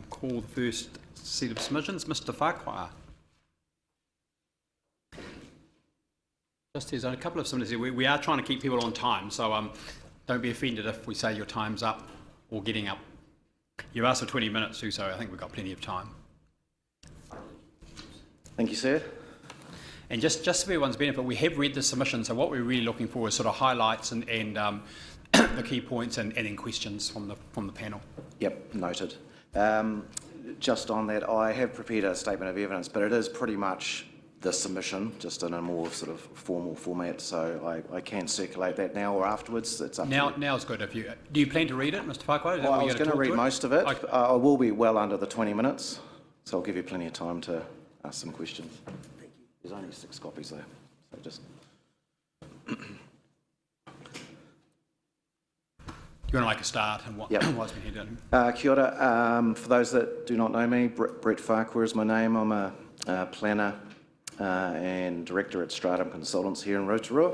Speaker 2: call the first set of submissions. Mr. Farquhar. Just there's a couple of submissions here. We are trying to keep people on time, so don't be offended if we say your time's up or getting up. You asked for 20 minutes too, so I think we've got plenty of time.
Speaker 19: Thank you, sir.
Speaker 2: And just for everyone's benefit, we have read the submission, so what we're really looking for is sort of highlights and the key points and then questions from the panel.
Speaker 19: Yep, noted. Just on that, I have prepared a statement of evidence, but it is pretty much the submission, just in a more sort of formal format, so I can circulate that now or afterwards. It's up to you.
Speaker 2: Now's good. Do you plan to read it, Mr. Farquhar?
Speaker 19: Well, I was going to read most of it.
Speaker 2: Okay.
Speaker 19: I will be well under the 20 minutes, so I'll give you plenty of time to ask some questions. Thank you. There's only 6 copies there, so just...
Speaker 2: You want to make a start and what's been here done?
Speaker 19: Kia ora. For those that do not know me, Brett Farquhar is my name. I'm a planner and director at Stratum Consultants here in Rotorua.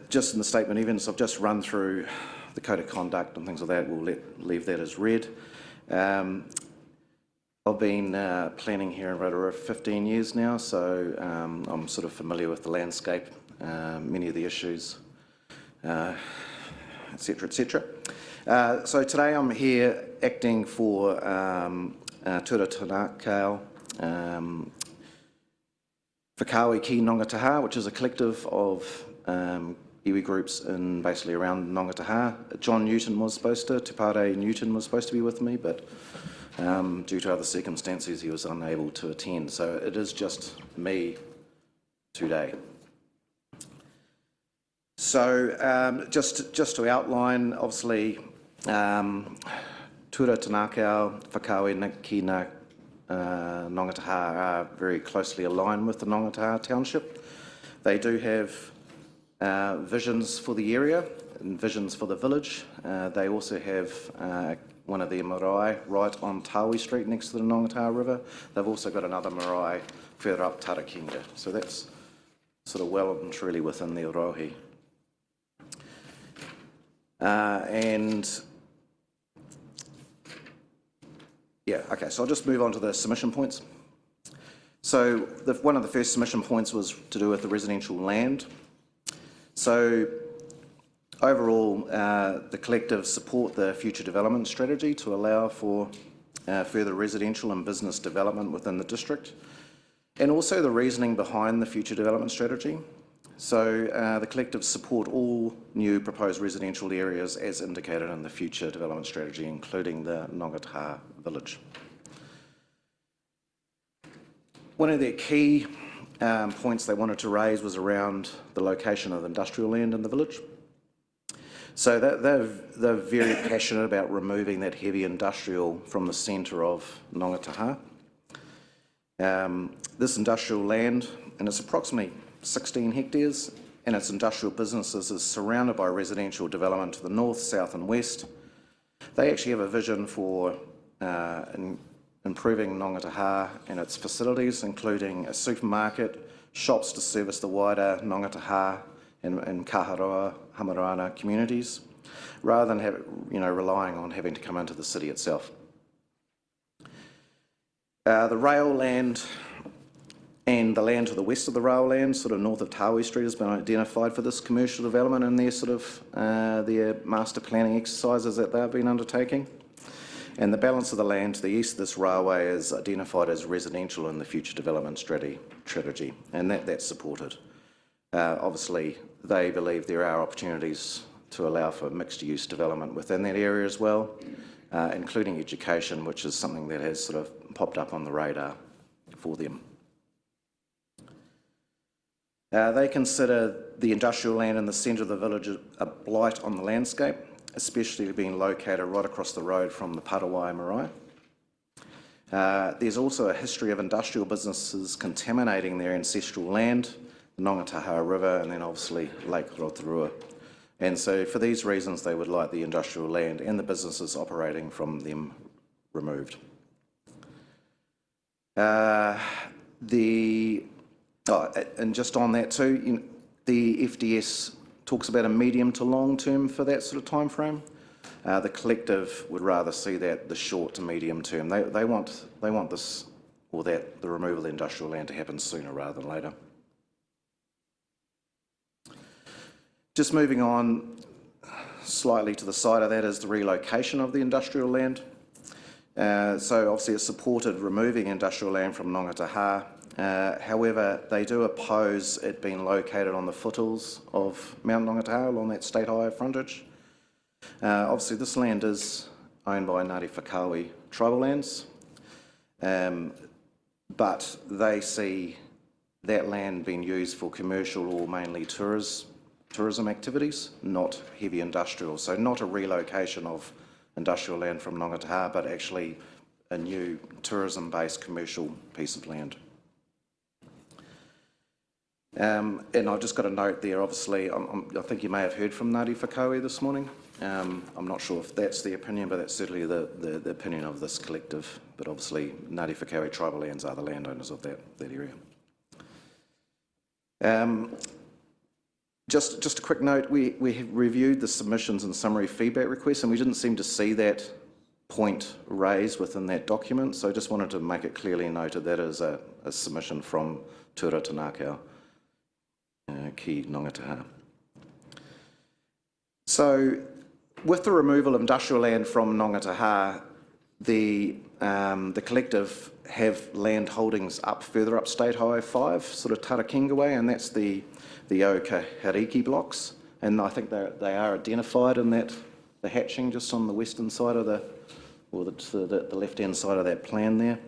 Speaker 19: Just in the statement of evidence, I've just run through the code of conduct and things like that. We'll leave that as read. I've been planning here in Rotorua for 15 years now, so I'm sort of familiar with the landscape, many of the issues, etc., etc. So today I'm here acting for Tura Tanakau Whakawe ki Nongataha, which is a collective of iwi groups in basically around Nongataha. John Newton was supposed to, Te Pare Newton was supposed to be with me, but due to other circumstances he was unable to attend. So it is just me today. So just to outline, obviously, Tura Tanakau Whakawe ki Nongataha are very closely aligned with the Nongataha township. They do have visions for the area and visions for the village. They also have one of their marae right on Tawi Street next to the Nongataha River. They've also got another marae further up Tarakinga. So that's sort of well and truly within their rohi. So I'll just move on to the submission points. So one of the first submission points was to do with the residential land. So overall, the collectives support the future development strategy to allow for further residential and business development within the district, and also the reasoning behind the future development strategy. So the collectives support all new proposed residential areas as indicated in the future development strategy, including the Nongataha village. One of their key points they wanted to raise was around the location of industrial land in the village. So they're very passionate about removing that heavy industrial from the centre of Nongataha. This industrial land, and it's approximately 16 hectares, and its industrial businesses is surrounded by residential development to the north, south and west. They actually have a vision for improving Nongataha and its facilities, including a supermarket, shops to service the wider Nongataha and Kaharoa, Hamarana communities, rather than relying on having to come into the city itself. The rail land and the land to the west of the rail land, sort of north of Tawi Street, has been identified for this commercial development in their sort of their master planning exercises that they've been undertaking. And the balance of the land to the east of this railway is identified as residential in the future development strategy, and that's supported. Obviously, they believe there are opportunities to allow for mixed-use development within that area as well, including education, which is something that has sort of popped up on the radar for them. They consider the industrial land in the centre of the village a blight on the landscape, especially being located right across the road from the Parawai marae. There's also a history of industrial businesses contaminating their ancestral land, the Nongataha River, and then obviously Lake Rotorua. And so for these reasons, they would like the industrial land and the businesses operating from them removed. And just on that too, the FDS talks about a medium to long term for that sort of time frame. The collective would rather see that the short to medium term. They want this or that the removal of industrial land to happen sooner rather than later. Just moving on slightly to the side of that is the relocation of the industrial land. So obviously it's supported removing industrial land from Nongataha. However, they do oppose it being located on the foothills of Mount Nongataha along that state highway frontage. Obviously this land is owned by Ngāti Whakaui tribal lands, but they see that land being used for commercial or mainly tourism activities, not heavy industrial. So not a relocation of industrial land from Nongataha, but actually a new tourism-based commercial piece of land. And I've just got a note there, obviously, I think you may have heard from Ngāti Whakaui this morning. I'm not sure if that's the opinion, but that's certainly the opinion of this collective. But obviously, Ngāti Whakaui tribal lands are the landowners of that area. Just a quick note, we have reviewed the submissions and summary feedback requests, and we didn't seem to see that point raised within that document, so I just wanted to make it clearly noted that is a submission from Tura Tanakau ki Nongataha. So, with the removal of industrial land from Nongataha, the collective have land holdings further up State Highway 5, sort of Tarakinga way, and that's the Okahiriki blocks, and I think they are identified in the hatching just on the western side of the left-hand side of that plan there.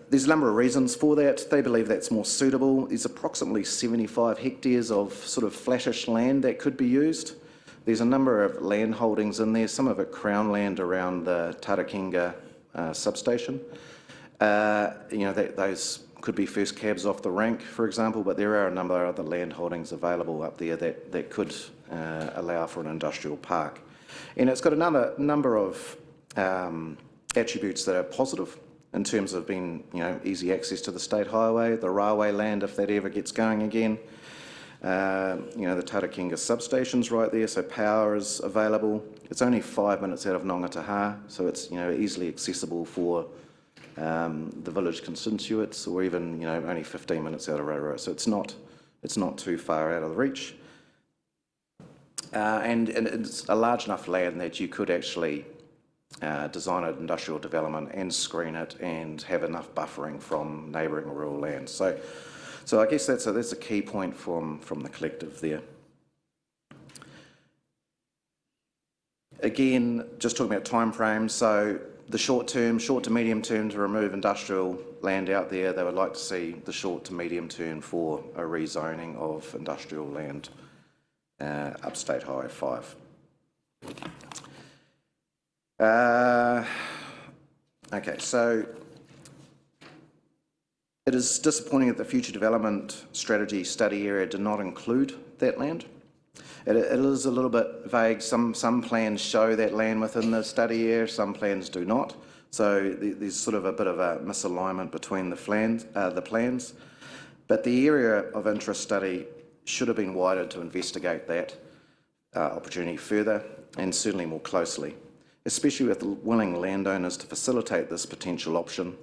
Speaker 19: There's a number of reasons for that. They believe that's more suitable. There's approximately 75 hectares of sort of flattish land that could be used. There's a number of land holdings in there, some of it crown land around the Tarakinga substation. Those could be first cabs off the rank, for example, but there are a number of other land holdings available up there that could allow for an industrial park. And it's got a number of attributes that are positive in terms of being, easy access to the state highway, the railway land if that ever gets going again. The Tarakinga substation's right there, so power is available. It's only 5 minutes out of Nongataha, so it's easily accessible for the village constituents, or even only 15 minutes out of Rotorua. So it's not too far out of the reach, and it's a large enough land that you could actually design an industrial development and screen it and have enough buffering from neighbouring rural lands. So I guess that's a key point from the collective there. Again, just talking about timeframes, so the short to medium term to remove industrial land out there, they would like to see the short to medium term for a rezoning of industrial land up State Highway 5. Okay, so it is disappointing that the future development strategy study area did not include that land. It is a little bit vague. Some plans show that land within the study area, some plans do not. So there's sort of a bit of a misalignment between the plans. But the area of interest study should have been widened to investigate that opportunity further and certainly more closely, especially with willing landowners to facilitate this potential option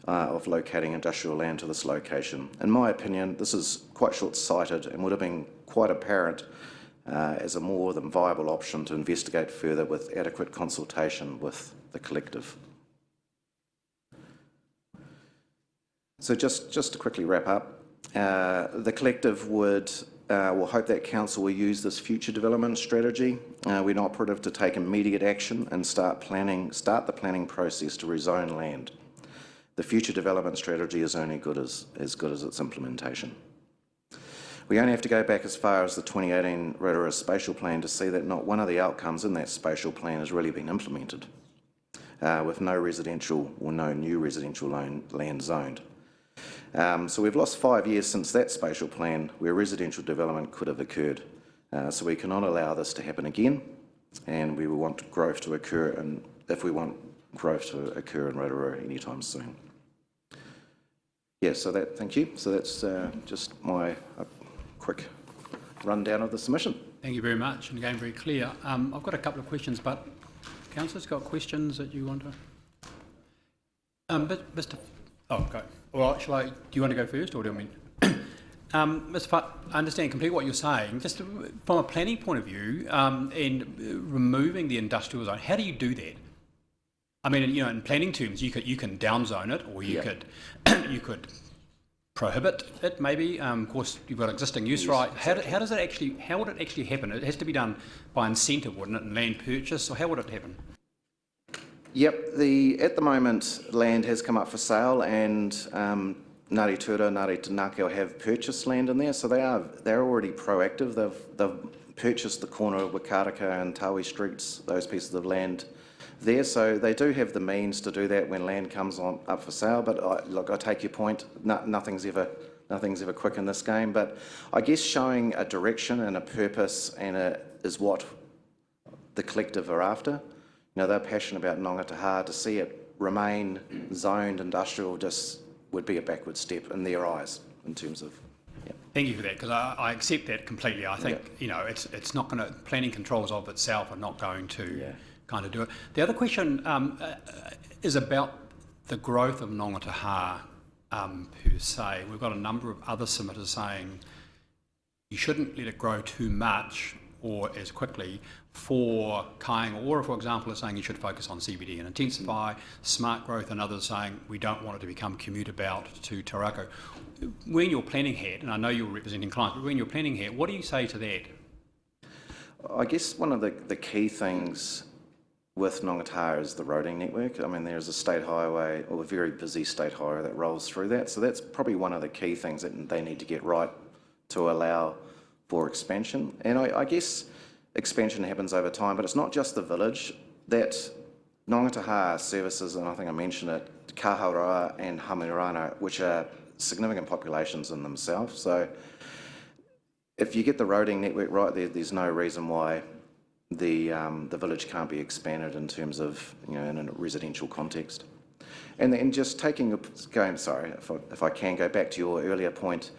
Speaker 19: of locating industrial land to this location. In my opinion, this is quite short-sighted and would have been quite apparent as a more than viable option to investigate further with adequate consultation with the collective. So just to quickly wrap up, the collective will hope that council will use this future development strategy when operative to take immediate action and start the planning process to rezone land. The future development strategy is only as good as its implementation. We only have to go back as far as the 2018 Rotorua Spatial Plan to see that not one of the outcomes in that spatial plan has really been implemented, with no residential or no new residential land zoned. So we've lost 5 years since that spatial plan where residential development could have occurred. So we cannot allow this to happen again, and we will want growth to occur, and if we want growth to occur in Rotorua anytime soon. Yeah, so thank you. So that's just my quick rundown of the submission.
Speaker 2: Thank you very much, and again, very clear. I've got a couple of questions, but councillors got questions that you want to... but Mr... Oh, go. Well, do you want to go first, or do you want me... Mr. Futt, I understand completely what you're saying. Just from a planning point of view, and removing the industrial zone, how do you do that? I mean, you know, in planning terms, you can downzone it, or you could you could prohibit it. Maybe, of course, you've got existing use right. How does it actually? How would it actually happen? It has to be done by incentive, wouldn't it? And land purchase, or how would it happen?
Speaker 19: Yep. At the moment, land has come up for sale, and Ngāti Tura, Ngāti Tānakio have purchased land in there, so they're already proactive. They've purchased the corner of Wakaraka and Tawi Streets, those pieces of land there, so they do have the means to do that when land comes up for sale. But look, I take your point. Nothing's ever quick in this game. But I guess showing a direction and a purpose is what the collective are after. You know, they're passionate about Nongataha. To see it remain zoned industrial just would be a backward step in their eyes in terms of.
Speaker 2: Thank you for that, because I accept that completely. I think you know it's not going to, planning controls of itself are not going to kind of do it. The other question is about the growth of Nongataha per se. We've got a number of other submitters saying you shouldn't let it grow too much or as quickly for Kāinga, or for example is saying you should focus on CBD and intensify smart growth, and others saying we don't want it to become commute about to Taurako. When you're planning hat, and I know you're representing clients, but when you're planning hat, what do you say to that?
Speaker 19: I guess one of the key things with Nongataha is the roading network. I mean, there's a state highway, or a very busy state highway that rolls through that, so that's probably one of the key things that they need to get right to allow for expansion. And I guess expansion happens over time, but it's not just the village. That Nongataha services, and I think I mentioned it, Kaharoa and Hamirana, which are significant populations in themselves. So if you get the roading network right, there's no reason why the village can't be expanded in terms of, you know, in a residential context. And then just if I can go back to your earlier point,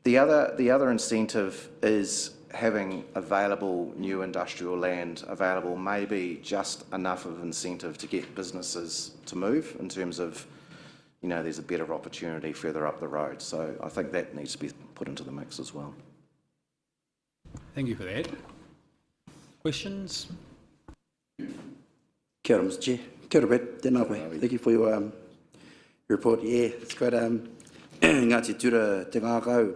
Speaker 19: the other incentive is having available new industrial land available, maybe just enough of incentive to get businesses to move in terms of, you know, there's a better opportunity further up the road. So I think that needs to be put into the mix as well.
Speaker 2: Thank you for that. Questions?
Speaker 8: Kia ora, Mr. Chair. Kia ora, Brett. Tēnā koe. Thank you for your report. Yeah, it's great. Ngāti Tura te ngākau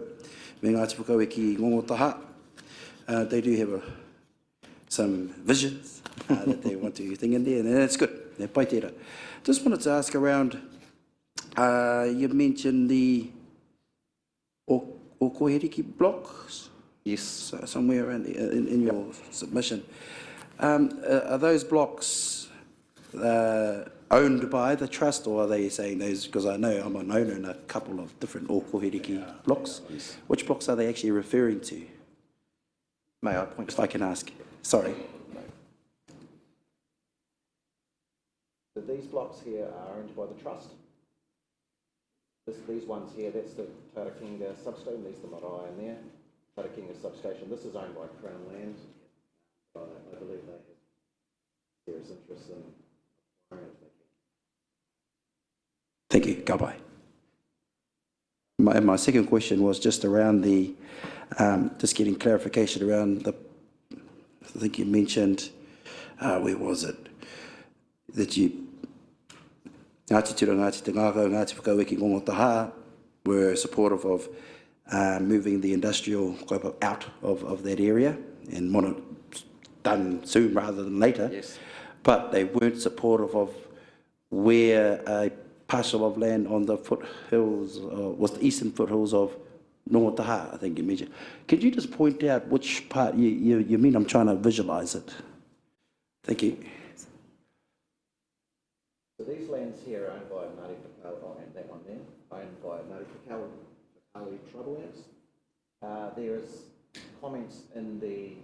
Speaker 8: me Ngāti Whakau ki Ngongotaha. They do have some visions that they want to think in there, and that's good. They're pai tērā. Just wanted to ask around, you mentioned the Okoheriki blocks? Yes. Somewhere around in your submission. Are those blocks owned by the trust, or are they saying those, because I know I'm an owner in a couple of different Okoheriki blocks. Yes. Which blocks are they actually referring to? May I point? If I can ask. Sorry.
Speaker 19: So these blocks here are owned by the trust. These ones here, that's the Tarakinga substation, there's the marae in there. Tarakinga substation, this is owned by Crown Land. I believe they have serious interest in acquiring it.
Speaker 8: Thank you. Goodbye. My second question was just around the, just getting clarification around the, I think you mentioned, where was it? That you, Ngāti Tura, Ngāti Tāngākau, Ngāti Whakau ki Ngongotaha were supportive of moving the industrial out of that area and want it done soon rather than later. Yes. But they weren't supportive of where a parcel of land on the foothills, was the eastern foothills of Ngongotaha, I think you mentioned. Could you just point out which part you mean? I'm trying to visualise it. Thank you.
Speaker 19: So these lands here are owned by Ngāti Whakau, and that one there, owned by Ngāti Whakau Travellands. There is comments in the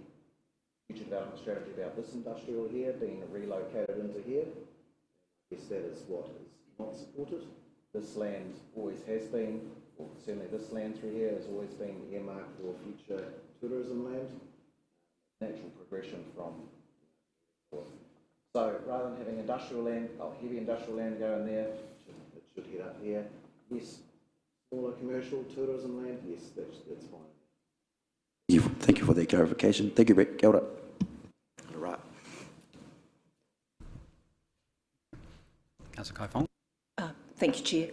Speaker 19: future development strategy about this industrial here being relocated into here. I guess that is what is not supported. this land always has been, or certainly this land through here has always been earmarked for future tourism land, natural progression from north. So rather than having industrial land, heavy industrial land go in there, it should head up here. Yes, smaller commercial tourism land, yes, that's fine.
Speaker 8: Thank you for that clarification. Thank you, Brett. Kia ora. All right.
Speaker 2: Councillor Kaifong.
Speaker 7: Thank you, Chair.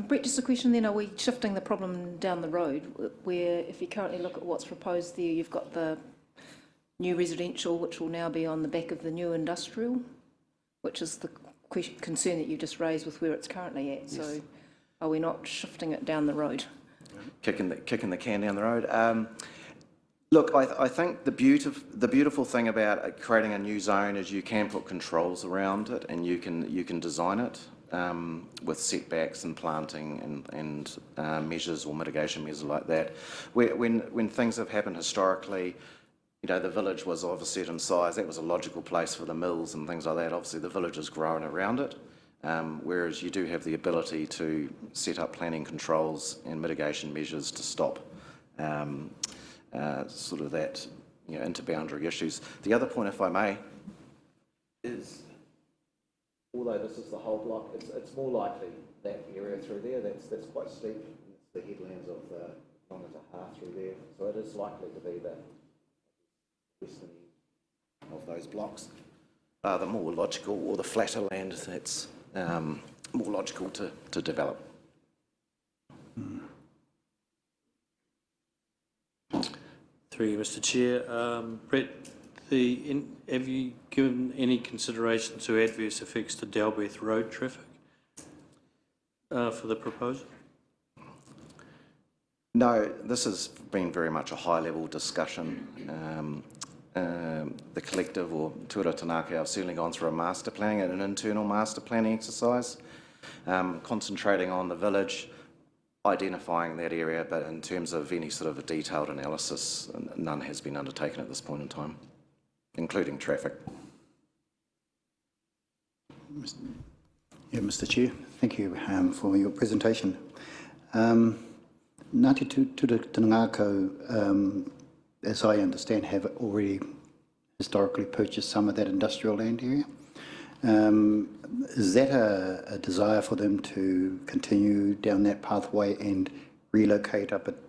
Speaker 7: Brett, just a question then. Are we shifting the problem down the road where if you currently look at what's proposed there, you've got the new residential, which will now be on the back of the new industrial, which is the concern that you just raised with where it's currently at. Yes. So are we not shifting it down the road?
Speaker 19: Kicking the can down the road. Look, I think the beautiful thing about creating a new zone is you can put controls around it, and you can design it with setbacks and planting and measures or mitigation measures like that. When things have happened historically, you know, the village was of a certain size. That was a logical place for the mills and things like that. Obviously, the village has grown around it, whereas you do have the ability to set up planning controls and mitigation measures to stop sort of that, you know, interboundary issues. The other point, if I may, is although this is the whole block, it's more likely that area through there that's quite steep. It's the headlands of the Rangataha through there, so it is likely to be the western end of those blocks. The more logical, or the flatter land that's more logical to develop.
Speaker 10: Through you, Mr. Chair. Brett, have you given any consideration to adverse effects to Dalbeth road traffic for the proposal?
Speaker 19: No, this has been very much a high-level discussion. The collective, or Tuara Tanaka, have certainly gone through a master planning and an internal master planning exercise, concentrating on the village, identifying that area, but in terms of any sort of a detailed analysis, none has been undertaken at this point in time, including traffic.
Speaker 5: Yeah, Mr. Chair, thank you for your presentation. Ngāti Tūtangako, as I understand, have already historically purchased some of that industrial land area. Is that a desire for them to continue down that pathway and relocate up at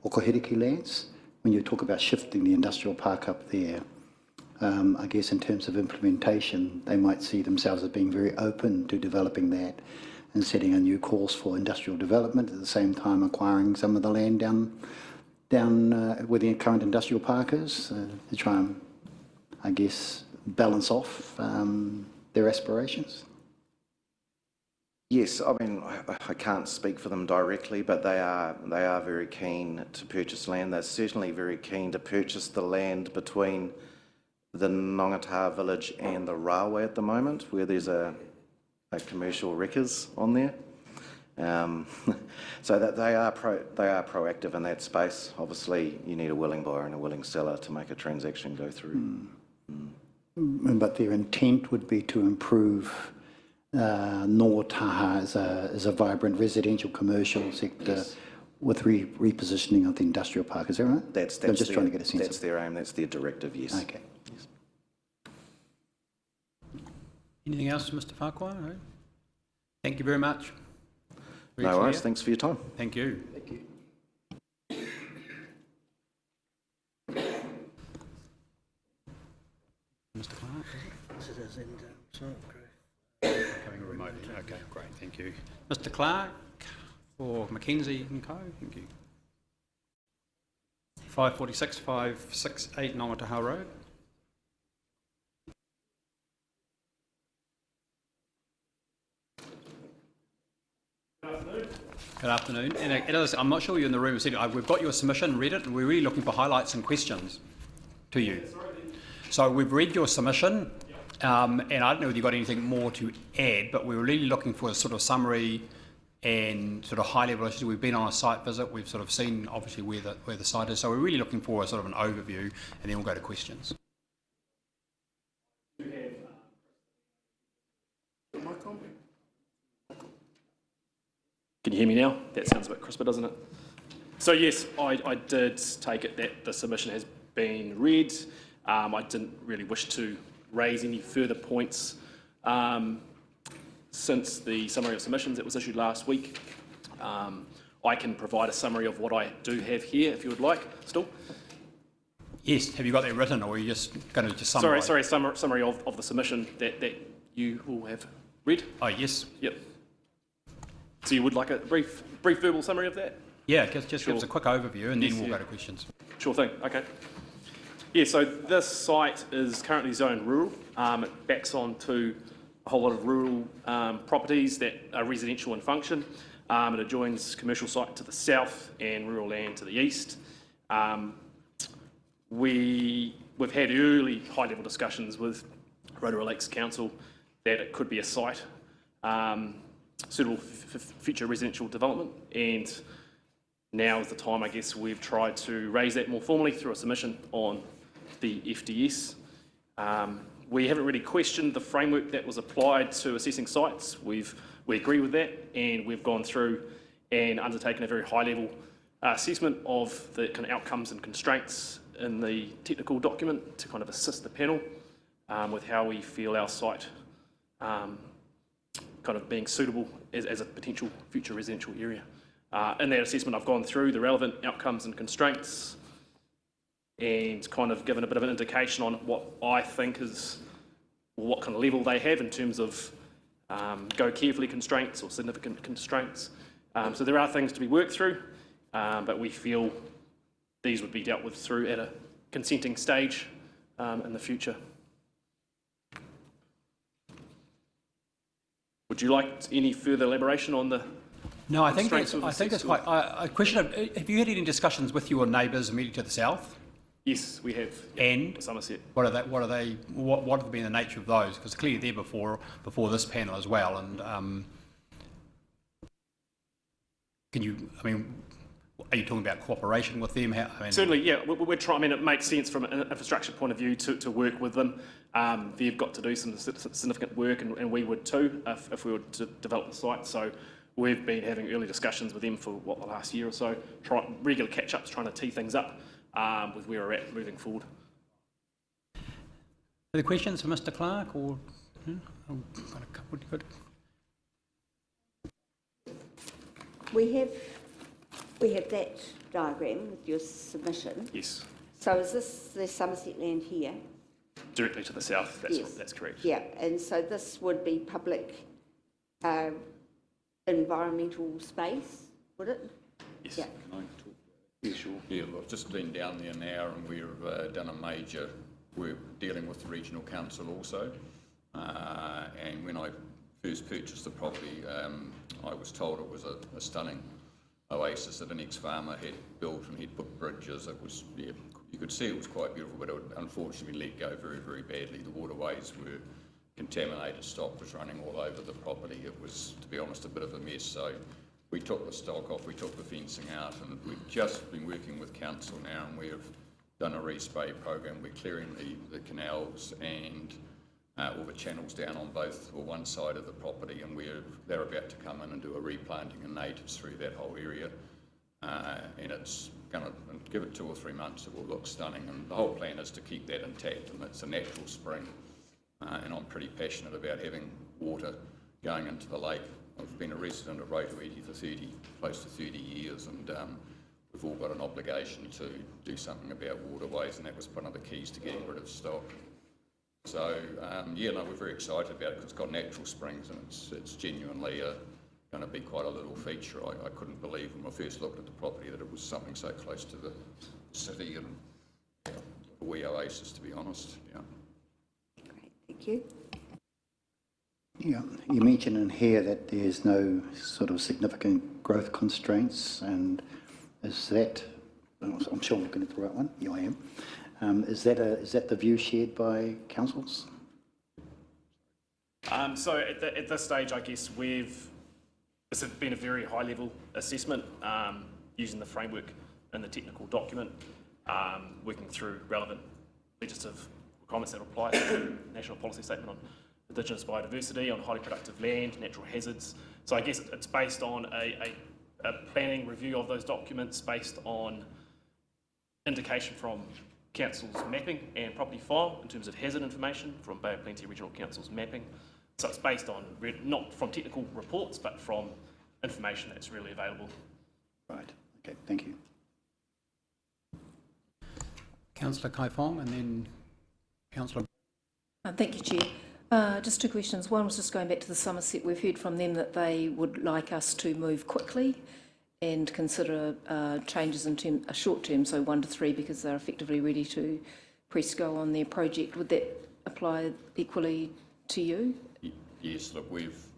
Speaker 5: Okoheriki lands? When you talk about shifting the industrial park up there, I guess in terms of implementation, they might see themselves as being very open to developing that and setting a new course for industrial development, at the same time acquiring some of the land down where the current industrial park is, to try and, I guess, balance off their aspirations?
Speaker 19: Yes, I mean, I can't speak for them directly, but they are very keen to purchase land. They're certainly very keen to purchase the land between the Ngātaha village and the railway at the moment, where there's a commercial wreckers on there. So that they are proactive in that space. Obviously, you need a willing buyer and a willing seller to make a transaction go through.
Speaker 5: But their intent would be to improve Ngātaha as a vibrant residential commercial sector, yes, with repositioning of the industrial park. Is that right? I'm just trying to get a sense.
Speaker 19: That's their aim. That's their directive. Yes.
Speaker 5: Okay. Yes.
Speaker 2: Anything else, Mr. Farquhar? No? Thank you very much.
Speaker 19: No worries. Thanks for your time.
Speaker 2: Thank you.
Speaker 5: Thank you.
Speaker 2: Mr. Clark, is it?
Speaker 11: This is in
Speaker 2: Coming remotely. Okay, great. Thank you. Mr. Clark for Mackenzie and Co. Thank you. 546, 568 Ngātaha Road. Good afternoon. And I'm not sure you're in the room. We've got your submission, read it, and we're really looking for highlights and questions to you. So we've read your submission, and I don't know whether you've got anything more to add, but we're really looking for a sort of summary and sort of high-level issues. We've been on a site visit. We've sort of seen, obviously, where the site is. So we're really looking for a sort of an overview, and then we'll go to questions.
Speaker 20: you hear me now? That sounds a bit crisper, doesn't it? So yes, I did take it that the submission has been read. I didn't really wish to raise any further points since the summary of submissions that was issued last week. I can provide a summary of what I do have here if you would like, still.
Speaker 2: Yes, have you got that written, or are you just going to just summarise?
Speaker 20: Sorry, summary of the submission that you all have read?
Speaker 2: Oh, yes.
Speaker 20: Yep. So you would like a brief verbal summary of that?
Speaker 2: Yeah, just give us a quick overview and then we'll go to questions.
Speaker 20: Sure thing, okay. Yeah, so this site is currently zoned rural. It backs onto a whole lot of rural properties that are residential in function. It adjoins commercial site to the south and rural land to the east. We've had early high-level discussions with Rotorua Lakes Council that it could be a site suitable for future residential development, and now is the time, I guess, we've tried to raise that more formally through a submission on the FDS. We haven't really questioned the framework that was applied to assessing sites. We agree with that, and we've gone through and undertaken a very high-level assessment of the kind of outcomes and constraints in the technical document to kind of assist the panel with how we feel our site kind of being suitable as a potential future residential area. In that assessment, I've gone through the relevant outcomes and constraints and kind of given a bit of an indication on what I think is, what kind of level they have in terms of go carefully constraints or significant constraints. So there are things to be worked through, but we feel these would be dealt with through at a consenting stage in the future. Would you like any further elaboration on the?
Speaker 2: No, I think that's quite. A question of, have you had any discussions with your neighbours immediately to the south?
Speaker 20: Yes, we have.
Speaker 2: And
Speaker 20: Somerset.
Speaker 2: What have been the nature of those? Because clearly they're before this panel as well. And can you? I mean, are you talking about cooperation with them?
Speaker 20: Certainly, yeah. We're trying. I mean, it makes sense from an infrastructure point of view to work with them. They've got to do some significant work, and we would too if we were to develop the site. So we've been having early discussions with them for the last year or so, regular catch-ups, trying to tee things up with where we're at moving forward.
Speaker 2: Are there questions for Mr. Clark, or I've got a couple? Good.
Speaker 6: We have that diagram with your submission.
Speaker 20: Yes.
Speaker 6: So is this the Somerset land here?
Speaker 20: Directly to the south,
Speaker 6: Yes.
Speaker 20: That's correct.
Speaker 6: Yeah, and so this would be public environmental space, would it?
Speaker 20: Yes.
Speaker 6: Yeah.
Speaker 21: Can I talk? Yeah, sure. Yeah, well, I've just been down there now and we've done a major work dealing with the regional council also. And when I first purchased the property, I was told it was a stunning oasis that an ex-farmer had built, and he'd put bridges. It was, yeah, you could see it was quite beautiful, but it would unfortunately let go very, very badly. The waterways were contaminated, stock was running all over the property. It was, to be honest, a bit of a mess. So we took the stock off, we took the fencing out, and we've just been working with council now, and we've done a respray program. We're clearing the canals and all the channels down on both or one side of the property, and they're about to come in and do a replanting of natives through that whole area. And it's going to give it 2 or 3 months, it will look stunning, and the whole plan is to keep that intact, and it's a natural spring. And I'm pretty passionate about having water going into the lake. I've been a resident of Rotorua for close to 30 years, and we've all got an obligation to do something about waterways, and that was one of the keys to getting rid of stock. So yeah, no, we're very excited about it because it's got natural springs, and it's genuinely going to be quite a little feature. I couldn't believe when I first looked at the property that it was something so close to the city, and yeah, a wee oasis, to be honest. Yeah.
Speaker 6: Great, thank you.
Speaker 5: Yeah, you mentioned in here that there's no sort of significant growth constraints, and is that, I'm sure I'm looking at the right one, yeah I am, is that the view shared by councils?
Speaker 20: So at this stage, I guess this has been a very high level assessment using the framework in the technical document, working through relevant legislative requirements that apply to the National Policy Statement on Indigenous biodiversity, on highly productive land, natural hazards. So I guess it's based on a a planning review of those documents based on indication from Council's mapping and property file in terms of hazard information from Bay of Plenty Regional Council's mapping. So it's based on, not from technical reports, but from information that's really available.
Speaker 5: Right, okay, thank you.
Speaker 2: Councillor Kai Fong and then Councillor.
Speaker 7: Thank you, Chair. Just two questions. One was just going back to the Somerset. We've heard from them that they would like us to move quickly and consider changes in a short term, so 1 to 3, because they're effectively ready to press go on their project. Would that apply equally to you?
Speaker 21: Yes, look,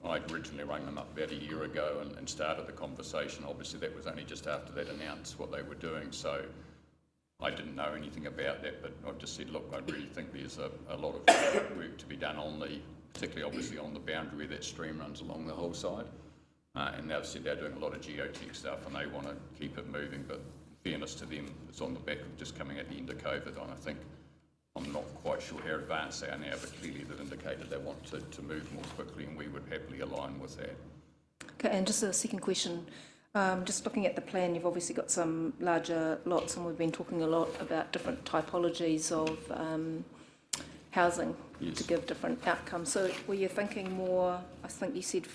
Speaker 21: I'd originally rang them up about a year ago and started the conversation. Obviously, that was only just after they'd announced what they were doing, so I didn't know anything about that, but I just said, look, I really think there's a lot of work to be done on particularly obviously on the boundary where that stream runs along the whole side. And they've said they're doing a lot of geotech stuff and they want to keep it moving, but in fairness to them, it's on the back of just coming at the end of COVID, and I think I'm not quite sure how advanced they are now, but clearly they've indicated they want to move more quickly, and we would happily align with that.
Speaker 7: Okay, and just a second question. Just looking at the plan, you've obviously got some larger lots, and we've been talking a lot about different typologies of housing to give different outcomes. So were you thinking more, I think you said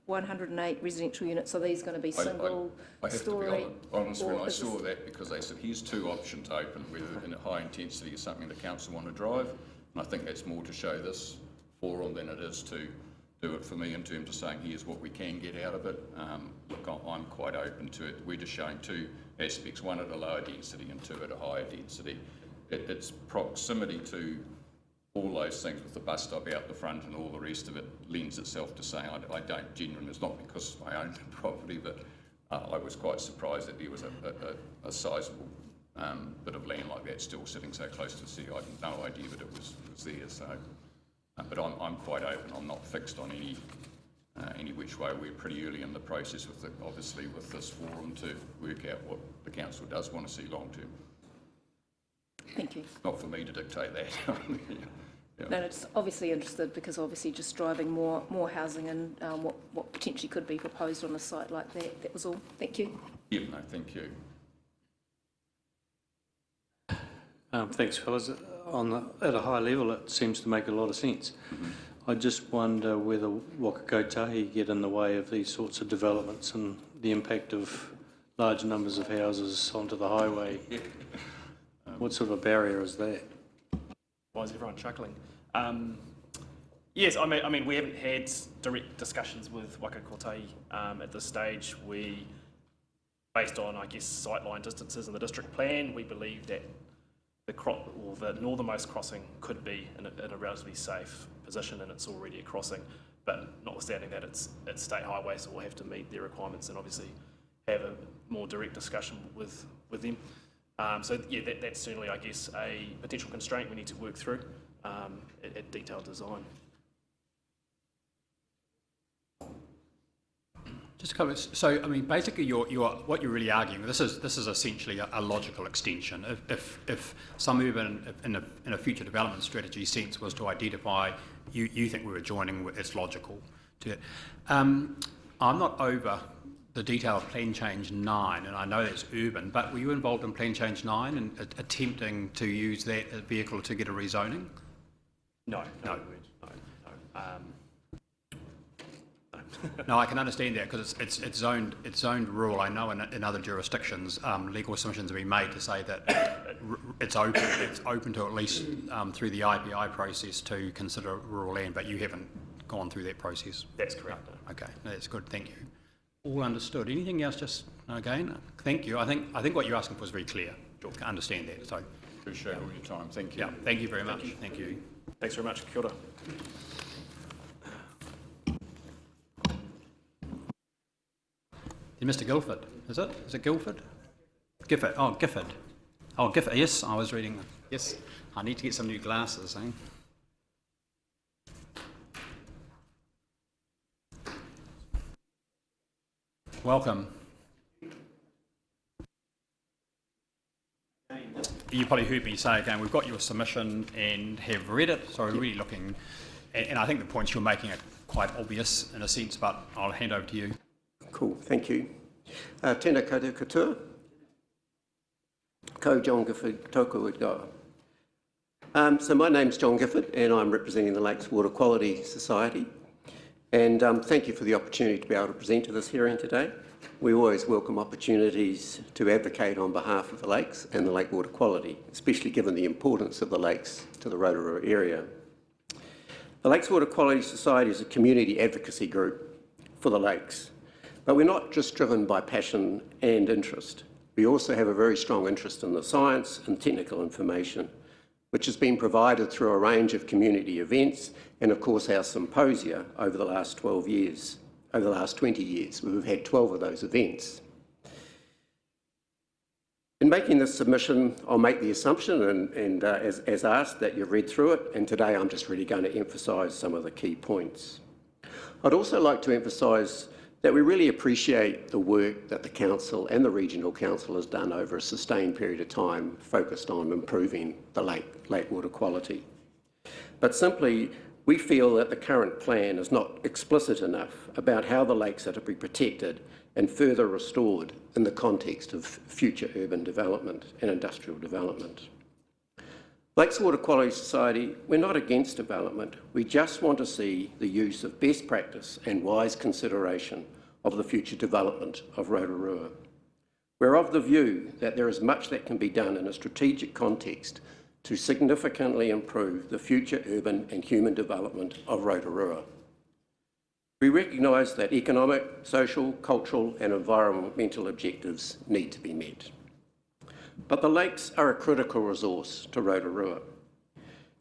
Speaker 7: 108 residential units, are these going to be single
Speaker 21: I have
Speaker 7: story?
Speaker 21: to be honest, when I saw that, because they said here's 2 options open, whether in a high intensity is something the council want to drive, and I think that's more to show this forum than it is to do it for me in terms of saying here's what we can get out of it. Look, I'm quite open to it. We're just showing 2 aspects, one at a lower density and 2 at a higher density. It's proximity to all those things with the bus stop out the front and all the rest of it lends itself to saying I don't genuinely, it's not because I own the property, but I was quite surprised that there was a sizeable bit of land like that still sitting so close to the sea. I had no idea that it was there. So, but I'm quite open. I'm not fixed on any which way. We're pretty early in the process with obviously with this forum to work out what the council does want to see long term.
Speaker 7: Thank you.
Speaker 21: Not for me to dictate that. Yeah.
Speaker 7: No, it's obviously interested because obviously just driving more housing and what potentially could be proposed on a site like that. That was all. Thank you.
Speaker 21: Yeah, no, thank you.
Speaker 10: Thanks, fellas. At a high level, it seems to make a lot of sense. I just wonder whether Waka Kotahi get in the way of these sorts of developments and the impact of large numbers of houses onto the highway. What sort of a barrier is that?
Speaker 20: Why is everyone chuckling? Yes, I mean we haven't had direct discussions with Waka Kotahi at this stage. We, based on I guess sightline distances in the district plan, we believe that the northernmost crossing could be in a relatively safe position, and it's already a crossing. But notwithstanding that, it's state highway, so we'll have to meet their requirements and obviously have a more direct discussion with them. So yeah, that's certainly, I guess, a potential constraint we need to work through at detailed design.
Speaker 2: Just a couple. So, I mean, basically, what you're really arguing. This is essentially a logical extension. If some urban in a future development strategy sense was to identify, you think we were joining, it's logical to it. I'm not over the detail of Plan Change 9, and I know that's urban, but were you involved in Plan Change 9 and attempting to use that vehicle to get a rezoning?
Speaker 20: No.
Speaker 2: No, I can understand that because it's zoned rural. I know in other jurisdictions, legal submissions have been made to say that it's open to at least through the IPI process to consider rural land, but you haven't gone through that process.
Speaker 20: That's correct.
Speaker 2: No. Okay, no, that's good. Thank you. All understood. Anything else? Just again, thank you. I think what you're asking for is very clear. I understand that. So
Speaker 21: appreciate all your time. Thank you.
Speaker 2: Yeah, thank you very much. Thank you.
Speaker 20: Thanks very much. Kia ora.
Speaker 2: Mr. Guildford, is it? Is it Guildford? Gifford. Oh, Gifford. Oh, Gifford. Yes, I was reading. Yes, I need to get some new glasses. Welcome. You probably heard me say again, we've got your submission and have read it, so we're really looking, and I think the points you're making are quite obvious in a sense, but I'll hand over to you.
Speaker 1: Cool, thank you. Tēnā koutou katoa. Ko John Gifford, tōku atoa. So my name's John Gifford and I'm representing the Lakes Water Quality Society. And thank you for the opportunity to be able to present to this hearing today. We always welcome opportunities to advocate on behalf of the lakes and the lake water quality, especially given the importance of the lakes to the Rotorua area. The Lakes Water Quality Society is a community advocacy group for the lakes, but we're not just driven by passion and interest. We also have a very strong interest in the science and technical information, which has been provided through a range of community events and, of course, our symposia over the last 20 years. We've had 12 of those events. In making this submission, I'll make the assumption, and as asked, that you've read through it, and today I'm just really going to emphasise some of the key points. I'd also like to emphasise that we really appreciate the work that the Council and the Regional Council has done over a sustained period of time focused on improving the lake water quality. But simply, we feel that the current plan is not explicit enough about how the lakes are to be protected and further restored in the context of future urban development and industrial development. Lakes Water Quality Society, we're not against development. We just want to see the use of best practice and wise consideration of the future development of Rotorua. We're of the view that there is much that can be done in a strategic context to significantly improve the future urban and human development of Rotorua. We recognise that economic, social, cultural and environmental objectives need to be met. But the lakes are a critical resource to Rotorua,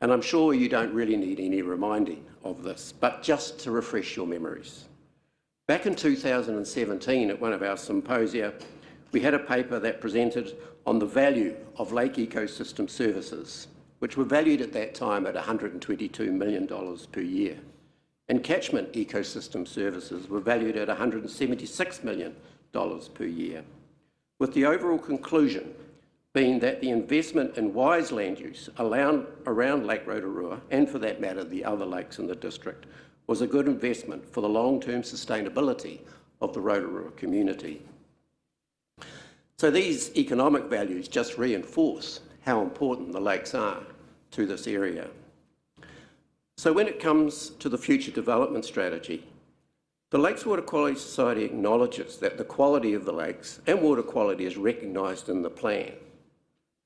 Speaker 1: and I'm sure you don't really need any reminding of this, but just to refresh your memories. Back in 2017 at one of our symposia, we had a paper that presented on the value of lake ecosystem services, which were valued at that time at $122 million per year. And catchment ecosystem services were valued at $176 million per year, with the overall conclusion being that the investment in wise land use around Lake Rotorua, and for that matter the other lakes in the district, was a good investment for the long-term sustainability of the Rotorua community. So these economic values just reinforce how important the lakes are to this area. So when it comes to the future development strategy, the Lakes Water Quality Society acknowledges that the quality of the lakes and water quality is recognised in the plan.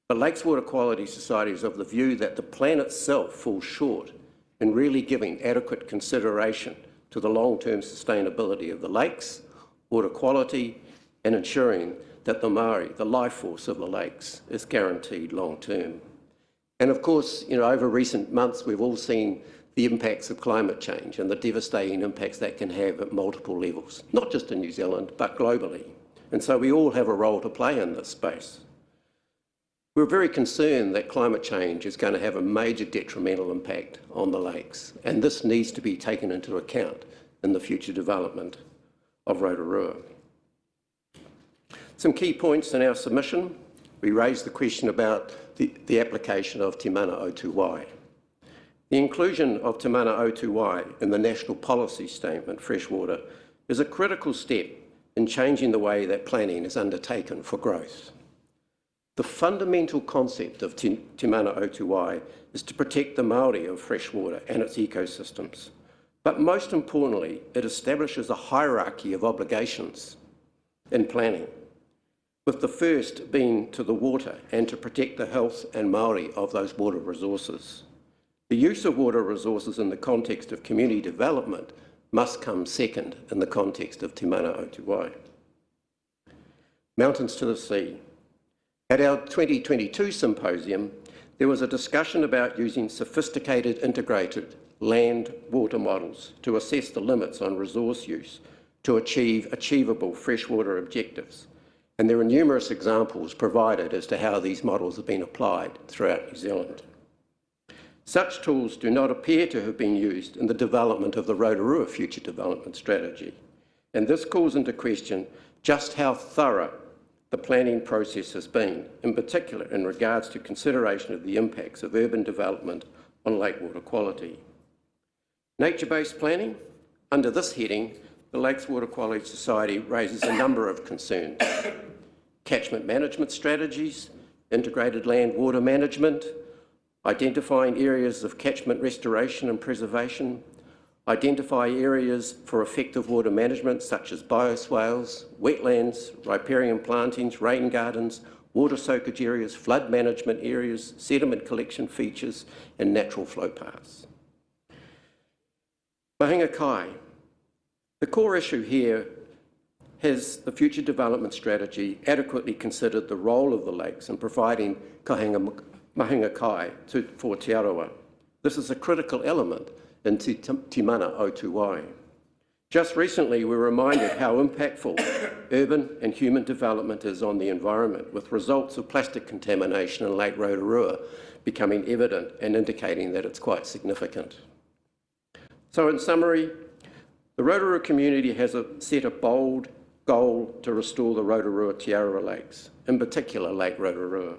Speaker 1: But Lakes Water Quality Society is of the view that the plan itself falls short in really giving adequate consideration to the long-term sustainability of the lakes, water quality, and ensuring that the Maori, the life force of the lakes, is guaranteed long-term. And of course, over recent months, we've all seen the impacts of climate change and the devastating impacts that can have at multiple levels, not just in New Zealand, but globally. And so we all have a role to play in this space. We're very concerned that climate change is going to have a major detrimental impact on the lakes, and this needs to be taken into account in the future development of Rotorua. Some key points in our submission. We raised the question about the application of Te Mana O2Y. The inclusion of Te Mana O2Y in the National Policy Statement Freshwater is a critical step in changing the way that planning is undertaken for growth. The fundamental concept of Te Mana O2Y is to protect the Maori of freshwater and its ecosystems. But most importantly, it establishes a hierarchy of obligations in planning, with the first being to the water and to protect the health and Maori of those water resources. The use of water resources in the context of community development must come second in the context of Te Mana O2Y. Mountains to the sea. At our 2022 symposium, there was a discussion about using sophisticated integrated land-water models to assess the limits on resource use to achieve achievable freshwater objectives. And there are numerous examples provided as to how these models have been applied throughout New Zealand. Such tools do not appear to have been used in the development of the Rotorua Future Development Strategy. And this calls into question just how thorough the planning process has been, in particular in regards to consideration of the impacts of urban development on lake water quality. Nature-based planning. Under this heading, the Lakes Water Quality Society raises a number of concerns. Catchment management strategies, integrated land water management, identifying areas of catchment restoration and preservation, identify areas for effective water management such as bioswales, wetlands, riparian plantings, rain gardens, water soakage areas, flood management areas, sediment collection features and natural flow paths. Mahinga Kai. The core issue here has the future development strategy adequately considered the role of the lakes in providing Mahinga Kai for Te Arawa. This is a critical element in Te Mana o Te Wai. Just recently, we were reminded how impactful urban and human development is on the environment, with results of plastic contamination in Lake Rotorua becoming evident and indicating that it's quite significant. So in summary, the Rotorua community has set a bold goal to restore the Rotorua Te Arawa lakes, in particular Lake Rotorua,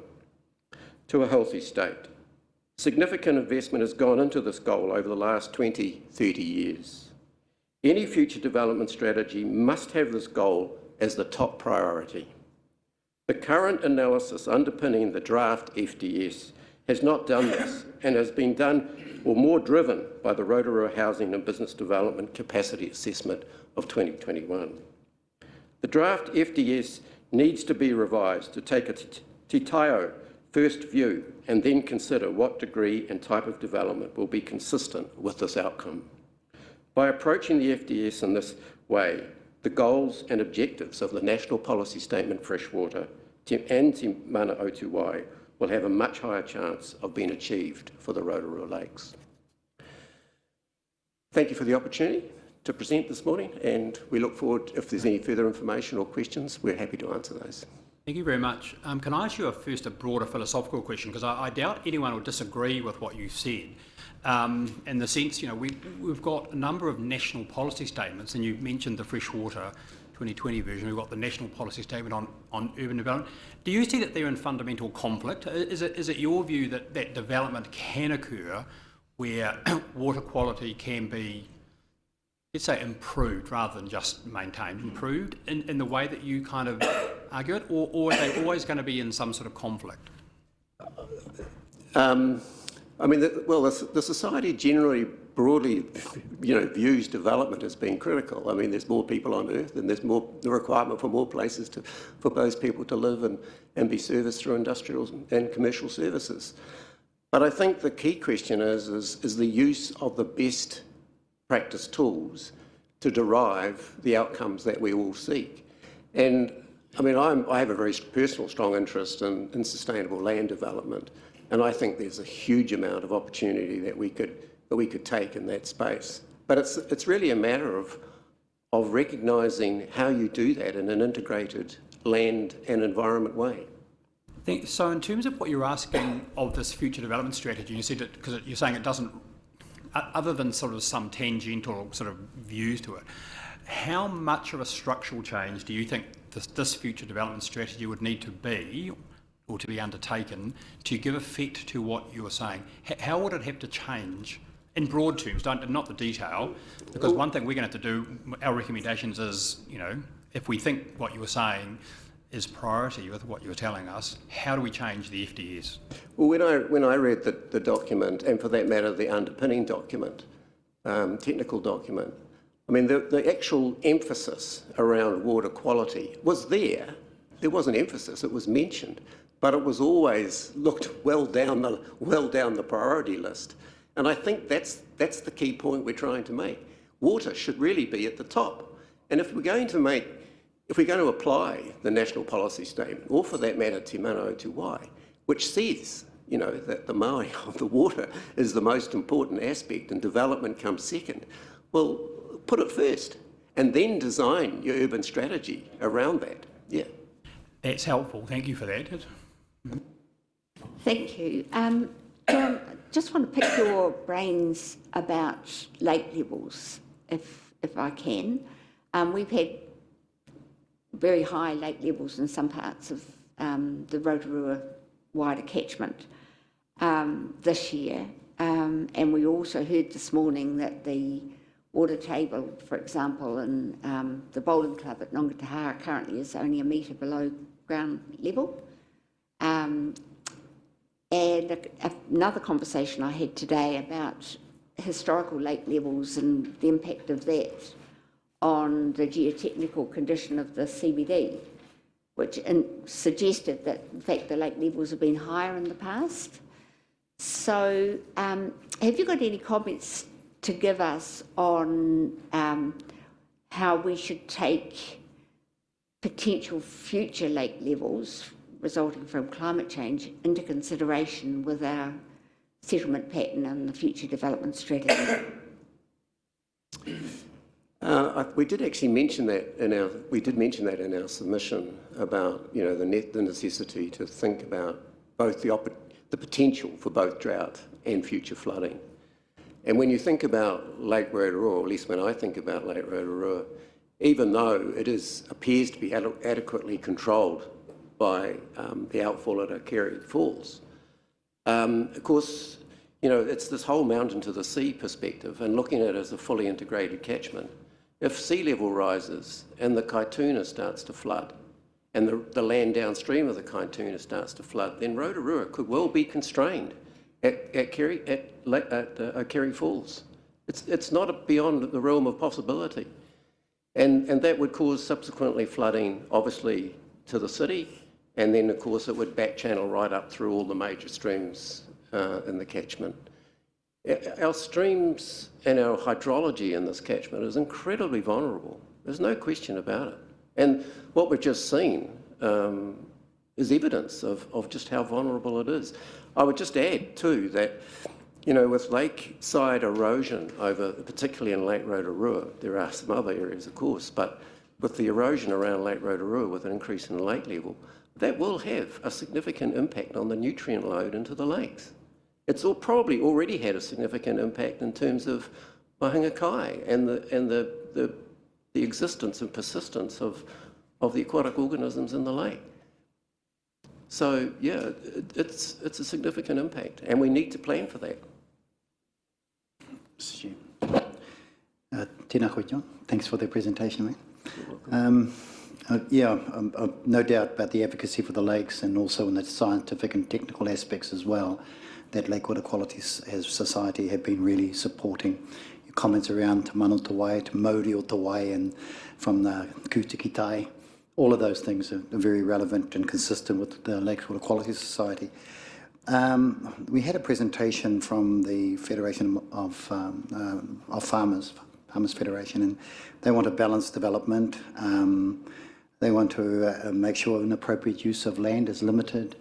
Speaker 1: to a healthy state. Significant investment has gone into this goal over the last 20, 30 years. Any future development strategy must have this goal as the top priority. The current analysis underpinning the draft FDS has not done this and has been done or more driven by the Rotorua Housing and Business Development Capacity Assessment of 2021. The draft FDS needs to be revised to take a Te Taio first view and then consider what degree and type of development will be consistent with this outcome. By approaching the FDS in this way, the goals and objectives of the National Policy Statement Freshwater and Te Mana o Te Wai will have a much higher chance of being achieved for the Rotorua Lakes. Thank you for the opportunity to present this morning, and we look forward, if there's any further information or questions, we're happy to answer those.
Speaker 2: Thank you very much. Can I ask you a broader philosophical question? Because I doubt anyone will disagree with what you said. In the sense, we've got a number of national policy statements, and you mentioned the Freshwater 2020 version. We've got the National Policy Statement on Urban Development. Do you see that they're in fundamental conflict? Is it your view that that development can occur where water quality can be, let's say, improved rather than just maintained, improved in the way that you kind of argue it, or are they always going to be in some sort of conflict?
Speaker 1: I mean, the society generally broadly, views development as being critical. I mean, there's more people on Earth, and there's the requirement for more places for those people to live and be serviced through industrial and commercial services. But I think the key question is the use of the best practice tools to derive the outcomes that we all seek. And I mean, I have a very personal strong interest in sustainable land development, and I think there's a huge amount of opportunity that we could take in that space. But it's really a matter of recognising how you do that in an integrated land and environment way.
Speaker 2: So in terms of what you're asking of this future development strategy, you said it because you're saying it doesn't, other than sort of some tangential sort of views to it, how much of a structural change do you think this future development strategy would need to be or to be undertaken to give effect to what you were saying? How would it have to change in broad terms, not the detail? Because one thing we're going to have to do, our recommendations is, if we think what you were saying is priority with what you were telling us, how do we change the FDS?
Speaker 1: Well, when I read the document, and for that matter, the underpinning document, technical document, I mean, the actual emphasis around water quality was there. There was an emphasis, it was mentioned, but it was always looked well down the priority list. And I think that's the key point we're trying to make. Water should really be at the top. And if we're going to apply the National Policy Statement, or for that matter, Te Mana o Te Wai, which says, that the maui of the water is the most important aspect and development comes second, well, put it first and then design your urban strategy around that. Yeah.
Speaker 2: That's helpful. Thank you for that.
Speaker 6: Thank you. John, just want to pick your brains about lake levels, if I can. We've had very high lake levels in some parts of the Rotorua wider catchment this year. And we also heard this morning that the water table, for example, in the bowling club at Nongataha currently is only 1 metre below ground level. And another conversation I had today about historical lake levels and the impact of that on the geotechnical condition of the CBD, which suggested that, in fact, the lake levels have been higher in the past. So have you got any comments to give us on how we should take potential future lake levels resulting from climate change into consideration with our settlement pattern and the future development strategy?
Speaker 1: We did actually mention that in our submission about the necessity to think about both the potential for both drought and future flooding. And when you think about Lake Rotorua, or at least when I think about Lake Rotorua, even though it appears to be adequately controlled by the outfall at Kerry Falls, of course, it's this whole mountain to the sea perspective, and looking at it as a fully integrated catchment. If sea level rises and the Kaituna starts to flood, and the land downstream of the Kaituna starts to flood, then Rotorua could well be constrained at Kerry Falls. It's not beyond the realm of possibility. And that would cause subsequently flooding, obviously, to the city, and then, of course, it would back channel right up through all the major streams in the catchment. Our streams and our hydrology in this catchment is incredibly vulnerable. There's no question about it. And what we've just seen is evidence of just how vulnerable it is. I would just add, too, that with lakeside erosion particularly in Lake Rotorua, there are some other areas, of course, but with the erosion around Lake Rotorua with an increase in lake level, that will have a significant impact on the nutrient load into the lakes. It's probably already had a significant impact in terms of mahinga kai and the existence and persistence of the aquatic organisms in the lake. So, yeah, it's a significant impact, and we need to plan for that.
Speaker 5: Tēnā koe, John. Thanks for the presentation, mate. No doubt about the advocacy for the lakes and also in the scientific and technical aspects as well, that lake water qualities as society have been really supporting. Your comments around Te Mano Te Wai, Te Mauri o Te Wai, and from the Kūtiki Tai, all of those things are very relevant and consistent with the Lake Water Quality Society. We had a presentation from the Federation of Farmers Federation, and they want a balanced development. They want to make sure an appropriate use of land is limited,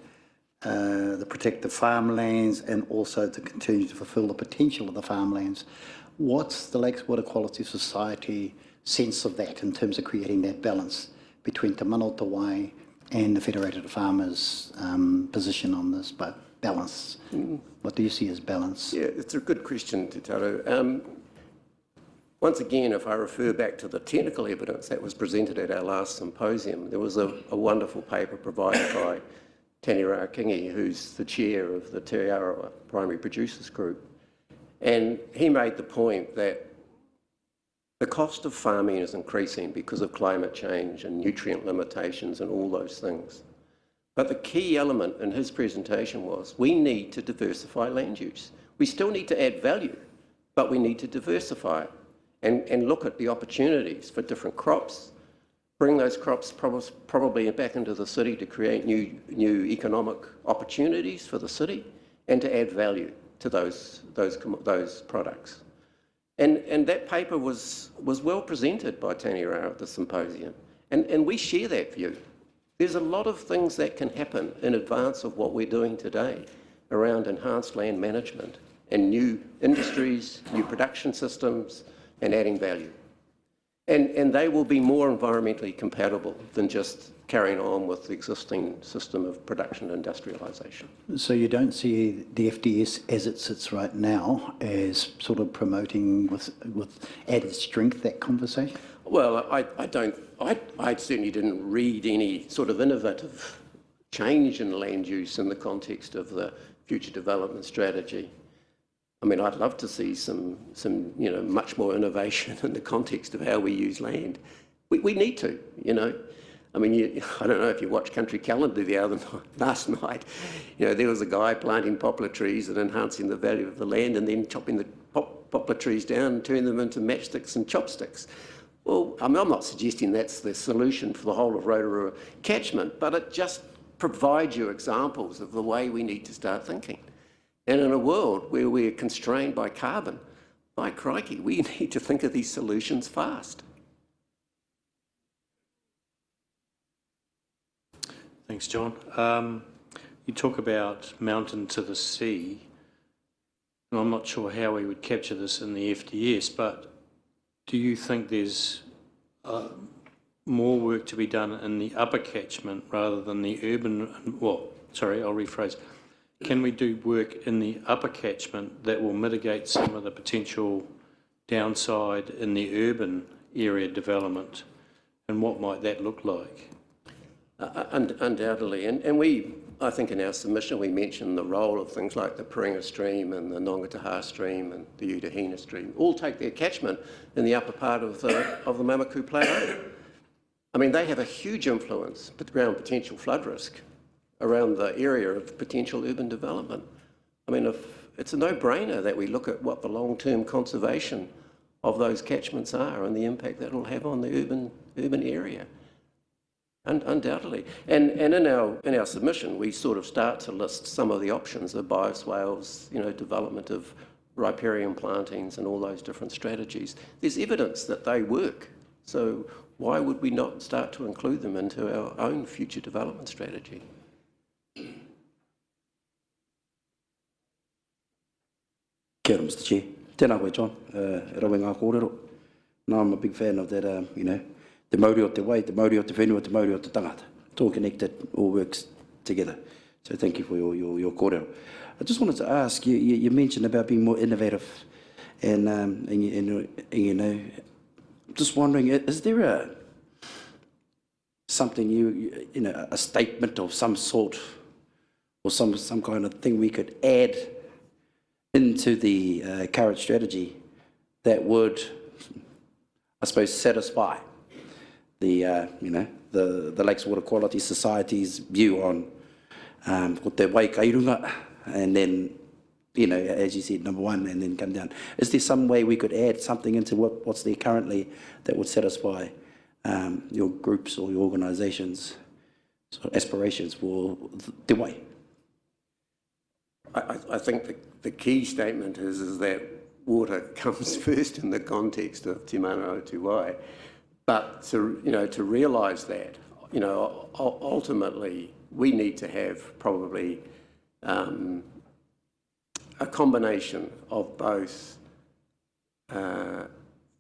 Speaker 5: to protect the farmlands, and also to continue to fulfil the potential of the farmlands. What's the Lakes Water Quality Society sense of that in terms of creating that balance between Te Mano Te Wai and the Federated Farmers' position on this balance? What do you see as balance?
Speaker 1: Yeah, it's a good question, Te Taro. Once again, if I refer back to the technical evidence that was presented at our last symposium, there was a wonderful paper provided by Taniwha Kingi, who's the chair of the Te Arawa Primary Producers Group. And he made the point that the cost of farming is increasing because of climate change and nutrient limitations and all those things. But the key element in his presentation was we need to diversify land use. We still need to add value, but we need to diversify it and look at the opportunities for different crops, bring those crops probably back into the city to create new economic opportunities for the city, and to add value to those products. And that paper was well presented by Taniwha at the symposium, and we share that view. There's a lot of things that can happen in advance of what we're doing today around enhanced land management and new industries, new production systems, and adding value. And they will be more environmentally compatible than just carrying on with the existing system of production and industrialisation.
Speaker 5: So you don't see the FDS as it sits right now as sort of promoting with added strength that conversation?
Speaker 1: Well, I certainly didn't read any sort of innovative change in land use in the context of the future development strategy. I mean, I'd love to see some much more innovation in the context of how we use land. We need to, I mean, I don't know if you watched Country Calendar last night. There was a guy planting poplar trees and enhancing the value of the land and then chopping the poplar trees down and turning them into matchsticks and chopsticks. Well, I mean, I'm not suggesting that's the solution for the whole of Rotorua catchment, but it just provides you examples of the way we need to start thinking. And in a world where we're constrained by carbon, by crikey, we need to think of these solutions fast.
Speaker 10: Thanks, John. You talk about mountain to the sea, and I'm not sure how we would capture this in the FDS, but do you think there's more work to be done in the upper catchment rather than the urban, well, sorry, I'll rephrase. Can we do work in the upper catchment that will mitigate some of the potential downside in the urban area development? And what might that look like?
Speaker 1: Undoubtedly. And we, I think in our submission, we mentioned the role of things like the Paringa stream and the Ngongataha stream and the Utahina stream, all take their catchment in the upper part of the Mamaku Plateau. I mean, they have a huge influence around potential flood risk, around the area of potential urban development. I mean, it's a no-brainer that we look at what the long-term conservation of those catchments are and the impact that will have on the urban area. Undoubtedly. And in our submission, we sort of start to list some of the options, the bioswales, development of riparian plantings and all those different strategies. There's evidence that they work. So why would we not start to include them into our own future development strategy?
Speaker 8: Kia ora, Mr. Chair. Tēnā koe, John. E rawe ngā kōrero. No, I'm a big fan of that, te mauri o te wai, te mauri o te whenua, te mauri o te tangata. It's all connected, all works together. So thank you for your kōrero. I just wanted to ask, you mentioned about being more innovative and just wondering, is there something a statement of some sort or some kind of thing we could add into the current strategy that would, I suppose, satisfy the Lakes Water Quality Society's view on ko te wai kairunga, and then, as you said, number one, and then come down. Is there some way we could add something into what's there currently that would satisfy your groups or your organisations' sort of aspirations for te wai?
Speaker 1: I think the key statement is that water comes first in the context of te mana o te wai. But to realise that, ultimately we need to have probably a combination of both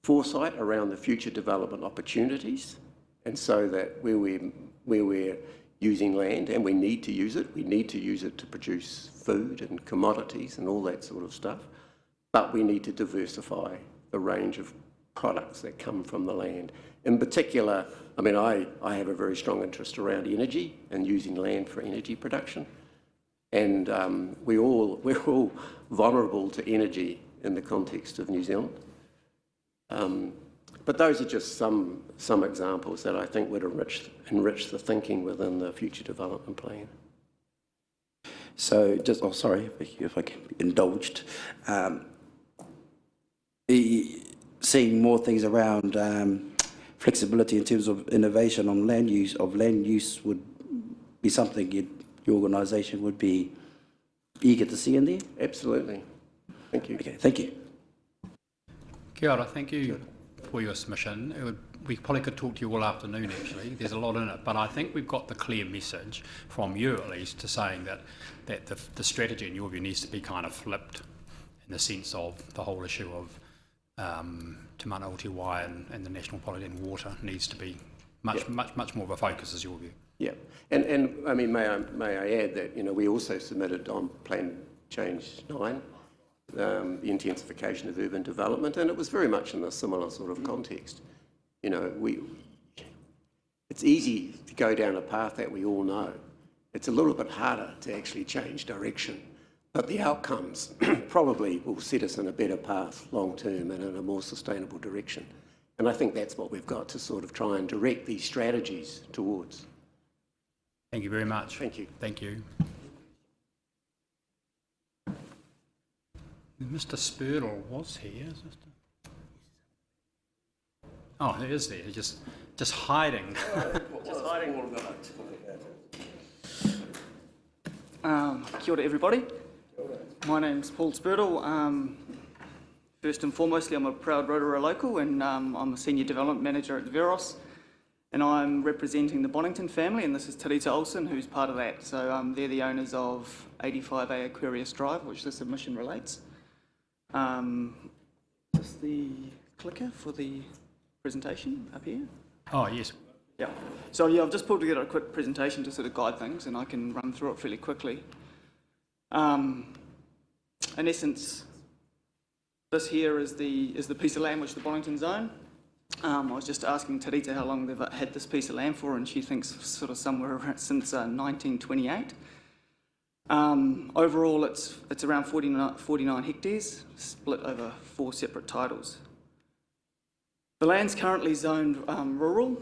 Speaker 1: foresight around the future development opportunities, and so that where we're using land, and we need to use it to produce food and commodities and all that sort of stuff, but we need to diversify the range of products that come from the land. In particular, I mean, I have a very strong interest around energy and using land for energy production. And we're all vulnerable to energy in the context of New Zealand. But those are just some examples that I think would enrich the thinking within the future development plan.
Speaker 8: So just, sorry if I can be indulged. Seeing more things around flexibility in terms of innovation on land use would be something your organisation would be eager to see in there?
Speaker 1: Absolutely. Thank you.
Speaker 8: Okay, thank you.
Speaker 2: Kia ora, thank you for your submission. We probably could talk to you all afternoon, actually. There's a lot in it, but I think we've got the clear message from you, at least, to saying that the strategy, in your view, needs to be kind of flipped in the sense of the whole issue of Te Mana o Te Wai and the national policy and water needs to be much more of a focus, is your view.
Speaker 1: Yeah, and I mean, may I add that we also submitted on Plan Change 9 the intensification of urban development, and it was very much in a similar sort of context. It's easy to go down a path that we all know. It's a little bit harder to actually change direction. But the outcomes probably will set us in a better path long term and in a more sustainable direction. And I think that's what we've got to sort of try and direct these strategies towards.
Speaker 2: Thank you very much.
Speaker 1: Thank you.
Speaker 2: Thank you. Mr. Spurtle was here. Oh, he is there. Just hiding.
Speaker 4: Just hiding. Kia ora, everybody. My name's Paul Spurtle. First and foremostly, I'm a proud Rotorua local, and I'm a senior development manager at Veros, and I'm representing the Bonington family, and this is Teresa Olsen, who's part of that. So they're the owners of 85A Aquarius Drive, which the submission relates. Just the clicker for the presentation up here.
Speaker 2: Oh, yes.
Speaker 4: Yeah. So yeah, I've just pulled together a quick presentation to sort of guide things, and I can run through it fairly quickly. In essence, this here is the piece of land which the Boningtons own. I was just asking Teresa how long they've had this piece of land for, and she thinks sort of somewhere since 1928. Overall, it's around 49 hectares, split over 4 separate titles. The land's currently zoned rural,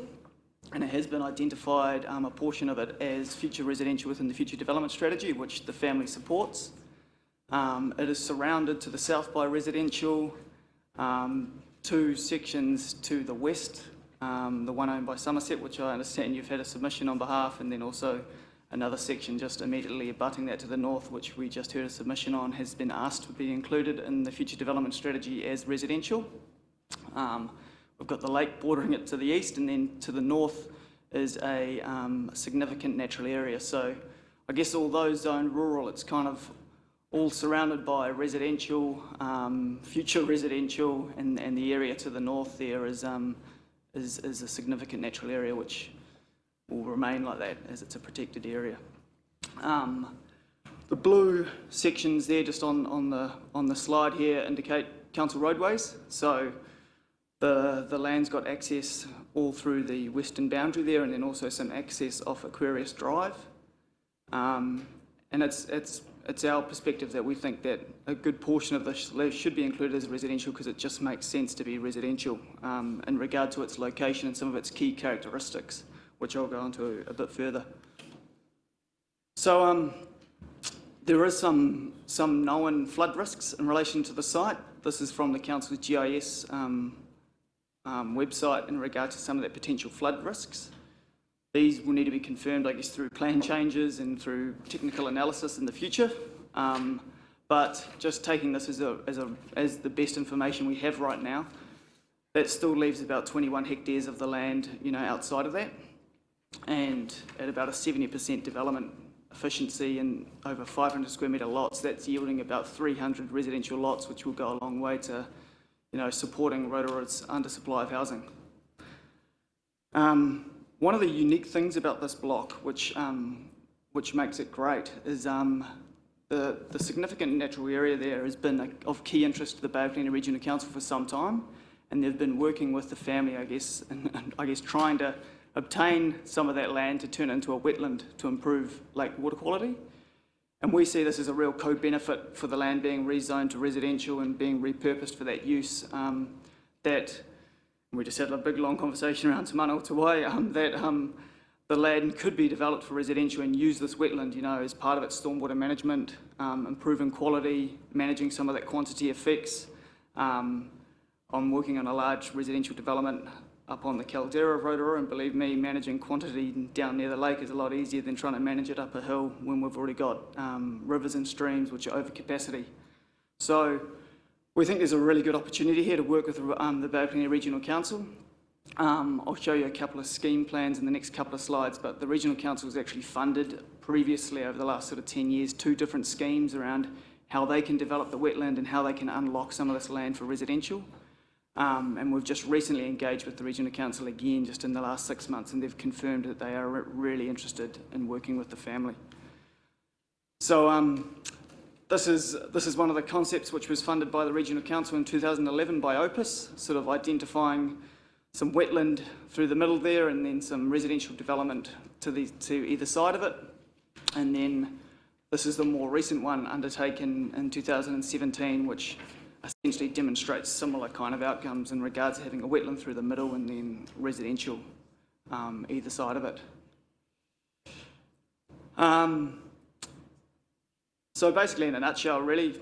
Speaker 4: and it has been identified, a portion of it, as future residential within the future development strategy, which the family supports. It is surrounded to the south by residential, 2 sections to the west, the one owned by Somerset, which I understand you've had a submission on behalf, and then also another section just immediately abutting that to the north, which we just heard a submission on, has been asked to be included in the future development strategy as residential. We've got the lake bordering it to the east, and then to the north is a significant natural area. So I guess although zoned rural, it's kind of all surrounded by residential, future residential, and the area to the north there is a significant natural area which will remain like that as it's a protected area. The blue sections there just on the slide here indicate council roadways. So the land's got access all through the western boundary there, and then also some access off Aquarius Drive. And it's our perspective that we think that a good portion of this should be included as residential because it just makes sense to be residential in regard to its location and some of its key characteristics, which I'll go into a bit further. So there is some known flood risks in relation to the site. This is from the council's GIS website in regard to some of the potential flood risks. These will need to be confirmed, I guess, through plan changes and through technical analysis in the future. But just taking this as the best information we have right now, that still leaves about 21 hectares of the land, outside of that, and at about a 70% development efficiency and over 500 square metre lots, that's yielding about 300 residential lots, which will go a long way to, supporting Rotorua's undersupply of housing. One of the unique things about this block, which makes it great, is the significant natural area there has been of key interest to the Bay of Plenty Regional Council for some time, and they've been working with the family, I guess, and trying to obtain some of that land to turn it into a wetland to improve lake water quality. And we see this as a real co-benefit for the land being rezoned to residential and being repurposed for that use. We just had a big long conversation around Te Mana o Te Wai, that the land could be developed for residential and use this wetland, as part of its stormwater management, improving quality, managing some of that quantity effects. I'm working on a large residential development up on the caldera of Rotorua, and believe me, managing quantity down near the lake is a lot easier than trying to manage it up a hill when we've already got rivers and streams which are over capacity. So we think there's a really good opportunity here to work with the Bay of Plenty Regional Council. I'll show you a couple of scheme plans in the next couple of slides, but the Regional Council has actually funded previously over the last sort of 10 years 2 different schemes around how they can develop the wetland and how they can unlock some of this land for residential. And we've just recently engaged with the Regional Council again just in the last 6 months, and they've confirmed that they are really interested in working with the family. So this is one of the concepts which was funded by the Regional Council in 2011 by Opus, sort of identifying some wetland through the middle there and then some residential development to either side of it. And then This is the more recent one undertaken in 2017, which essentially demonstrates similar kind of outcomes in regards to having a wetland through the middle and then residential either side of it. So basically, in a nutshell, really,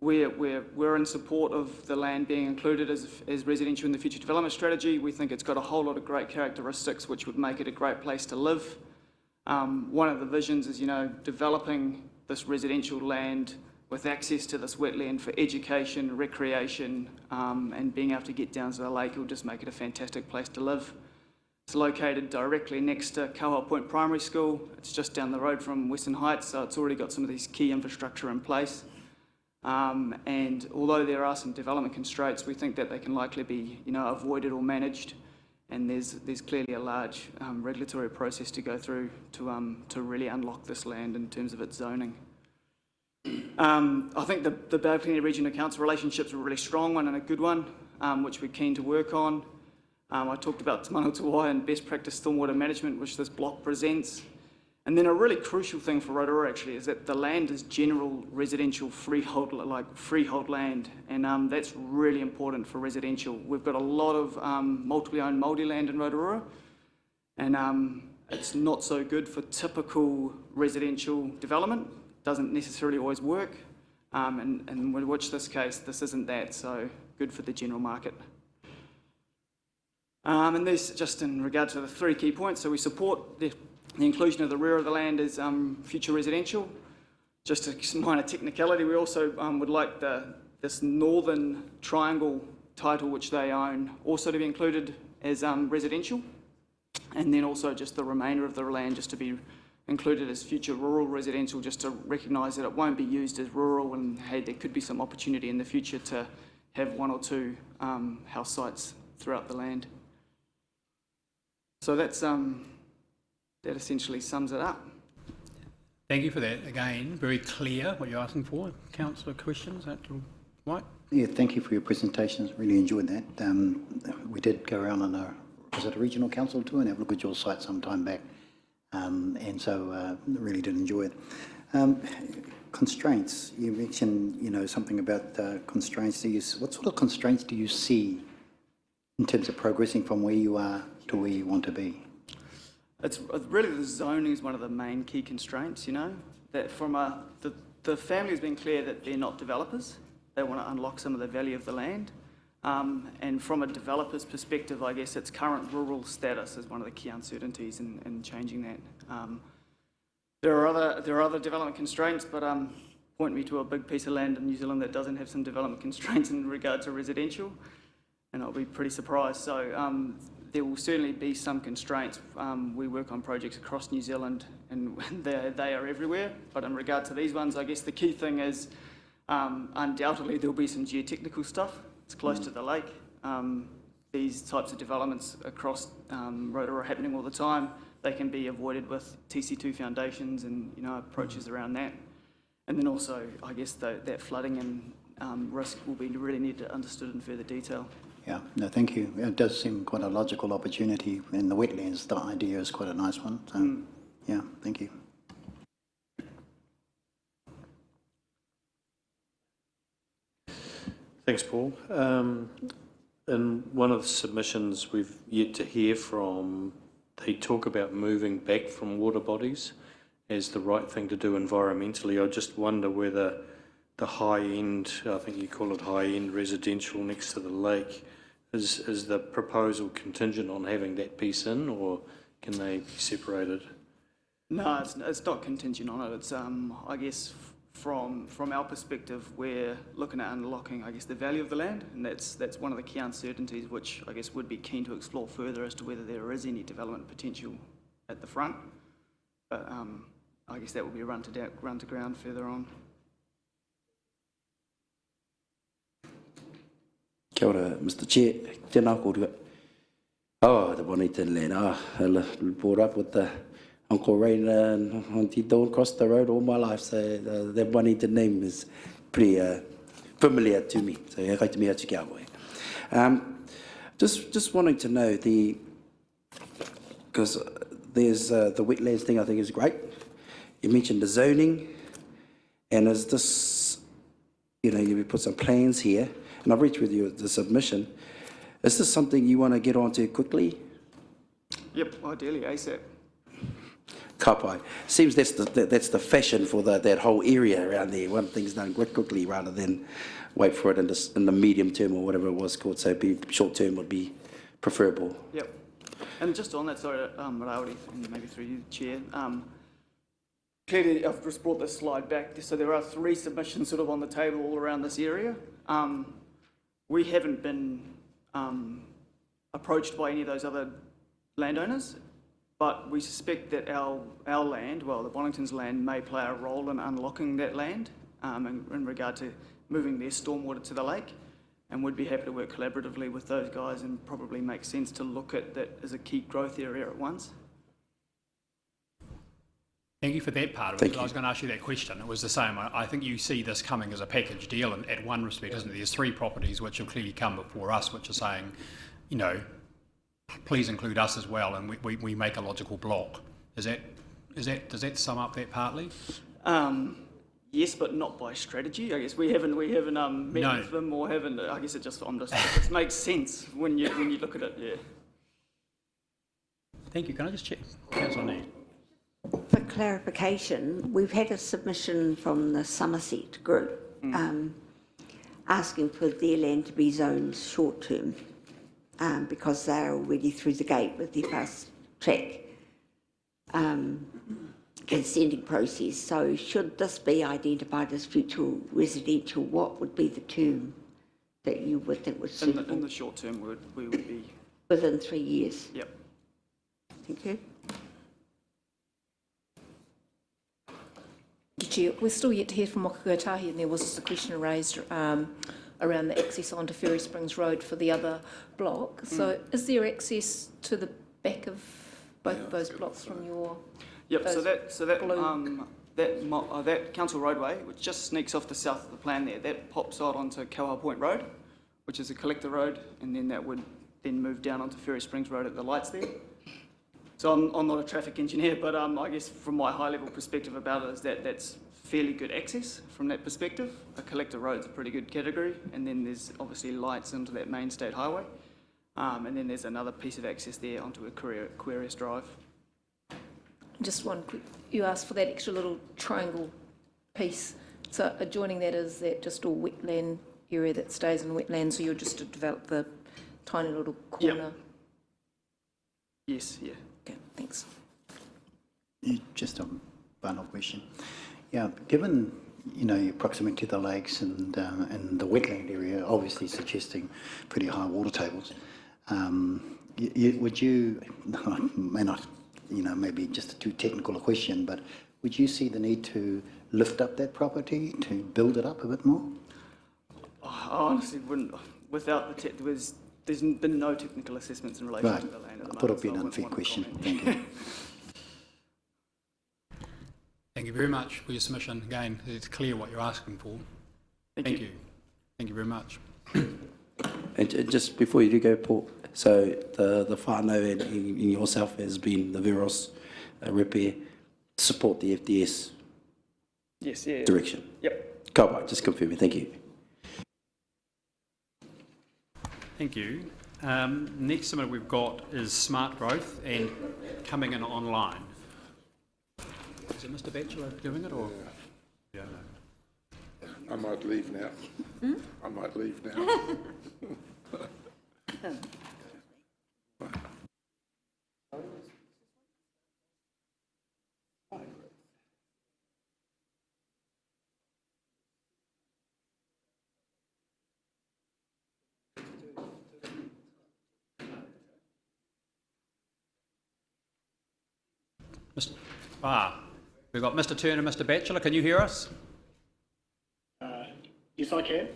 Speaker 4: we're in support of the land being included as residential in the future development strategy. We think it's got a whole lot of great characteristics which would make it a great place to live. One of the visions is, developing this residential land with access to this wetland for education, recreation, and being able to get down to the lake will just make it a fantastic place to live. It's located directly next to Kauhau Point Primary School. It's just down the road from Western Heights, so it's already got some of these key infrastructure in place. And although there are some development constraints, we think that they can likely be, avoided or managed. And there's clearly a large regulatory process to go through to really unlock this land in terms of its zoning. I think the Bay of Plenty Regional Council relationships are a really strong one and a good one, which we're keen to work on. I talked about Te Manawatū and best practice stormwater management, which this block presents. And then a really crucial thing for Rotorua actually is that the land is general residential freehold land, and that's really important for residential. We've got a lot of multiply owned Māori land in Rotorua, and it's not so good for typical residential development. Doesn't necessarily always work, and in which this case, this isn't that, so good for the general market. And this, just in regard to the 3 key points, so we support the inclusion of the rear of the land as future residential. Just a minor technicality, we also would like this northern triangle title which they own also to be included as residential, and then also just the remainder of the land just to be included as future rural residential, just to recognise that it won't be used as rural, and hey, there could be some opportunity in the future to have 1 or 2 house sites throughout the land. So that's that essentially sums it up.
Speaker 2: Thank you for that. Again, very clear what you're asking for. Councillor, questions? Right?
Speaker 5: Yeah, thank you for your presentations. Really enjoyed that. We did go around on was it a regional council tour and have a look at your site some time back, and so really did enjoy it. Constraints. You mentioned, something about constraints. What sort of constraints do you see in terms of progressing from where you are to where you want to be?
Speaker 4: It's really the zoning is one of the main key constraints, that from the family has been clear that they're not developers. They want to unlock some of the value of the land. And from a developer's perspective, I guess its current rural status is one of the key uncertainties in changing that. There are other development constraints, but point me to a big piece of land in New Zealand that doesn't have some development constraints in regard to residential, and I'll be pretty surprised. So there will certainly be some constraints. We work on projects across New Zealand, and they are everywhere. But in regard to these ones, I guess the key thing is undoubtedly there'll be some geotechnical stuff. It's close to the lake. These types of developments across Rotorua are happening all the time. They can be avoided with TC2 foundations and approaches around that. And then also, I guess that flooding and risk will be really need to understood in further detail.
Speaker 5: Yeah, no, thank you. It does seem quite a logical opportunity. In the wetlands, the idea is quite a nice one. So, yeah, thank you.
Speaker 10: Thanks, Paul. In one of the submissions we've yet to hear from, they talk about moving back from water bodies as the right thing to do environmentally. I just wonder whether the high-end, I think you call it high-end residential next to the lake, is the proposal contingent on having that piece in, or can they be separated?
Speaker 4: No, it's not contingent on it. It's I guess from our perspective, we're looking at unlocking, I guess, the value of the land, and that's one of the key uncertainties, which I guess would be keen to explore further as to whether there is any development potential at the front. But I guess that will be run to ground further on.
Speaker 8: Kia ora, Mr. Chair. Tēnā kōrua. Oh, the Bonington land. I brought up with the Uncle Rain and Auntie Dawn across the road all my life, so the Bonington name is pretty familiar to me. So e kai te mea atu ki a koe. Just wanting to know because there's the wetlands thing I think is great. You mentioned the zoning, And is this, you put some plans here, and I've read through the submission. Is this something you want to get onto quickly?
Speaker 4: Yep, ideally ASAP.
Speaker 8: Kapai. Seems that's the fashion for that whole area around there. Want things done quickly rather than wait for it in the medium term or whatever it was called. So short term would be preferable.
Speaker 4: Yep. And just on that, sorry, Rauri, and maybe through you, Chair. Clearly, I've just brought this slide back. So there are 3 submissions sort of on the table all around this area. We haven't been approached by any of those other landowners, but we suspect that our land, well, the Bonington's land, may play a role in unlocking that land in regard to moving their stormwater to the lake, and would be happy to work collaboratively with those guys and probably make sense to look at that as a key growth area at once.
Speaker 2: Thank you for that part of it. I was going to ask you that question. It was the same. I think you see this coming as a package deal at one respect, isn't it? There's 3 properties which have clearly come before us, which are saying, please include us as well, and we make a logical block. Does that sum up that partly?
Speaker 4: Yes, but not by strategy. I guess we haven't met with them or haven't. I guess it just makes sense when you look at it. Yeah.
Speaker 2: Thank you. Can I just check? Councillor Need.
Speaker 6: For clarification, we've had a submission from the Somerset group asking for their land to be zoned short term because they're already through the gate with their fast track consenting process. So should this be identified as future residential, what would be the term that you would think was suitable?
Speaker 4: In the short term, we would be...
Speaker 6: Within 3 years?
Speaker 4: Yep.
Speaker 6: Thank you.
Speaker 7: Chair, we're still yet to hear from Mokukotahi, and there was just a question raised around the access onto Ferry Springs Road for the other block. So is there access to the back of both of those blocks from your...
Speaker 4: Yep, so that council roadway, which just sneaks off the south of the plan there, that pops out onto Kauha Point Road, which is a collector road, and then that would then move down onto Ferry Springs Road at the lights there. So I'm not a traffic engineer, but I guess from my high-level perspective about it is that that's fairly good access from that perspective. A collector road's a pretty good category, and then there's obviously lights into that main state highway, and then there's another piece of access there onto Aquarius Drive.
Speaker 7: Just one quick, you asked for that extra little triangle piece. So adjoining that is that just all wetland area that stays in wetland, so you're just to develop the tiny little corner?
Speaker 4: Yep. Yes, yeah.
Speaker 7: Okay, thanks.
Speaker 5: Just a final question. Yeah, given your proximity to the lakes and the wetland area, obviously suggesting pretty high water tables, would you, may not, maybe just a too technical a question, but would you see the need to lift up that property to build it up a bit more?
Speaker 4: I honestly wouldn't. Without there's been no technical assessments in relation to the land at the moment.
Speaker 5: I thought it would be an unfair question. Thank you.
Speaker 2: Thank you very much for your submission. Again, it's clear what you're asking for. Thank you. Thank you very much.
Speaker 8: And just before you do go, Paul, so the whānau and yourself has been the Veros repair support the FDS direction?
Speaker 4: Yep.
Speaker 8: Kapai, just confirming. Thank you.
Speaker 2: Thank you. Next submission we've got is smart growth and coming in online. Is it Mr. Batchelor doing it or? Yeah.
Speaker 9: I might leave now. I might leave now.
Speaker 2: We've got Mr. Turner, Mr. Batchelor. Can you hear us?
Speaker 3: Yes, I can.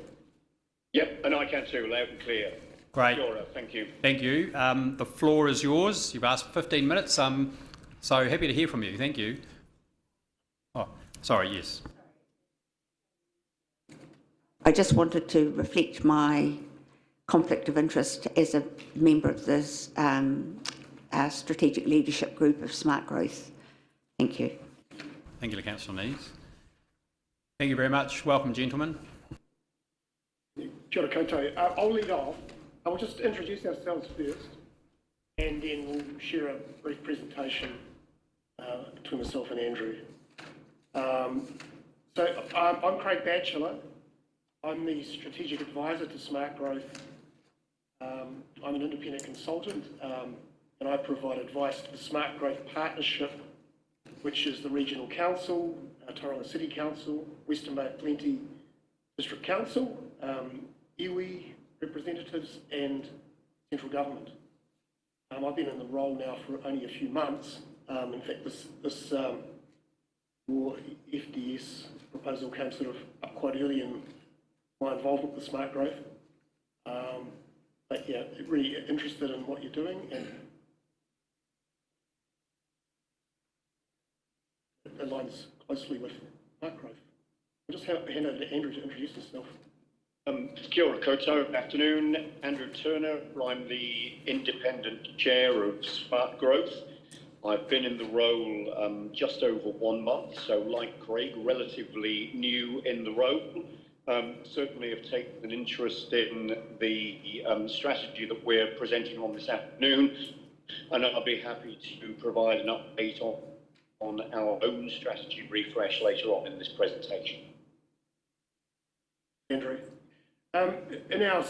Speaker 3: Yep, and I can too, loud and clear.
Speaker 2: Great.
Speaker 3: Sure, thank you.
Speaker 2: Thank you. The floor is yours. You've asked for 15 minutes. So happy to hear from you. Thank you. Oh, sorry, yes.
Speaker 6: I just wanted to reflect my conflict of interest as a member of this strategic leadership group of smart growth. Thank you.
Speaker 2: Thank you, Councillor Neves. Thank you very much. Welcome, gentlemen.
Speaker 12: Kia ora koutou. I'll lead off. I will just introduce ourselves first, and then we'll share a brief presentation between myself and Andrew. I'm Craig Batchelor. I'm the Strategic Advisor to Smart Growth. I'm an independent consultant, and I provide advice to the Smart Growth Partnership, which is the Regional Council, Tauranga City Council, Western Bay of Plenty District Council, iwi representatives and central government. I've been in the role now for only a few months. In fact, this more FDS proposal came sort of up quite early in my involvement with Smart Growth. But yeah, really interested in what you're doing, and it aligns closely with Smart Growth. I'll just hand over to Andrew to introduce himself.
Speaker 3: Kia ora koutou, afternoon. Andrew Turner, I'm the independent chair of Smart Growth. I've been in the role just over 1 month, so like Craig, relatively new in the role. Certainly have taken an interest in the strategy that we're presenting on this afternoon, and I'll be happy to provide an update on our own strategy refresh later on in this presentation.
Speaker 12: Andrew. In a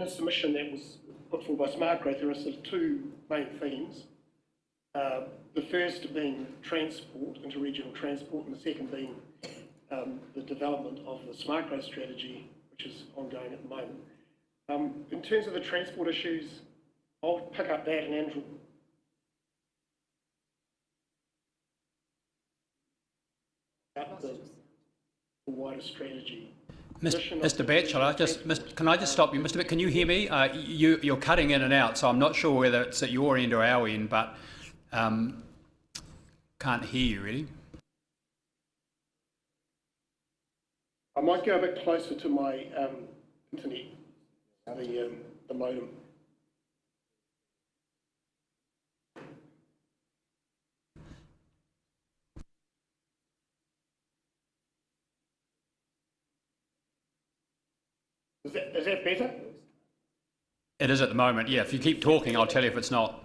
Speaker 12: submission that was put forward by Smart Growth, there are sort of two main themes. The first being transport, interregional transport, and the second being the development of the Smart Growth strategy, which is ongoing at the moment. In terms of the transport issues, I'll pick up that, and Andrew about the wider strategy.
Speaker 2: Mr. Batchelor, can I just stop you? Mr. Can you hear me? You're cutting in and out, so I'm not sure whether it's at your end or our end, but can't hear you really.
Speaker 12: I might go a bit closer to my internet, the modem. Is that better?
Speaker 2: It is at the moment, yeah. If you keep talking, I'll tell you if it's not.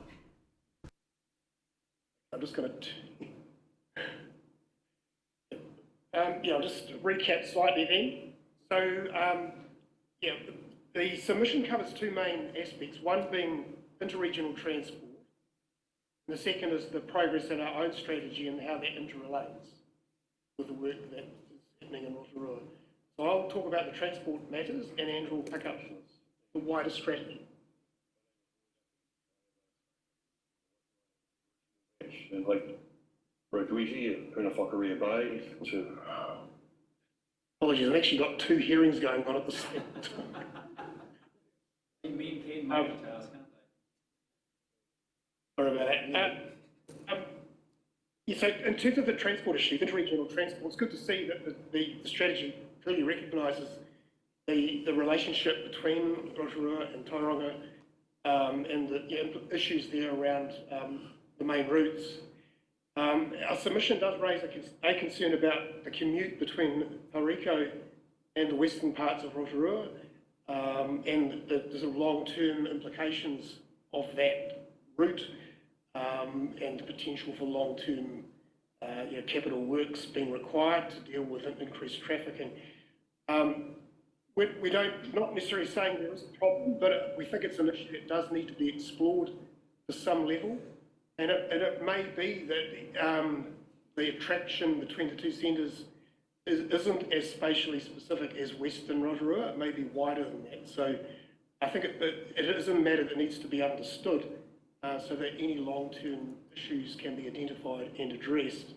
Speaker 12: I'm just going to... I'll just recap slightly then. So, the submission covers two main aspects, one being interregional transport, and the second is the progress in our own strategy and how that interrelates with the work that is happening in Rotorua. So I'll talk about the transport matters, and Andrew will pick up the wider strategy.
Speaker 22: And like Rotorua and Whakaria Bay to...
Speaker 12: Apologies, I've actually got two hearings going on at the same time. Sorry about that. So in terms of the transport issue, interregional transport, it's good to see that the strategy clearly recognises the relationship between Rotorua and Tauranga and the issues there around the main routes. Our submission does raise a concern about the commute between Tauriko and the western parts of Rotorua and the sort of long-term implications of that route and the potential for long-term capital works being required to deal with increased trafficking. We don't, not necessarily saying there is a problem, but we think it's an issue that does need to be explored to some level. And it may be that the attraction between the two centres isn't as spatially specific as Western Rotorua. It may be wider than that. So I think it is a matter that needs to be understood so that any long-term issues can be identified and addressed.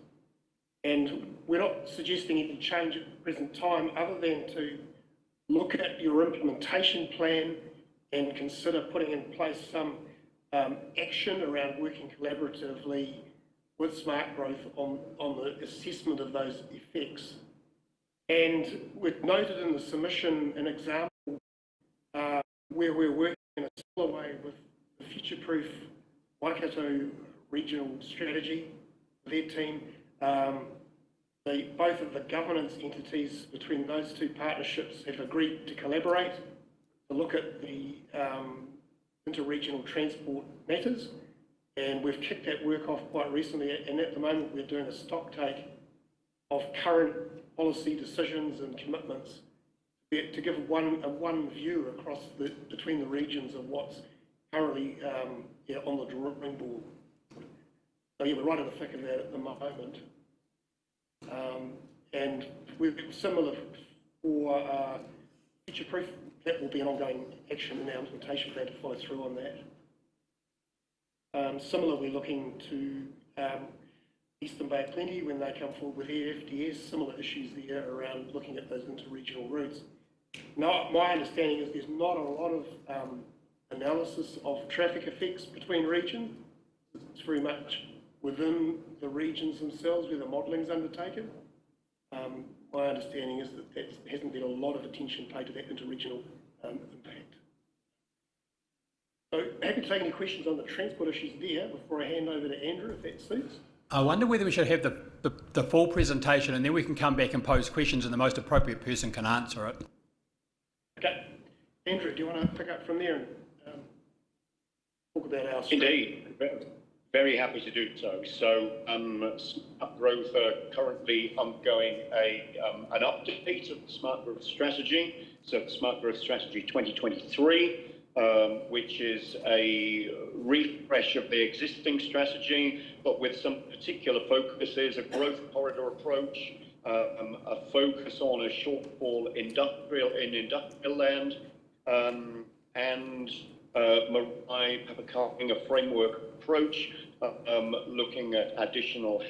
Speaker 12: And we're not suggesting any change at the present time other than to look at your implementation plan and consider putting in place some action around working collaboratively with Smart Growth on the assessment of those effects. And we've noted in the submission an example where we're working in a similar way with the future-proof Waikato regional strategy, their team, both of the governance entities between those two partnerships have agreed to collaborate to look at the interregional transport matters, and we've kicked that work off quite recently, and at the moment we're doing a stock take of current policy decisions and commitments to give one view across between the regions of what's currently on the drawing board. So yeah, we're right in the thick of that at the moment. And we've similar for future proof, that will be an ongoing action in our implementation plan to follow through on that. Similarly, we're looking to Eastern Bay of Plenty when they come forward with their FDS, similar issues there around looking at those interregional routes. Now, my understanding is there's not a lot of analysis of traffic effects between regions. It's very much within the regions themselves where the modelling's undertaken. My understanding is that there hasn't been a lot of attention paid to that interregional impact. So happy to take any questions on the transport issues there before I hand over to Andrew, if that suits.
Speaker 2: I wonder whether we should have the full presentation and then we can come back and pose questions and the most appropriate person can answer it.
Speaker 12: Okay. Andrew, do you want to pick up from there and talk about our
Speaker 3: strategy? Indeed. Very happy to do so. So, Smart Growth are currently ongoing an update of the Smart Growth Strategy. So, the Smart Growth Strategy 2023, which is a refresh of the existing strategy, but with some particular focuses, a growth corridor approach, a focus on a shortfall industrial land, and Marai Papakarping, a framework approach, looking at additional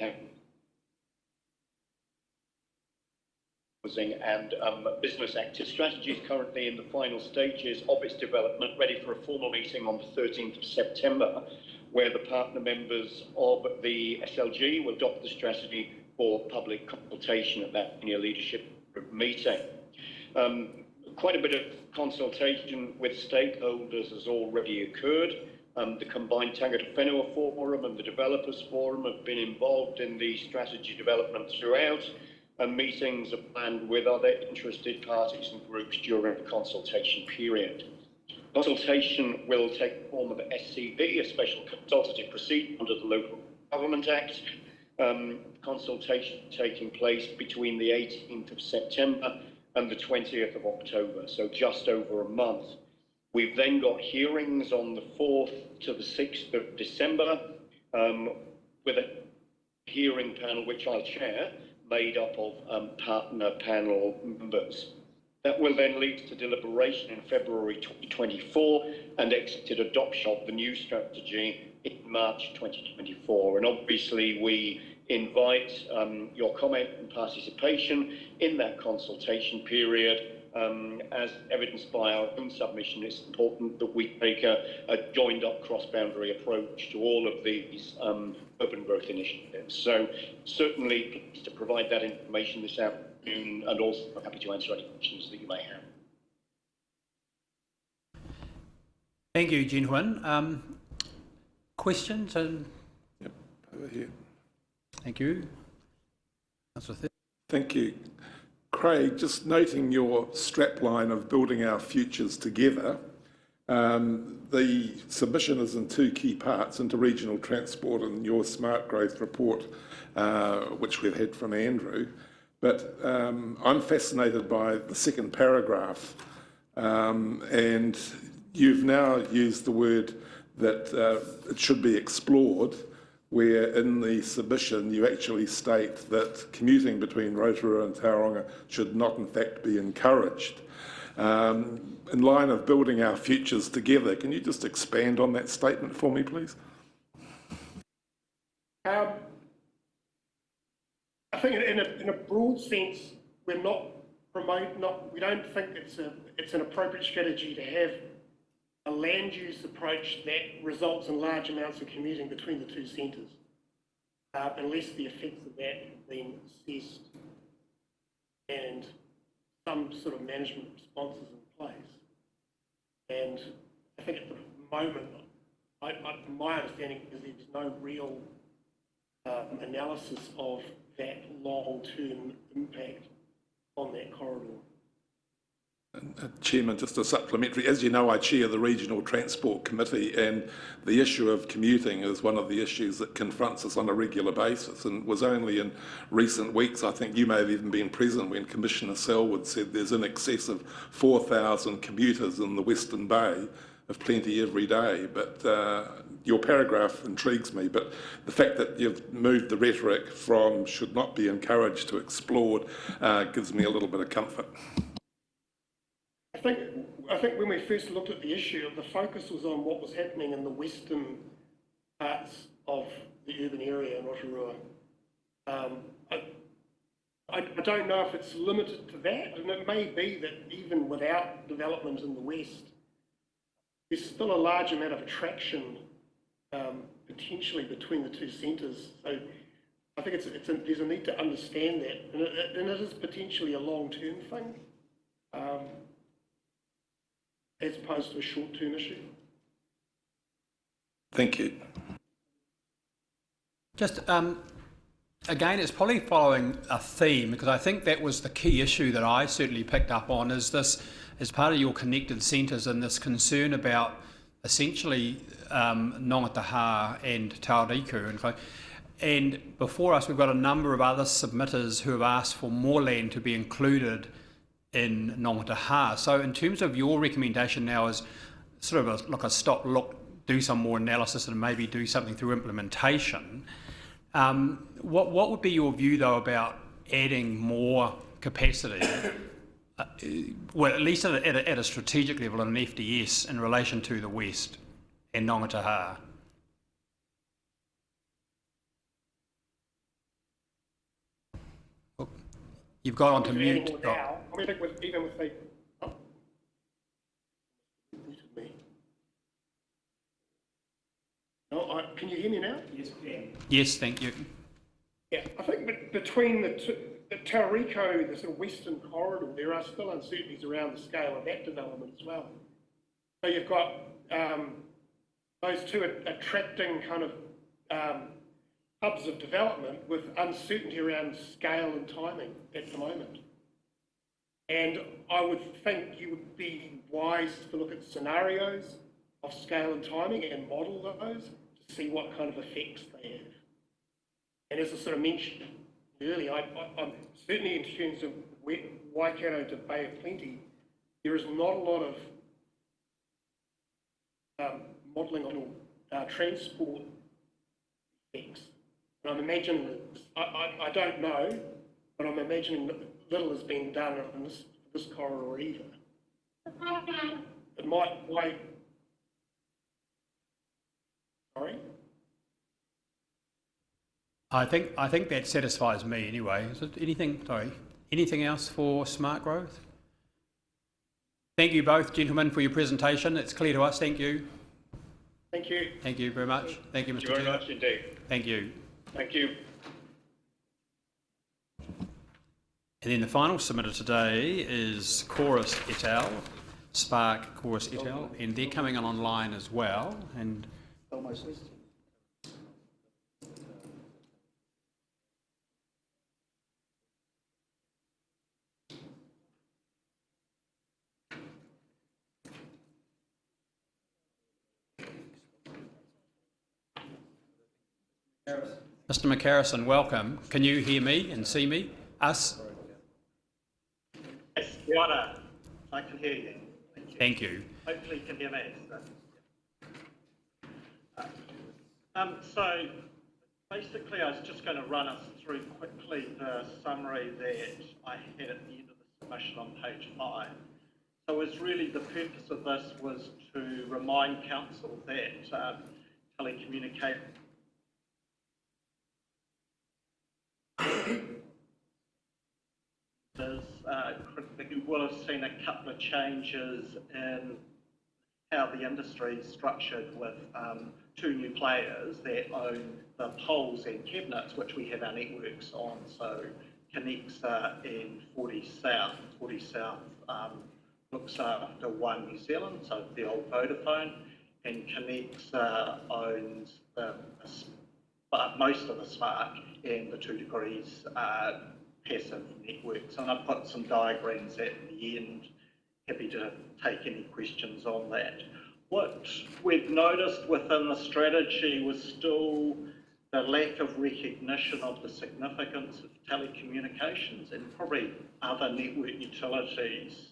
Speaker 3: housing and business active strategies currently in the final stages of its development, ready for a formal meeting on the 13th of September, where the partner members of the SLG will adopt the strategy for public consultation at that senior leadership group meeting. Quite a bit of consultation with stakeholders has already occurred. The combined Tangata Whenua Forum and the Developers Forum have been involved in the strategy development throughout, and meetings are planned with other interested parties and groups during the consultation period. Consultation will take the form of an SCB, a Special Consultative Procedure under the Local Government Act. Consultation taking place between the 18th of September and the 20th of October, so just over a month. We've then got hearings on the 4th to the 6th of December with a hearing panel which I'll chair, made up of partner panel members. That will then lead to deliberation in February 2024 and exited adoption of the new strategy in March 2024. And obviously we invite your comment and participation in that consultation period. As evidenced by our own submission, it's important that we take a joined-up cross-boundary approach to all of these urban growth initiatives. So certainly pleased to provide that information this afternoon, and also happy to answer any questions that you may have.
Speaker 2: Thank you, Jin Huan. Questions? And
Speaker 9: yep, over here.
Speaker 2: Thank you.
Speaker 9: Thank you. Craig, just noting your strapline of building our futures together, the submission is in two key parts, interregional transport and your smart growth report, which we've had from Andrew. But I'm fascinated by the second paragraph, and you've now used the word that it should be explored, where in the submission you actually state that commuting between Rotorua and Tauranga should not in fact be encouraged. In line of building our futures together, can you just expand on that statement for me, please?
Speaker 12: I think in a broad sense, we're not promoting, we don't think it's an appropriate strategy to have a land use approach that results in large amounts of commuting between the two centres, unless the effects of that have been assessed and some sort of management responses in place. And I think at the moment, my understanding is there's no real analysis of that long-term on that corridor.
Speaker 9: Chairman, just a supplementary. As you know, I chair the Regional Transport Committee, and the issue of commuting is one of the issues that confronts us on a regular basis. And it was only in recent weeks, I think you may have even been present, when Commissioner Selwood said there's in excess of 4,000 commuters in the Western Bay, of plenty every day. But your paragraph intrigues me, but the fact that you've moved the rhetoric from should not be encouraged to explored gives me a little bit of comfort.
Speaker 12: I think when we first looked at the issue, the focus was on what was happening in the western parts of the urban area in Rotorua. I don't know if it's limited to that, and it may be that even without development in the west, there's still a large amount of attraction potentially between the two centres. So I think there's a need to understand that, and it is potentially a long-term thing. As opposed to a short-term issue.
Speaker 9: Thank you.
Speaker 2: Just again, it's probably following a theme, because I think that was the key issue that I certainly picked up on, is this, as part of your connected centres, and this concern about essentially Nongataha and Tauriku. And before us, we've got a number of other submitters who have asked for more land to be included in Nongataha. So in terms of your recommendation now is sort of a stop, look, do some more analysis and maybe do something through implementation. What would be your view though about adding more capacity, well at least at a strategic level in an FDS in relation to the West and Nongataha? You've got onto mute.
Speaker 12: Now, I mean, even with the... Oh. Me. No, can you hear me now?
Speaker 2: Yes, yes, thank you.
Speaker 12: Yeah, I think between the Tauriku, the sort of western corridor, there are still uncertainties around the scale of that development as well. So you've got those two attracting kind of hubs of development with uncertainty around scale and timing at the moment. And I would think you would be wise to look at scenarios of scale and timing and model those to see what kind of effects they have. And as I sort of mentioned earlier, I'm certainly in terms of Waikato to Bay of Plenty, there is not a lot of modelling on transport effects. And I'm imagining, I don't know, but I'm imagining that little has been done in this corridor either. It might wait. Sorry?
Speaker 2: I think that satisfies me anyway. Is it anything else for smart growth? Thank you both, gentlemen, for your presentation. It's clear to us. Thank you.
Speaker 12: Thank you.
Speaker 2: Thank you very much. Thank you, Mr. Chair.
Speaker 3: Thank you very much indeed.
Speaker 2: Thank you.
Speaker 3: Thank you.
Speaker 2: And then the final submitter today is Chorus et al., Spark Chorus et al., and they're coming on online as well. And Mr. McCarrison, welcome. Can you hear me and see me? Us?
Speaker 13: Yes, Your Honour, I can hear you.
Speaker 2: Thank you.
Speaker 13: Hopefully you can hear me. So basically I was just going to run us through quickly the summary that I had at the end of the submission on page 5. So it was really the purpose of this was to remind Council that telecommunication you will have seen a couple of changes in how the industry is structured with two new players that own the poles and cabinets, which we have our networks on. So Connexa and 40 South. 40 South looks after One New Zealand, so the old Vodafone, and Connexa owns most of the Spark and the 2 Degrees passive networks. And I've put some diagrams at the end. Happy to take any questions on that. What we've noticed within the strategy was still the lack of recognition of the significance of telecommunications and probably other network utilities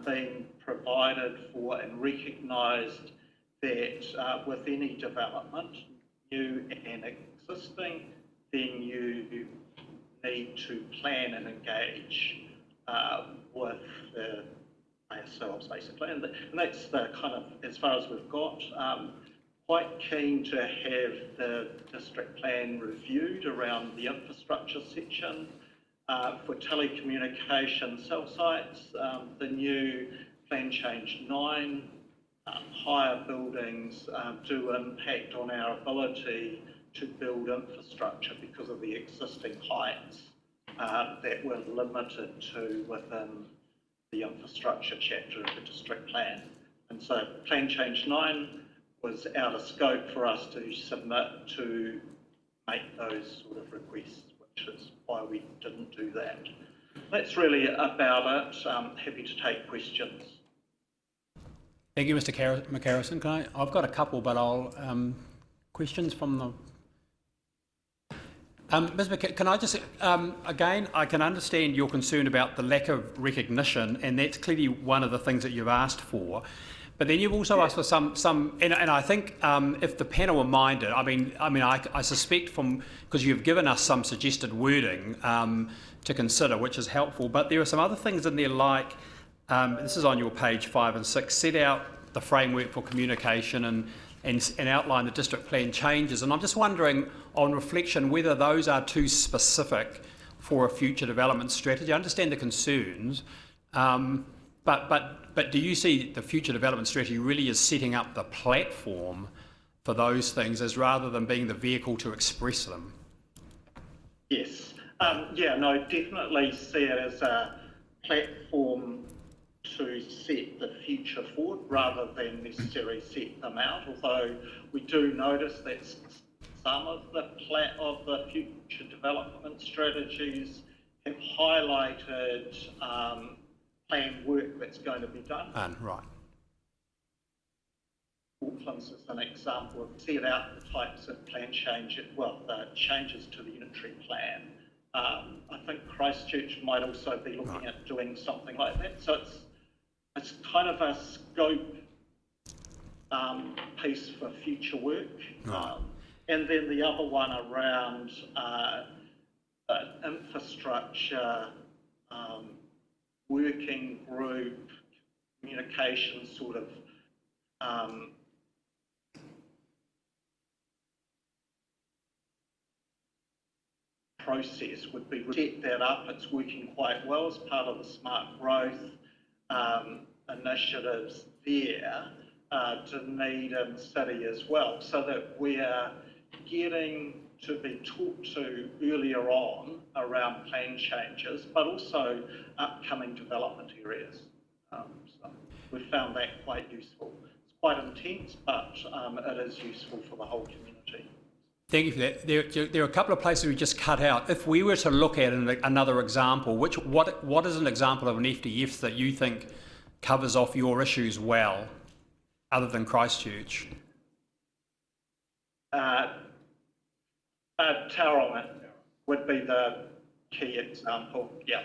Speaker 13: being provided for and recognised that with any development, new and existing, then you need to plan and engage with ourselves, basically. And that's the kind of, as far as we've got, quite keen to have the district plan reviewed around the infrastructure section for telecommunication cell sites, the new Plan Change 9, higher buildings do impact on our ability to build infrastructure because of the existing heights that we're limited to within the infrastructure chapter of the district plan. And so Plan Change 9 was out of scope for us to submit to make those sort of requests, which is why we didn't do that. That's really about it. Happy to take questions.
Speaker 2: Thank you, Mr. McCarrison. I've got a couple, but I'll questions from the. Ms. Can I just again? I can understand your concern about the lack of recognition, and that's clearly one of the things that you've asked for. But then you've also asked for some, and I think if the panel were minded, I suspect because you've given us some suggested wording to consider, which is helpful. But there are some other things in there, like this is on your page 5 and 6. Set out the framework for communication and outline the district plan changes. And I'm just wondering, on reflection, whether those are too specific for a future development strategy. I understand the concerns, but do you see the future development strategy really as setting up the platform for those things as rather than being the vehicle to express them?
Speaker 13: Yes. Definitely see it as a platform to set the future forward rather than necessarily set them out, although we do notice that some of the future development strategies have highlighted planned work that's going to be done.
Speaker 2: Right.
Speaker 13: Auckland's is an example of set out the types of plan changes, the changes to the unitary plan. I think Christchurch might also be looking at doing something like that. So it's kind of a scope piece for future work. And then the other one around infrastructure, working group, communication sort of process would be set that up. It's working quite well as part of the smart growth initiatives there, Dunedin City as well, so that we are getting to be talked to earlier on around plan changes, but also upcoming development areas. So we've found that quite useful. It's quite intense, but it is useful for the whole community.
Speaker 2: Thank you for that. There are a couple of places we just cut out. If we were to look at another example, what is an example of an FDF that you think covers off your issues well, other than Christchurch?
Speaker 13: Tauranga would be the key example, yeah.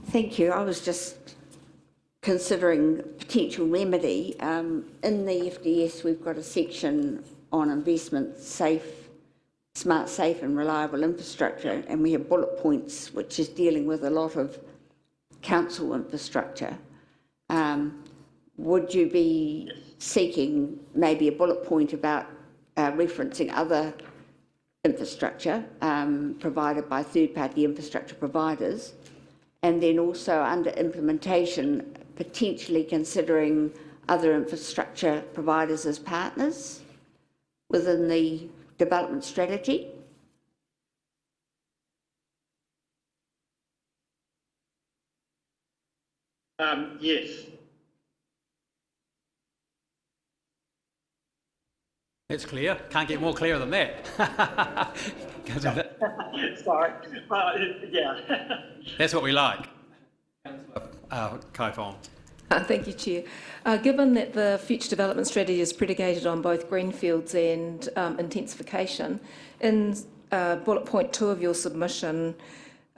Speaker 6: Thank you. I was just considering potential remedy. In the FDS, we've got a section on investment, smart, safe and reliable infrastructure, and we have bullet points which is dealing with a lot of council infrastructure. Would you be seeking maybe a bullet point about referencing other infrastructure provided by third-party infrastructure providers, and then also under implementation, potentially considering other infrastructure providers as partners within the development strategy?
Speaker 13: Yes.
Speaker 2: That's clear. Can't get more clear than that.
Speaker 13: Sorry. Yeah.
Speaker 2: That's what we like. Kai Fong.
Speaker 7: Thank you, Chair. Given that the future development strategy is predicated on both greenfields and intensification, in bullet point 2 of your submission,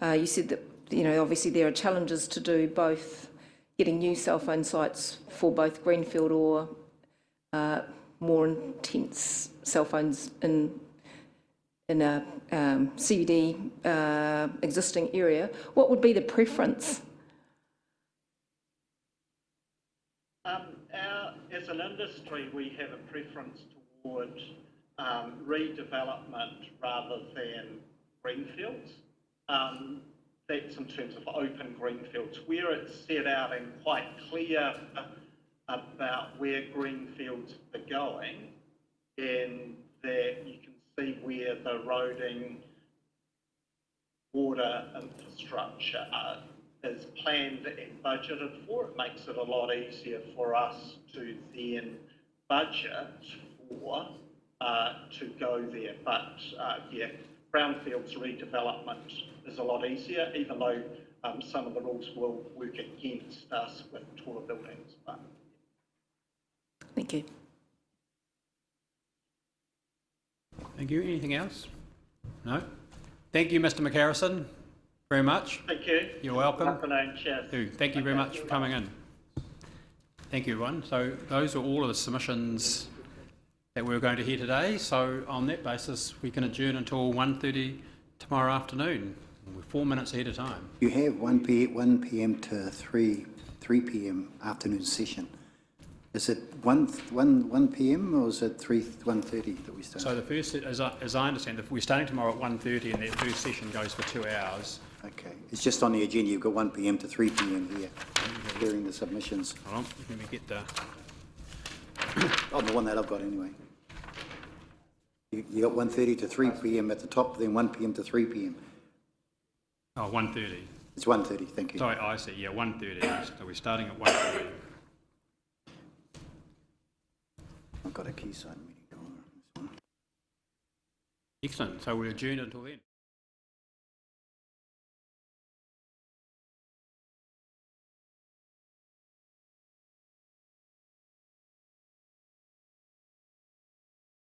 Speaker 7: you said that, you know, obviously there are challenges to do both getting new cell phone sites for both greenfield or more intense cell phones in a CBD existing area. What would be the preference?
Speaker 13: As an industry, we have a preference toward redevelopment rather than greenfields. That's in terms of open greenfields, where it's set out and quite clear about where greenfields are going, and that you can see where the roading, water infrastructure is planned and budgeted for. It makes it a lot easier for us to then budget for to go there. But yeah, brownfields redevelopment is a lot easier, even though some of the rules will work against us with taller buildings. But
Speaker 7: thank you.
Speaker 2: Thank you. Anything else? No? Thank you, Mr. McHarrison, very much.
Speaker 13: thank you.
Speaker 2: You're welcome.
Speaker 13: Good afternoon, Chair.
Speaker 2: Thank you very much for coming in. Thank you, everyone. So those are all of the submissions that we're going to hear today. So on that basis, we can adjourn until 1:30 tomorrow afternoon. We're 4 minutes ahead of time.
Speaker 5: You have 1 p.m. to 3 p.m. afternoon session. Is it 1 p.m. or is it 1:30 that we start?
Speaker 2: So the first, as I understand, we're starting tomorrow at 1:30, and that first session goes for 2 hours.
Speaker 5: Okay, it's just on the agenda. You've got 1 p.m. to 3 p.m. here, hearing the submissions.
Speaker 2: Hold on, let me get the.
Speaker 5: Oh, the one that I've got anyway. You got 1:30 to 3 p.m. at the top, then 1 p.m. to 3 p.m.
Speaker 2: Oh, 1:30.
Speaker 5: It's 1:30. Thank you.
Speaker 2: Sorry, I see. Yeah, 1:30. So we're starting at 1:30.
Speaker 5: I've got a quayside meeting going on.
Speaker 2: Excellent. So we'll adjourn until then.